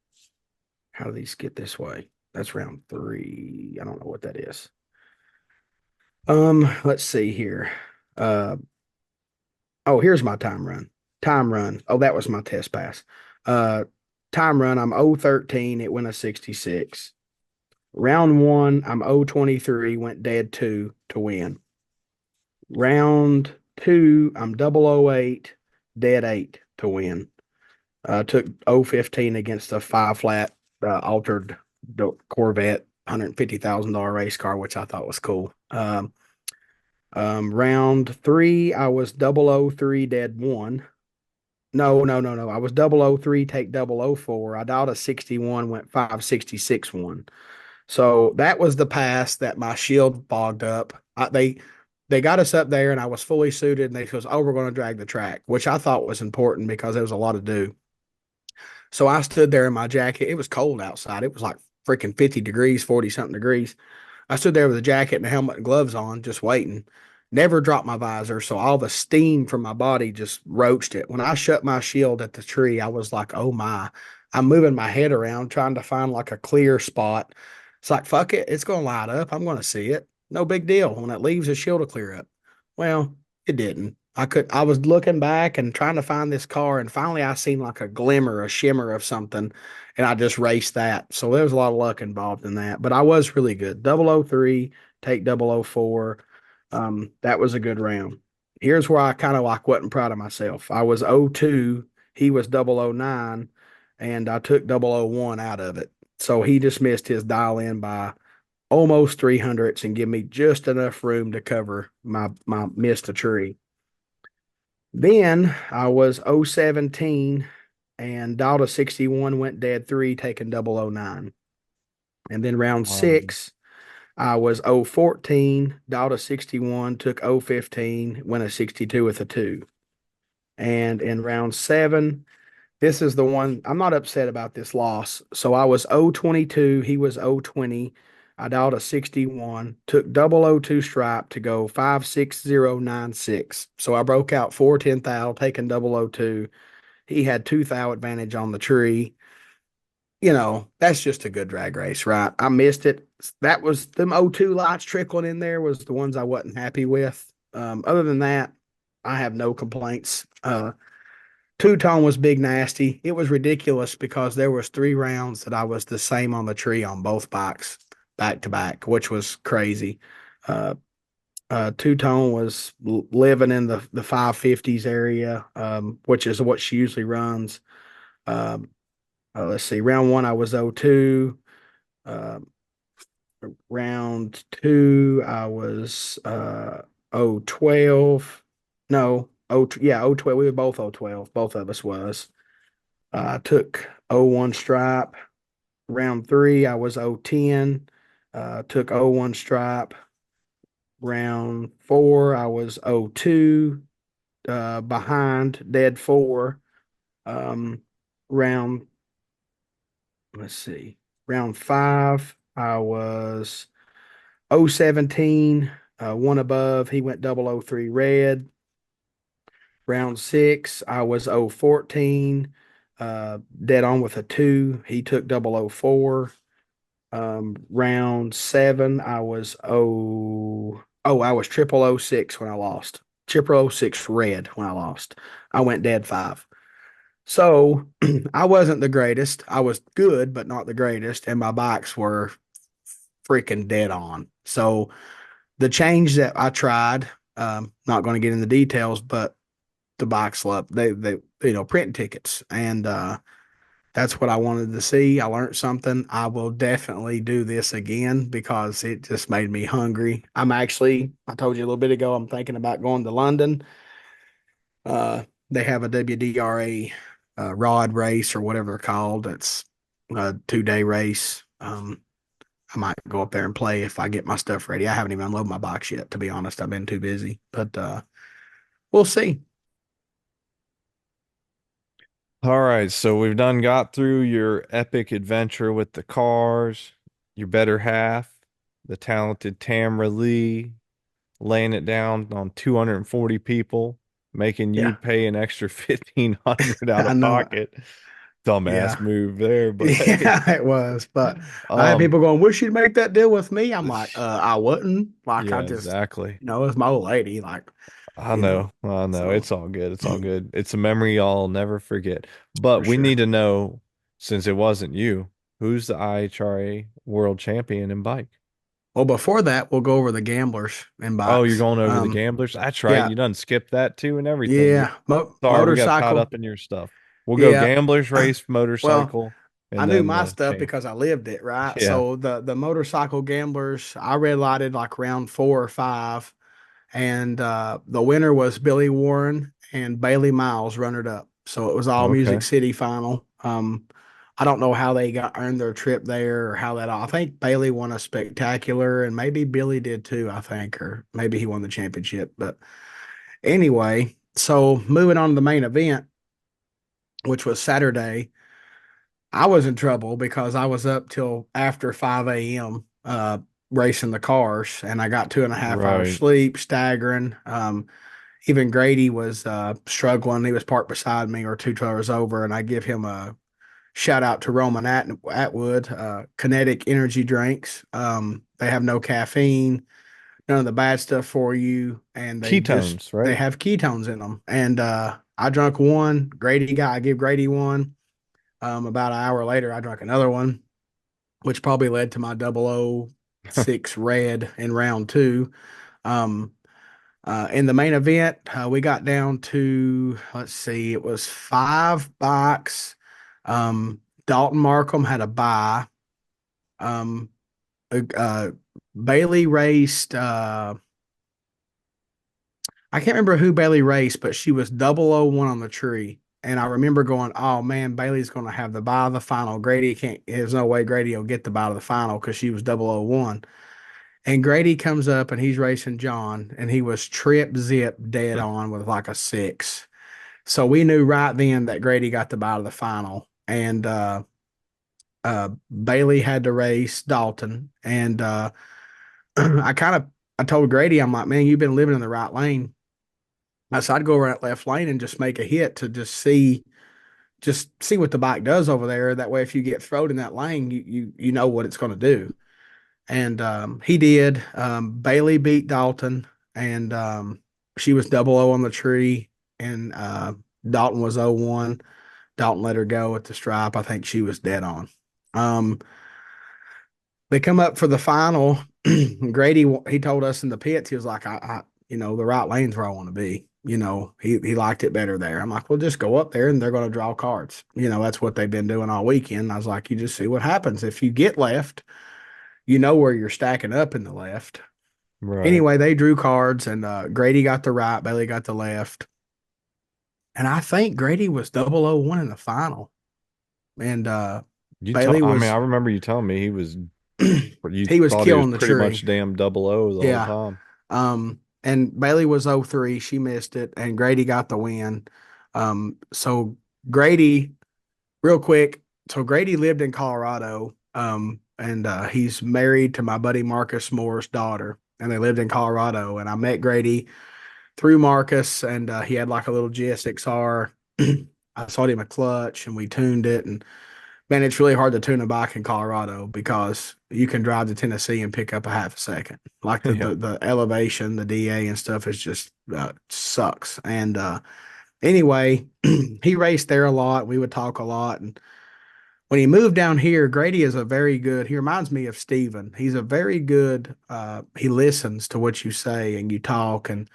How do these get this way? That's round three. I don't know what that is. Let's see here. Uh, oh, here's my time run. Time run. Oh, that was my test pass. Uh, time run, I'm 013. It went a 66. Round one, I'm 023. Went dead two to win. Round two, I'm 008. Dead eight to win. Took 015 against a five flat altered Corvette, $150,000 race car, which I thought was cool. Round three, I was 003, dead one. No, no, no, no. I was 003, take 004. I dialed a 61, went 566 one. So that was the pass that my shield bogged up. They got us up there and I was fully suited and they goes, oh, we're going to drag the track, which I thought was important because there was a lot to do. So I stood there in my jacket. It was cold outside. It was like freaking 50 degrees, 40 something degrees. I stood there with a jacket and a helmet and gloves on, just waiting. Never dropped my visor, so all the steam from my body just roached it. When I shut my shield at the tree, I was like, "Oh my!" I'm moving my head around, trying to find like a clear spot. It's like, "Fuck it, it's gonna light up. I'm gonna see it. No big deal. When it leaves, the shield will clear up." Well, it didn't. I was looking back and trying to find this car, and finally I seen like a glimmer, a shimmer of something, and I just raced that. So there was a lot of luck involved in that, but I was really good. 003, take 004. That was a good round. Here's where I kind of like wasn't proud of myself. I was 02, he was 009, and I took 001 out of it. So he just missed his dial in by almost 300ths and give me just enough room to cover my missed a tree. Then I was 017 and dialed a 61, went dead three, taking 009. And then round Um, six, I was 014, dialed a 61, took 015, went a 62 with a two. And in round seven, this is the one I'm not upset about this loss. So I was 022, he was 020. I dialed a 61, took 002 stripe to go 56096. So I broke out 410 thou, taking 002. He had 2 thou advantage on the tree. That's just a good drag race, right? I missed it. That was them O2 lights trickling in there was the ones I wasn't happy with. Other than that, I have no complaints. Two-tone was big nasty. It was ridiculous because there was 3 rounds that I was the same on the tree on both bikes back to back, which was crazy. Uh, Two-tone was living in the 550s area, which is what she usually runs. Um, let's see, round one I was 02. Uh, Round two I was 012. No, yeah, 012. We were both 012. Both of us was. I took 01 stripe. Round three I was 010. Took 01 stripe. Round four I was 02. Behind dead four. Um, round let's see. Round five, I was 017, one above. He went 003 red. Round six, I was 014, dead on with a two. He took 004. Round seven, I was I was triple O six when I lost. Triple O six red when I lost. I went dead five. So I wasn't the greatest. I was good, but not the greatest. And my bikes were freaking dead on. So the change that I tried, not going to get into the details, but the bikes love they printing tickets. And that's what I wanted to see. I learned something. I will definitely do this again because it just made me hungry. I told you a little bit ago, I'm thinking about going to London. They have a WDRA rod race or whatever they're called. It's a 2 day race. I might go up there and play if I get my stuff ready. I haven't even unloaded my box yet, to be honest. I've been too busy, but we'll see. all right, so we've done got through your epic adventure with the cars, your better half, the talented Tamra Lee, laying it down on 240 people, making you Yeah, pay an extra 1,500 out I of know. pocket dumbass Yeah. move there, but hey, Yeah, it was. But I had um, people going, wish you'd make that deal with me. I'm like, I wouldn't. Like, I yeah, just, exactly. it's my old lady. Like, you know, I know. so It's all good. It's all good. It's a memory I'll never forget. But for we need sure. to know, since it wasn't you, who's the IHRA world champion in bike? Well, before that, we'll go over the gamblers and Oh, you're bikes. going over the gamblers? That's right. Yeah, You done skipped that too and everything. yeah, Sorry, we got caught motorcycle. up in your stuff. We'll go Yeah. gamblers race, Well, motorcycle, I and knew then my the stuff champ. because I lived it, right? Yeah. So the motorcycle gamblers, I red lighted like round 4 or 5, and the winner was Billy Warren and Bailey Miles runnered up. So it was all Music Okay. City final. I don't know how they got earned their trip there or how that. I think Bailey won a spectacular, and maybe Billy did too. I think, or maybe he won the championship. But anyway, so moving on to the main event, which was Saturday. I was in trouble because I was up till after 5 a.m. Racing the cars, and I got 2.5 hours Right. sleep, staggering. Even Grady was struggling. He was parked beside me or two towers over, and I give him a shout out to Roman Atwood, Kinetic Energy Drinks. They have no caffeine, none of the bad stuff for you, and Ketones, they right? have ketones in them. And I drank one. I give Grady one. About an hour later, I drank another one, which probably led to my 006 red in round two. Um, in the main event, we got down to, let's see, it was 5 bikes. Dalton Markham had a bye. Um, uh, Bailey raced, I can't remember who Bailey raced, but she was 001 on the tree. And I remember going, oh man, Bailey's going to have the bye of the final. Grady can't, there's no way Grady will get the bye of the final because she was 001. And Grady comes up and he's racing John, and he was trip zip dead on with like a 6. So we knew right then that Grady got the bye of the final. And Bailey had to race Dalton. And I kind of I told Grady, I'm like, man, you've been living in the right lane. I said I'd go around left lane and just make a hit to just see what the bike does over there. That way, if you get thrown in that lane, you know what it's going to do. And he did. Bailey beat Dalton, and she was 0-0 on the tree, and Dalton was 0-1. Dalton let her go at the stripe. I think she was dead on. Um, they come up for the final. Grady, he told us in the pits, he was like, the right lane's where I want to be. He liked it better there. I'm like, well, just go up there and they're going to draw cards. That's what they've been doing all weekend. I was like, you just see what happens. If you get left, you know where you're stacking up in the left. Right. Anyway, they drew cards and Grady got the right, Bailey got the left. And I think Grady was 001 in the final. And Bailey I mean, was I remember you telling me you he was thought he was killing the pretty tree. much damn double O the whole Yeah. time. And Bailey was 0-3. She missed it, and Grady got the win. So Grady, real quick. So Grady lived in Colorado, and he's married to my buddy Marcus Moore's daughter, and they lived in Colorado. And I met Grady through Marcus, and he had like a little GSXR. I sold him a clutch, and we tuned it, and man, it's really hard to tune a bike in Colorado because you can drive to Tennessee and pick up a half a second. Like the Yeah. the, the elevation, the DA and stuff is just sucks. And anyway, he raced there a lot. We would talk a lot. And when he moved down here, Grady is a very good. He reminds me of Steven. He's a very good. He listens to what you say and you talk, and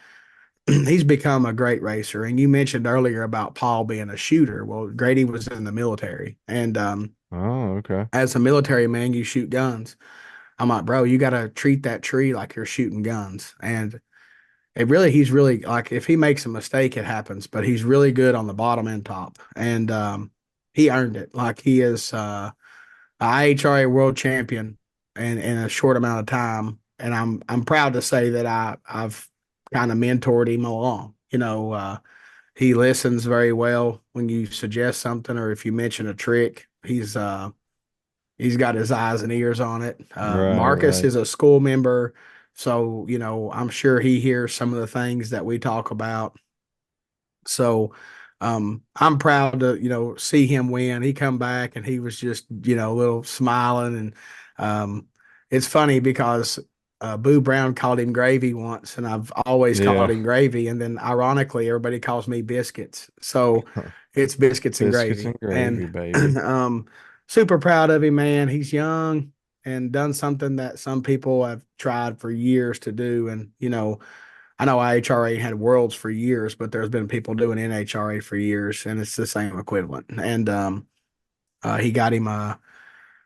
he's become a great racer. And you mentioned earlier about Paul being a shooter. Well, Grady was in the military, and Oh, okay. as a military man, you shoot guns. I'm like, bro, you got to treat that tree like you're shooting guns. And he's really like, if he makes a mistake, it happens, but he's really good on the bottom and top. And he earned it. Like he is a IHRA world champion in a short amount of time. And I'm proud to say that I've kind of mentored him along. He listens very well when you suggest something or if you mention a trick. He's got his eyes and ears on it. Right, Marcus right. is a school member, so I'm sure he hears some of the things that we talk about. So I'm proud to, see him win. He come back and he was just, a little smiling. And it's funny because Boo Brown called him Gravy once, and I've always called Yeah. him Gravy. And then ironically, everybody calls me Biscuits. So it's Biscuits and Biscuits Gravy. and gravy, And baby. super proud of him, man. He's young and done something that some people have tried for years to do. And, I know IHRA had worlds for years, but there's been people doing NHRA for years, and it's the same equivalent. And he got him a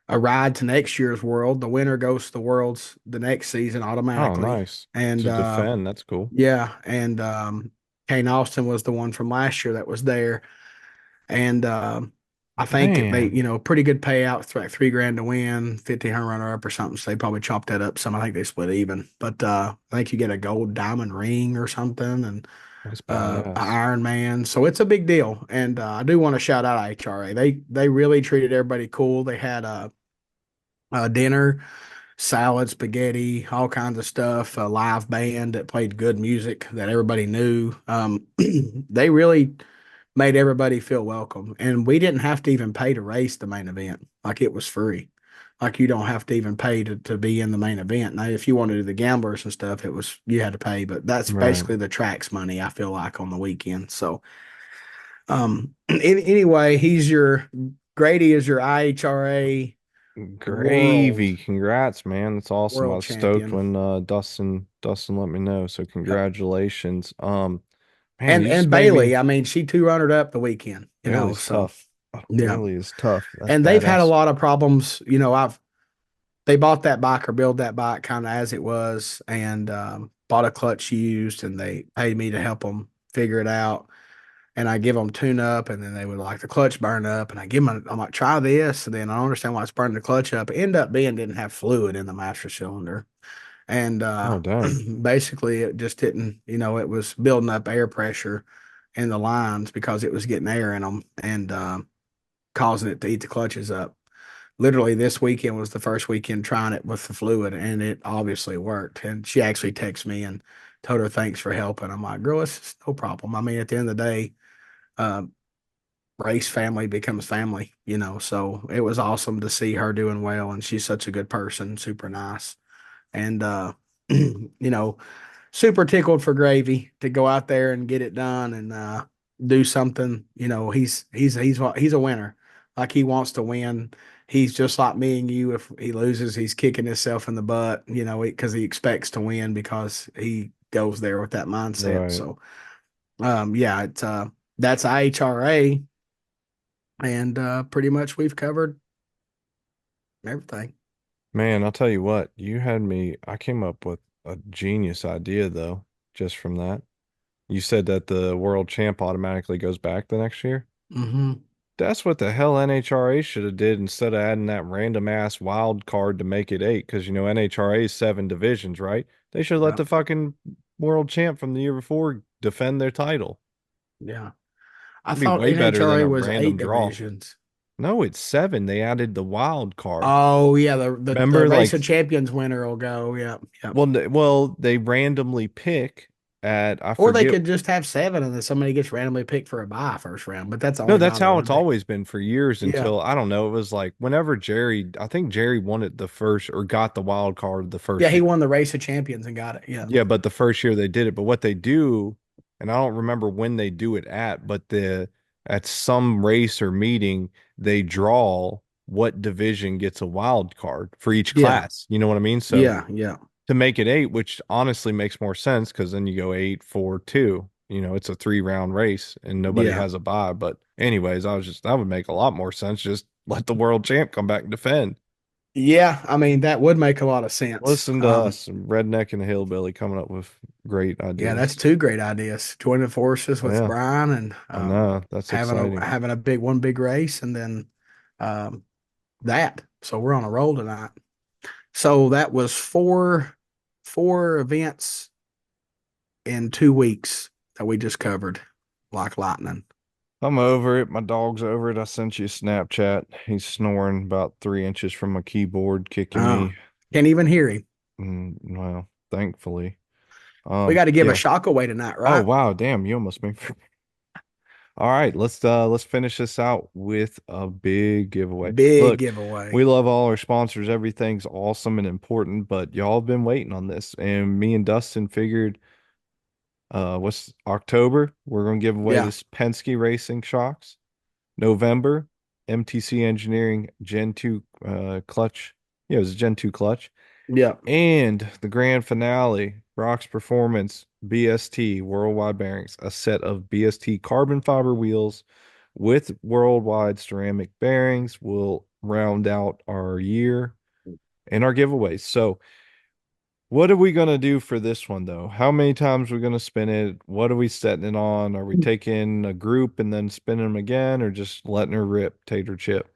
ride to next year's world. The winner goes to the worlds the next season Oh, automatically. nice. And To defend, that's cool. yeah, and Kane Austin was the one from last year that was there. And I think they, Man, pretty good payout. It's like 3 grand to win, 1,500 runner up or something. So they probably chopped that up some. I think they split even. But I think you get a gold diamond ring or something, and that's an badass. Iron Man. So it's a big deal. And I do want to shout out IHRA. They really treated everybody cool. They had a dinner, salad, spaghetti, all kinds of stuff. A live band that played good music that everybody knew. They really made everybody feel welcome. And we didn't have to even pay to race the main event. Like it was free. Like you don't have to even pay to be in the main event. Now, if you wanted to do the gamblers and stuff, you had to pay, but that's Right. basically the track's money, I feel like, on the weekend. So anyway, Grady is your IHRA world Gravy. Congrats, man. That's awesome. I world was stoked champion. when Dustin let me know. So Yep. congratulations. Man, And you just and made me Bailey, I mean, she 2 runnered up the weekend, Bailey's so tough. yeah. Bailey is tough. That's And they've had a badass. lot of problems. I've they bought that bike or build that bike kind of as it was, and bought a clutch used, and they paid me to help them figure it out. And I give them tune up, and then they would like the clutch burn up, and I give them, I'm like, try this, and then I don't understand why it's burning the clutch up. It ended up being didn't have fluid in the master cylinder, and Oh, dang. basically it just didn't, it was building up air pressure in the lines because it was getting air in them and causing it to eat the clutches up. Literally, this weekend was the first weekend trying it with the fluid, and it obviously worked. And she actually texted me and told her thanks for helping. I'm like, girl, it's no problem. I mean, at the end of the day, uh, race family becomes family, So it was awesome to see her doing well, and she's such a good person, super nice, and super tickled for Gravy to go out there and get it done and do something. He's a winner. Like he wants to win. He's just like me and you. If he loses, he's kicking himself in the butt. Because he expects to win because he goes there with that mindset. Right. So, yeah, it's that's IHRA, and pretty much we've covered everything. Man, I'll tell you what, I came up with a genius idea though, just from that. You said that the world champ automatically goes back the next year. Hmm. That's what the hell NHRA should have did instead of adding that random ass wild card to make it eight. Because NHRA is 7 divisions, right? They should let Yeah, the fucking world champ from the year before defend their title. yeah. I It'd be thought way better than NHRA a was eight random draw. divisions. No, it's 7. They added the wild card. Oh yeah, the Remember, race like, of champions winner will go. Yep, yep. well, they randomly pick at I Or they forget. could just have seven, and then somebody gets randomly picked for a bye first round. But that's the No, only that's time they're how going it's to do. always been for years Yeah, until I don't know. It was like whenever I think Jerry won it the first or got the wild card the yeah. first He year. won the race of champions and got it. Yeah, Yeah, but the first year they did it. But what they do, and I don't remember when they do it but at some race or meeting, they draw what division gets a wild card for each yeah, class. You know what I mean? So yeah, yeah, to make it eight, which honestly makes more sense because then you go 8, 4, 2. It's a 3 round race and nobody yeah, has a bye. But anyways, that would make a lot more sense. Just let the world champ come back and defend. yeah. I mean, that would make a lot of sense. Listen to us, redneck and hillbilly, coming up with great Yeah, that's ideas. two great ideas. Joining forces with Yeah, Brian and I know. That's exciting. having a big race, and then um, that. So we're on a roll tonight. So that was four events in 2 weeks that we just covered like lightning. I'm over it. My dog's over it. I sent you a Snapchat. He's snoring about 3 inches from my keyboard, kicking Oh, me. can't even hear him. Well, thankfully. We got to give a Yeah. shock away tonight, Oh, right? wow. Damn, you almost made me. All right, let's finish this out with a big giveaway. Big Look, giveaway. we love all our sponsors. Everything's awesome and important, but y'all have been waiting on this. And me and Dustin figured what's October? We're gonna give away Yeah. this Penske Racing shocks. November, MTC Engineering Gen 2 clutch. Yeah, it was a Gen 2 clutch. Yeah. And the grand finale, Brock's Performance BST Worldwide Bearings, a set of BST carbon fiber wheels with worldwide ceramic bearings will round out our year and our giveaways. So, what are we going to do for this one though? How many times are we going to spin it? What are we setting it on? Are we taking a group and then spinning them again or just letting her rip, tater chip?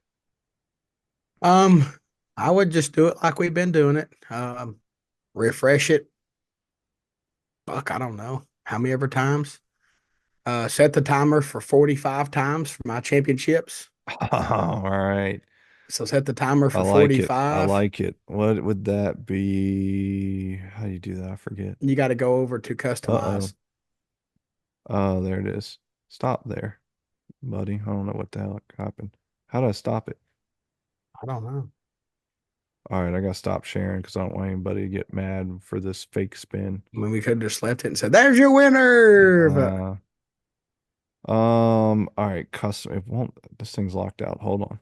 Um, I would just do it like we've been doing it. Refresh it. Fuck, I don't know how many ever times. Set the timer for 45 times for my championships. All right. So set the timer I for like it. I 45. like it. What would that be? How do you do that? I forget. You got to go over to Uh-oh. customize. Oh, there it is. Stop there, buddy. I don't know what the hell happened. How do I stop it? I don't know. All right, I gotta stop sharing because I don't want anybody to get mad for this fake spin. I mean, we could have just left it and said, "There's your winner." But Uh, all right, custom. It won't. This thing's locked out. Hold on.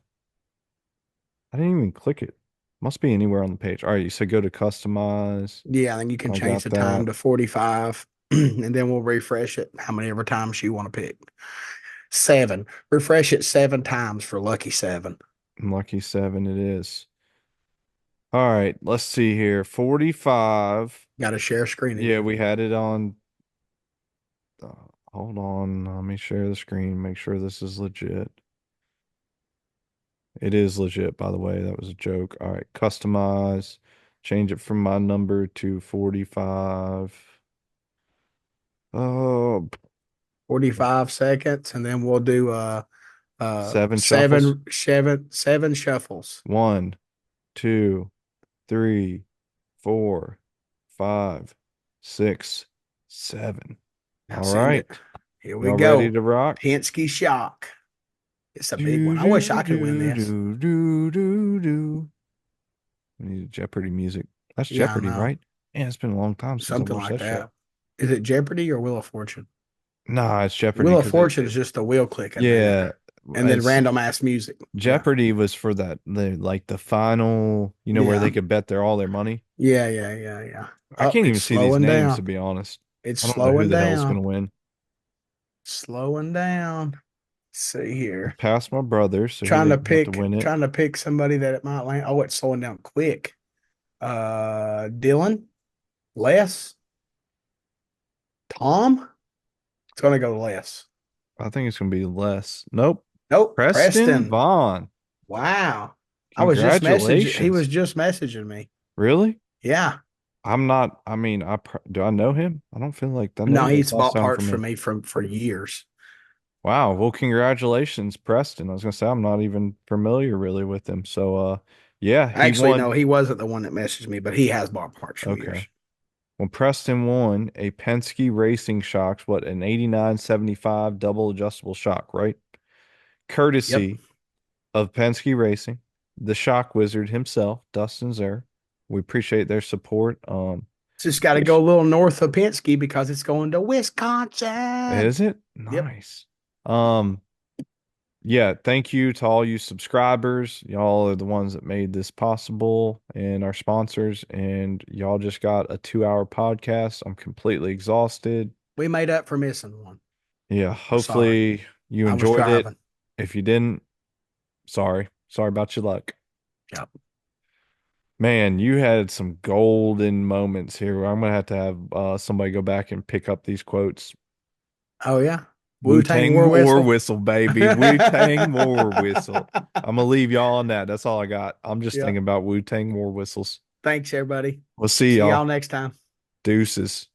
I didn't even click it. Must be anywhere on the page. All right, you said go to customize. yeah, then you can I change got the time that. to 45, and then we'll refresh it how many ever times you want to pick. Seven. Refresh it 7 times for lucky seven. Lucky seven it is. All right, let's see here. 45. Got to share screen Yeah, again. we had it on. Hold on. Let me share the screen. Make sure this is legit. It is legit, by the way. That was a joke. All right, customize. Change it from my number to 45. Oh, 45 seconds, and then we'll do seven shuffles. seven shuffles. One, two, three, four, five, six, seven. Now All send right. it. Here we Y'all ready go. to rock? Penske shock. It's a big one. Do, I wish I do, could win do, this. do, do, do, do. We need Jeopardy music. That's Yeah, I Jeopardy, know. right? Yeah, it's been a long time since I Something watched like that show. that. Is it Jeopardy or Wheel of Fortune? Nah, it's Jeopardy Wheel of because Fortune is just the wheel clicking, man. yeah, And then it's random ass music. Yeah. Jeopardy was for the final, where they Yeah. could bet all their money. Yeah. I Oh, can't it's even see these slowing names to down. be honest. It's I don't know who slowing the hell is gonna down. win. Slowing down. Let's see I here. passed my brother, so he didn't have to win it. Trying to pick somebody that it might land. Oh, it's slowing down quick. Dylan, Les, Tom. It's gonna go Les. I think it's gonna be less. Nope. Nope, Preston Preston. Vaughn. Wow. I was just messaging. He was Congratulations. just messaging me. Really? Yeah. I'm not. I mean, do I know him? I don't feel like I know No, that he's last bought time parts from for me. me from for years. Wow. Well, congratulations, Preston. I was gonna say I'm not even familiar really with him. So yeah, he Actually, no, won. he wasn't the one that messaged me, but he has bought parts from Okay. years. Well, Preston won a Penske Racing Shocks, what, an 8975 double adjustable shock, right? Yep. Courtesy of Penske Racing, the shock wizard himself, Dustin Zer. We appreciate their support. Just got to Yeah, go a little north of Penske because it's going to Wisconsin. is it? Yep. Nice. Um, yeah, thank you to all you subscribers. Y'all are the ones that made this possible and our sponsors. And y'all just got a 2-hour podcast. I'm completely exhausted. We made up for missing one. Yeah, We're sorry. hopefully you I was enjoyed it. driving. If you didn't, sorry. Sorry about your luck. Yep. Man, you had some golden moments here. I'm gonna have to have somebody go back and pick up these quotes. Oh yeah. Wu Tang Wu-Tang War War Whistle. Whistle, baby. Wu-Tang War Whistle. I'm gonna leave y'all on that. That's all I got. I'm just thinking Yep. about Wu-Tang War Whistles. Thanks, everybody. We'll see See y'all y'all. next time. Deuces.